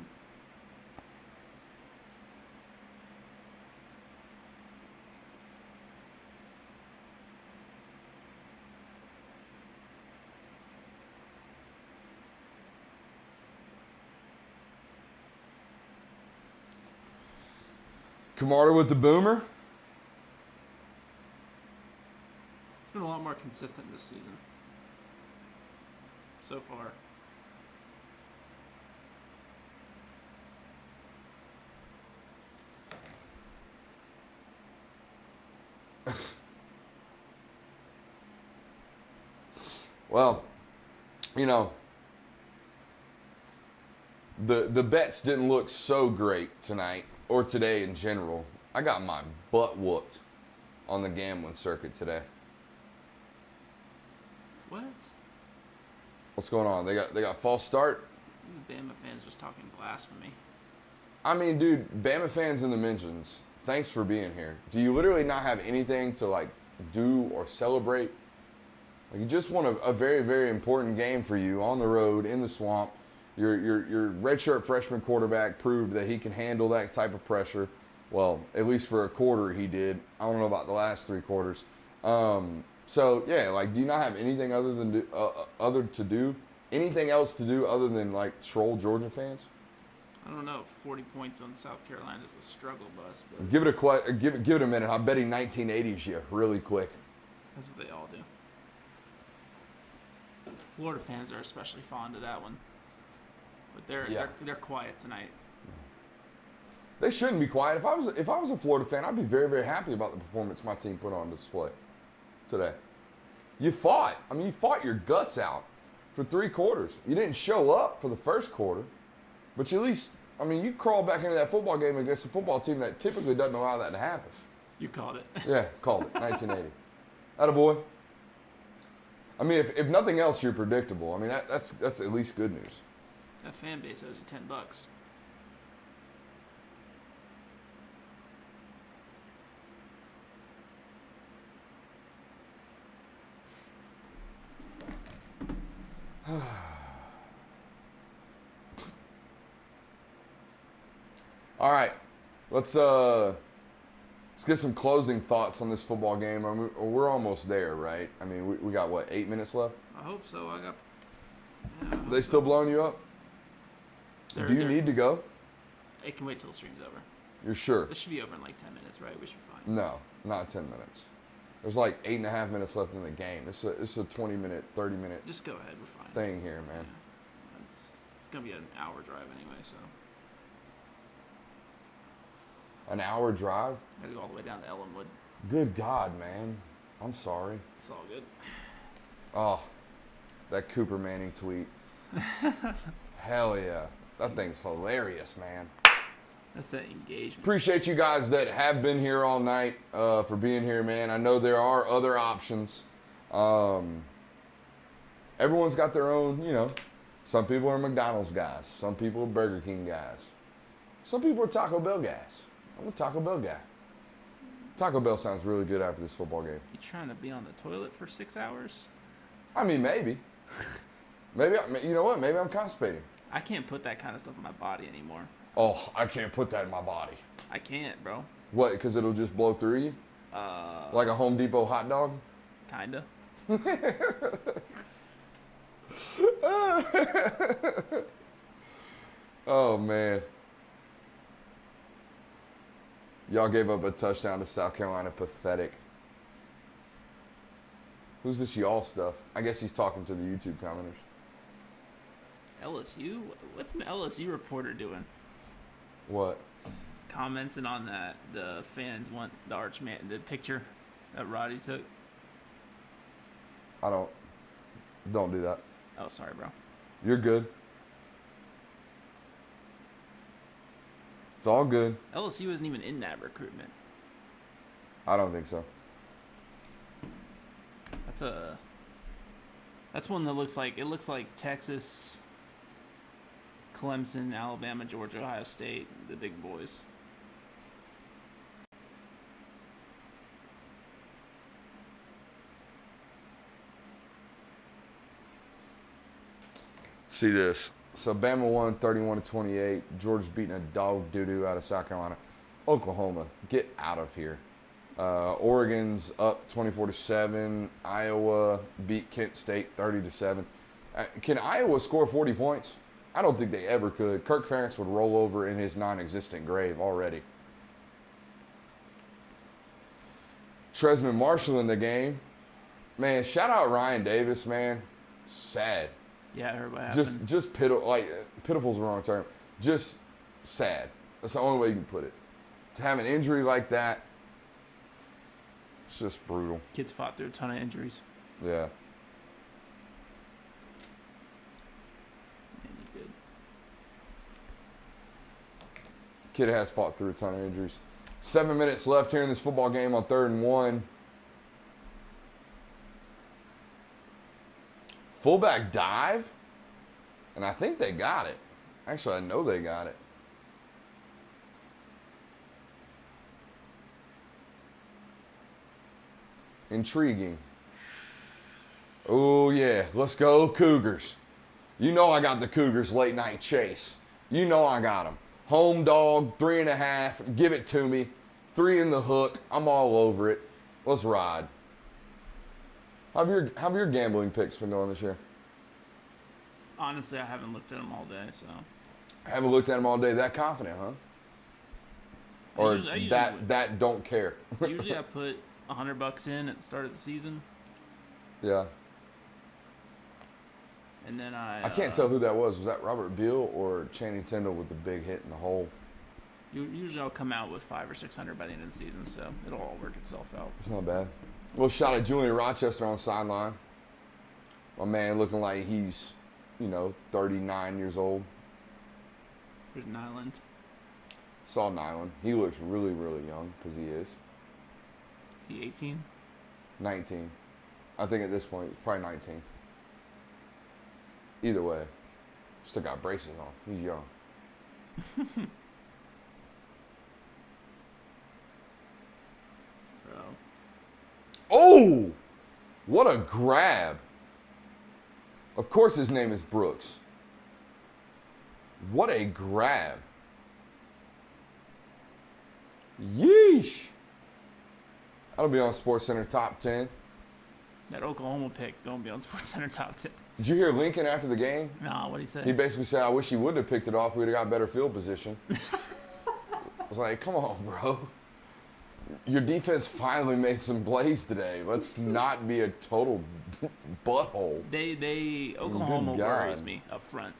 Camarda with the boomer. It's been a lot more consistent this season. So far. Well, you know, the bets didn't look so great tonight or today in general. I got my butt whooped on the gambling circuit today. What? What's going on? They got false start? These Bama fans just talking blasphemy. I mean, dude, Bama fans in the mentions, thanks for being here. Do you literally not have anything to, like, do or celebrate? Like, you just won a very, very important game for you on the road, in the swamp. Your redshirt freshman quarterback proved that he can handle that type of pressure. Well, at least for a quarter he did. I don't know about the last 3 quarters. So yeah, like, do you not have anything anything else to do other than like troll Georgia fans? I don't know. 40 points on South Carolina is a struggle bus. But Give it a minute. I bet he 1980s you really quick. that's what they all do. Florida fans are especially fond of that one. But they're quiet tonight. They shouldn't be quiet. If I was a Florida fan, I'd be very, very happy about the performance my team put on display today. You fought. I mean, you fought your guts out for 3 quarters. You didn't show up for the first quarter, but you at least, I mean, you crawled back into that football game against a football team that typically doesn't allow that to happen. You called it. Yeah, called it. 1980. Attaboy. I mean, if nothing else, you're predictable. I mean, that's at least good news. That fan base owes you $10. All right, let's get some closing thoughts on this football game. I mean, we're almost there, right? I mean, we got what, 8 minutes left? I hope so. They still blowing you up? Do you need to go? It can wait till the stream's over. You're sure? This should be over in like 10 minutes, right? We should be fine. No, not 10 minutes. There's like 8.5 minutes left in the game. It's a 20-minute, 30-minute Just go ahead. We're fine. thing here, man. Yeah. It's going to be an hour drive anyway, so. An hour drive? I got to go all the way down to Ellenwood. Good God, man. I'm sorry. It's all good. Oh, that Cooper Manning tweet. Hell yeah. That thing's hilarious, man. That's that engagement. Appreciate you guys that have been here all night for being here, man. I know there are other options. Everyone's got their own, you know. Some people are McDonald's guys. Some people are Burger King guys. Some people are Taco Bell guys. I'm a Taco Bell guy. Taco Bell sounds really good after this football game. You trying to be on the toilet for 6 hours? I mean, maybe. Maybe, you know what? Maybe I'm constipating. I can't put that kind of stuff in my body anymore. Oh, I can't put that in my body. I can't, bro. What, because it'll just blow through you? Like a Home Depot hot dog? Kinda. Oh, man. Y'all gave up a touchdown to South Carolina. Pathetic. Who's this y'all stuff? I guess he's talking to the YouTube commenters. LSU? What's an LSU reporter doing? What? Commenting on that the fans want the the picture that Roddy took. Don't do that. Oh, sorry, bro. You're good. It's all good. LSU isn't even in that recruitment. I don't think so. That's one that looks like Texas, Clemson, Alabama, Georgia, Ohio State, the big boys. See this. So Bama won 31-28. Georgia's beating a dog doo-doo out of South Carolina. Oklahoma, get out of here. Oregon's up 24-7. Iowa beat Kent State 30-7. Can Iowa score 40 points? I don't think they ever could. Kirk Ferentz would roll over in his non-existent grave already. Tresman Marshall in the game. Man, shout out Ryan Davis, man. Sad. Yeah, I heard what happened. Just pitiful's the wrong term. Just sad. That's the only way you can put it. To have an injury like that, it's just brutal. Kids fought through a ton of injuries. Yeah. Man, you good. Kid has fought through a ton of injuries. 7 minutes left here in this football game on 3rd and 1. Fullback dive, and I think they got it. Actually, I know they got it. Intriguing. Oh, yeah. Let's go, Cougars. You know I got the Cougars late night chase. You know I got them. Home dog, 3.5. Give it to me. 3 in the hook. I'm all over it. Let's ride. How have your gambling picks been going this year? Honestly, I haven't looked at them all day, so. I haven't looked at them all day. That confident, huh? Or I usually that don't care. Usually I put $100 in at the start of the season. Yeah. And then I can't tell who that was. Was that Robert Beal or Channing Tindall with the big hit in the hole? Usually I'll come out with $500 or $600 by the end of the season, so it'll all work itself out. It's not bad. Little shot at Julian Rochester on the sideline. My man looking like he's, 39 years old. There's Nyland. Saw Nyland. He looks really, really young because he is. Is he 18? 19. I think at this point, he's probably 19. Either way, still got braces on. He's young. Bro. Oh! What a grab. Of course his name is Brooks. What a grab. Yeesh. That'll be on SportsCenter top 10. That Oklahoma pick don't be on SportsCenter top 10. Did you hear Lincoln after the game? Nah, what'd he say? He basically said, I wish he wouldn't have picked it off. We'd have got better field position. I was like, come on, bro. Your defense finally made some plays today. Let's not be a total butthole. Oklahoma worries me up front.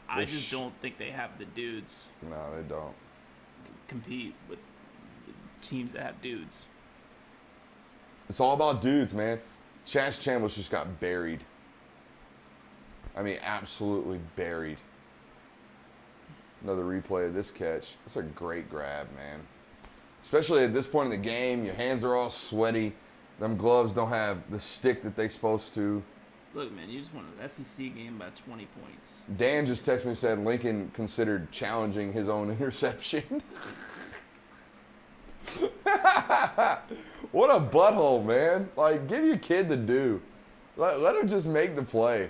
I just don't think they have the dudes. No, they don't. To compete with teams that have dudes. It's all about dudes, man. Chaz Chandler's just got buried. I mean, absolutely buried. Another replay of this catch. That's a great grab, man. Especially at this point in the game, your hands are all sweaty. Them gloves don't have the stick that they're supposed to. Look, man, you just won an SEC game by 20 points. Dan just texted me and said Lincoln considered challenging his own interception. What a butthole, man. Like, give your kid the do. Let him just make the play.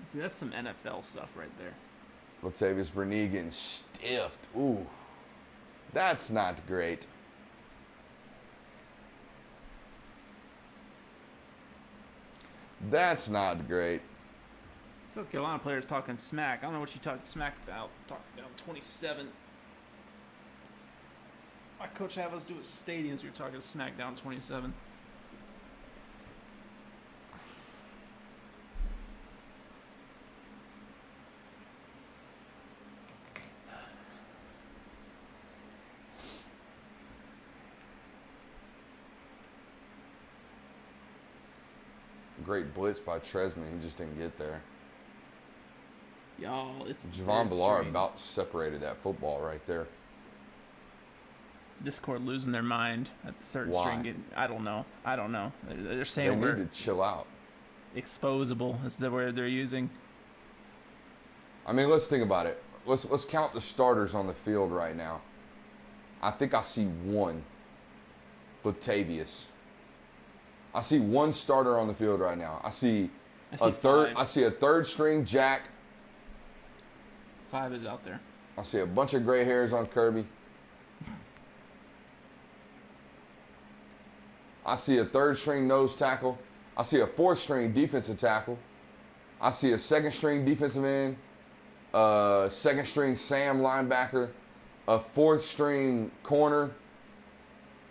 See, that's some NFL stuff right there. Latavius Bernee getting stiffed. Ooh. That's not great. That's not great. South Carolina players talking smack. I don't know what you talking smack about. Talking down 27. My coach have us do at stadiums. You're talking smack down 27. Great blitz by Tresman. He just didn't get there. Y'all, it's Javon Ballard about separated that football right there. Discord losing their mind at the third Why? string. I don't know. They're saying They we're need to chill out. exposable is the word they're using. I mean, let's think about it. Let's count the starters on the field right now. I think I see one. Latavius. I see one starter on the field right now. I see a third. Five. I see a third string Jack. 5 is out there. I see a bunch of gray hairs on Kirby. I see a third string nose tackle. I see a fourth string defensive tackle. I see a second string defensive end. Second string Sam linebacker. A fourth string corner.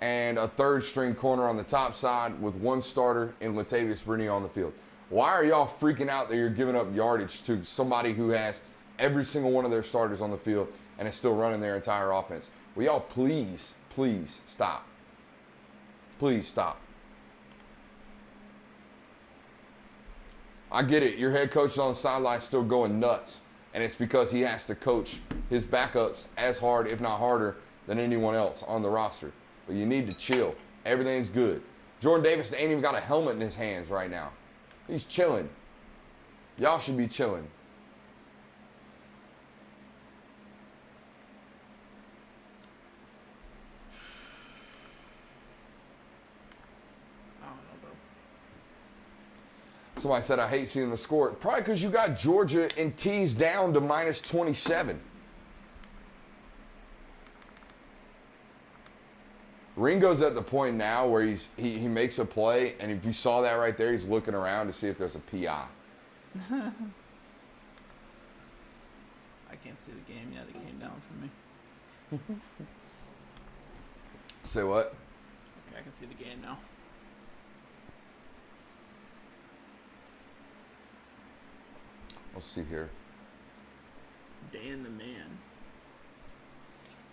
And a third string corner on the top side with one starter in Latavius Bernee on the field. Why are y'all freaking out that you're giving up yardage to somebody who has every single one of their starters on the field and is still running their entire offense? Will y'all please stop? Please stop. I get it. Your head coach is on the sideline still going nuts. And it's because he has to coach his backups as hard, if not harder, than anyone else on the roster. But you need to chill. Everything's good. Jordan Davis ain't even got a helmet in his hands right now. He's chilling. Y'all should be chilling. I don't know, bro. Somebody said, I hate seeing the score. Probably because you got Georgia and teased down to -27. Ringo's at the point now where he makes a play, and if you saw that right there, he's looking around to see if there's a PI. I can't see the game yet. It came down for me. Say what? Okay, I can see the game now. Let's see here. Dan the man.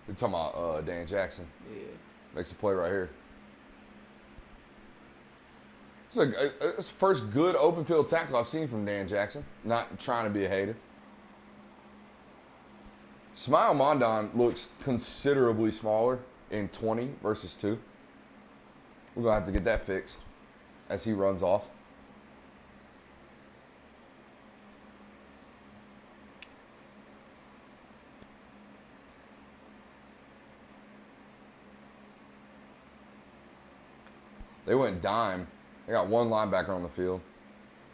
You're talking about Dan Jackson. Yeah. Makes a play right here. It's the first good open field tackle I've seen from Dan Jackson. Not trying to be a hater. Smile Mondon looks considerably smaller in 20 versus 2. We're going to have to get that fixed as he runs off. They went dime. They got one linebacker on the field.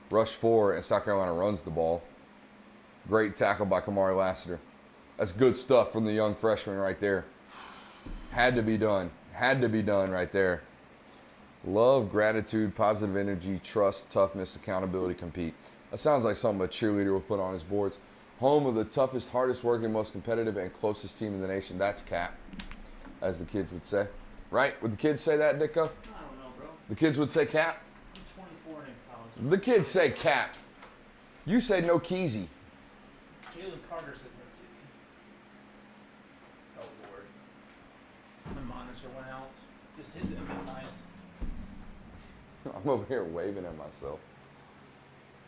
Rush 4, and South Carolina runs the ball. Great tackle by Kamari Lassiter. That's good stuff from the young freshman right there. Had to be done. Had to be done right there. Love, gratitude, positive energy, trust, toughness, accountability, compete. That sounds like something a cheerleader would put on his boards. Home of the toughest, hardest working, most competitive, and closest team in the nation. That's cap, as the kids would say. Right? Would the kids say that, Dicko? I don't know, bro. The kids would say cap? I'm 24 and in college. The kids say cap. You say no keezy. Jalen Carter says no kizzy. Oh, Lord. My monitor went out. Just hit it and minimize. I'm over here waving at myself.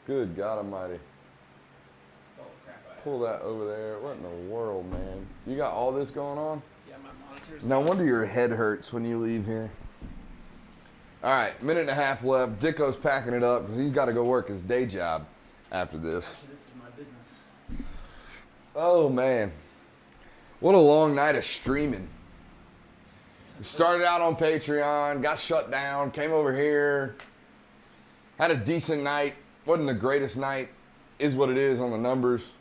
Good God Almighty. It's all the crap I have. Pull that over there. What in the world, man? You got all this going on? Yeah, my monitor's No wonder your head hurts when you leave here. All right, minute and a half left. Dicko's packing it up because he's got to go work his day job after this. Actually, this is my business. Oh, man. What a long night of streaming. We started out on Patreon, got shut down, came over here, had a decent night. Wasn't the greatest night, is what it is on the numbers.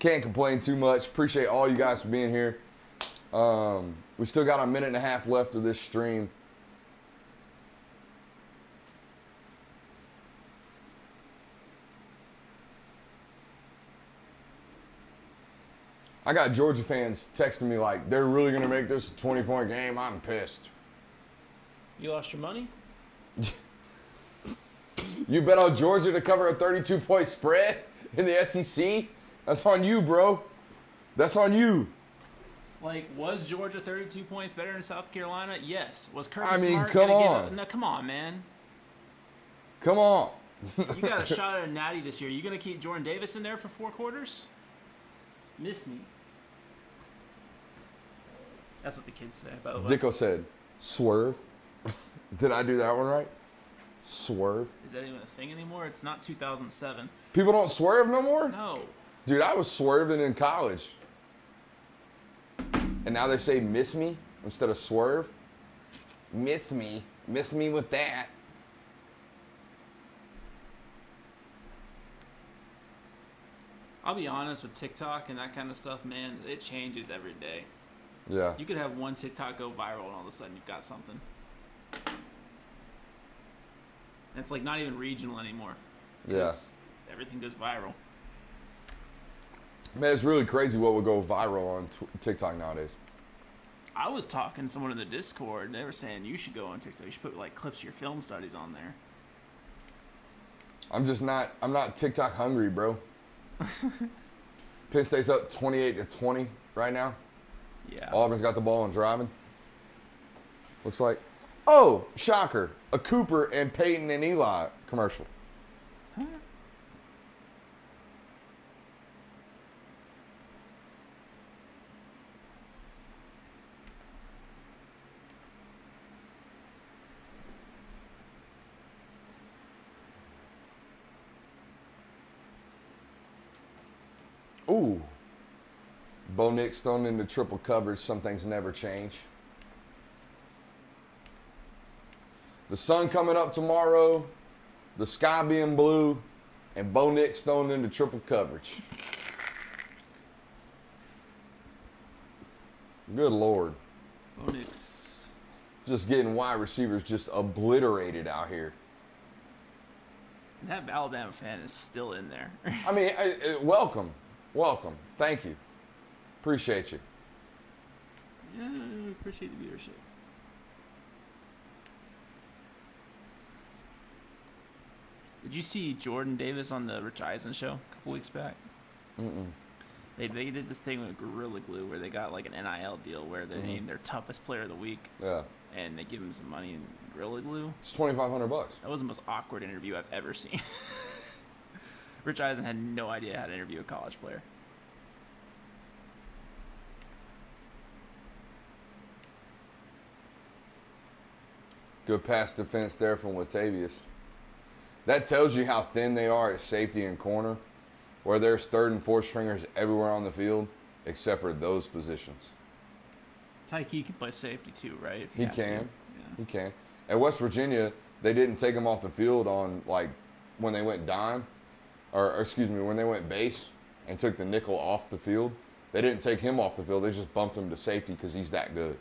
Can't complain too much. Appreciate all you guys for being here. We still got a minute and a half left of this stream. I got Georgia fans texting me like, they're really going to make this a 20-point game. I'm pissed. You lost your money? You bet on Georgia to cover a 32-point spread in the SEC? That's on you, bro. That's on you. Like, was Georgia 32 points better than South Carolina? Yes. Was Kirby I mean, Smart come gonna on. get a... No, come on, man. Come on. You got a shot at a natty this year. You going to keep Jordan Davis in there for 4 quarters? Miss me. That's what the kids say, by the way. Dicko said, swerve. Did I do that one right? Swerve. Is that even a thing anymore? It's not 2007. People don't swerve no more? No. Dude, I was swerving in college. And now they say miss me instead of swerve. Miss me. Miss me with that. I'll be honest with TikTok and that kind of stuff, man. It changes every day. Yeah. You could have one TikTok go viral and all of a sudden you've got something. And it's like not even regional anymore. Yeah. Everything goes viral. Man, it's really crazy what would go viral on TikTok nowadays. I was talking to someone in the Discord. They were saying you should go on TikTok. You should put like clips of your film studies on there. I'm not TikTok hungry, bro. Penn State's up 28-20 right now. Yeah. Auburn's got the ball and driving. Looks like. Oh, shocker. A Cooper and Peyton and Eli commercial. Huh? Ooh. Bo Nix thrown into triple coverage. Some things never change. The sun coming up tomorrow, the sky being blue, and Bo Nix thrown into triple coverage. Good Lord. Bonix. Just getting wide receivers just obliterated out here. That Alabama fan is still in there. I mean, welcome. Thank you. Appreciate you. Yeah, I appreciate the viewership. Did you see Jordan Davis on the Rich Eisen show a couple weeks back? Mm-mm. They did this thing with Gorilla Glue where they got like an NIL deal where they named their toughest player of the week. Yeah. And they give him some money in Gorilla Glue. It's $2,500. That was the most awkward interview I've ever seen. Rich Eisen had no idea how to interview a college player. Good pass defense there from Latavius. That tells you how thin they are at safety and corner, where there's third and fourth stringers everywhere on the field, except for those positions. Tyke can play safety too, right? If He has to. can. Yeah. He can. At West Virginia, they didn't take him off the field on, like, when they went dime, or excuse me, when they went base and took the nickel off the field. They didn't take him off the field. They just bumped him to safety because he's that good.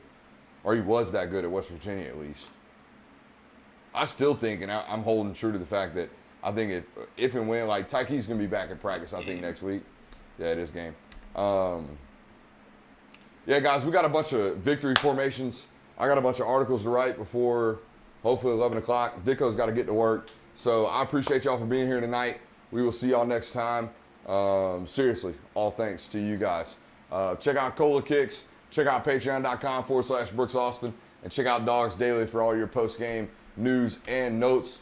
Or he was that good at West Virginia, at least. I still think, and I'm holding true to the fact that I think if and when, like, Tyke's going to be back in practice, I think, next week. Yeah, it is game. Yeah, guys, we got a bunch of victory formations. I got a bunch of articles to write before, hopefully, 11 o'clock. Dicko's got to get to work. So I appreciate y'all for being here tonight. We will see y'all next time. Seriously, all thanks to you guys. Check out Cola Kicks. Check out patreon.com/Brooks Austin. And check out Dogs Daily for all your post-game news and notes.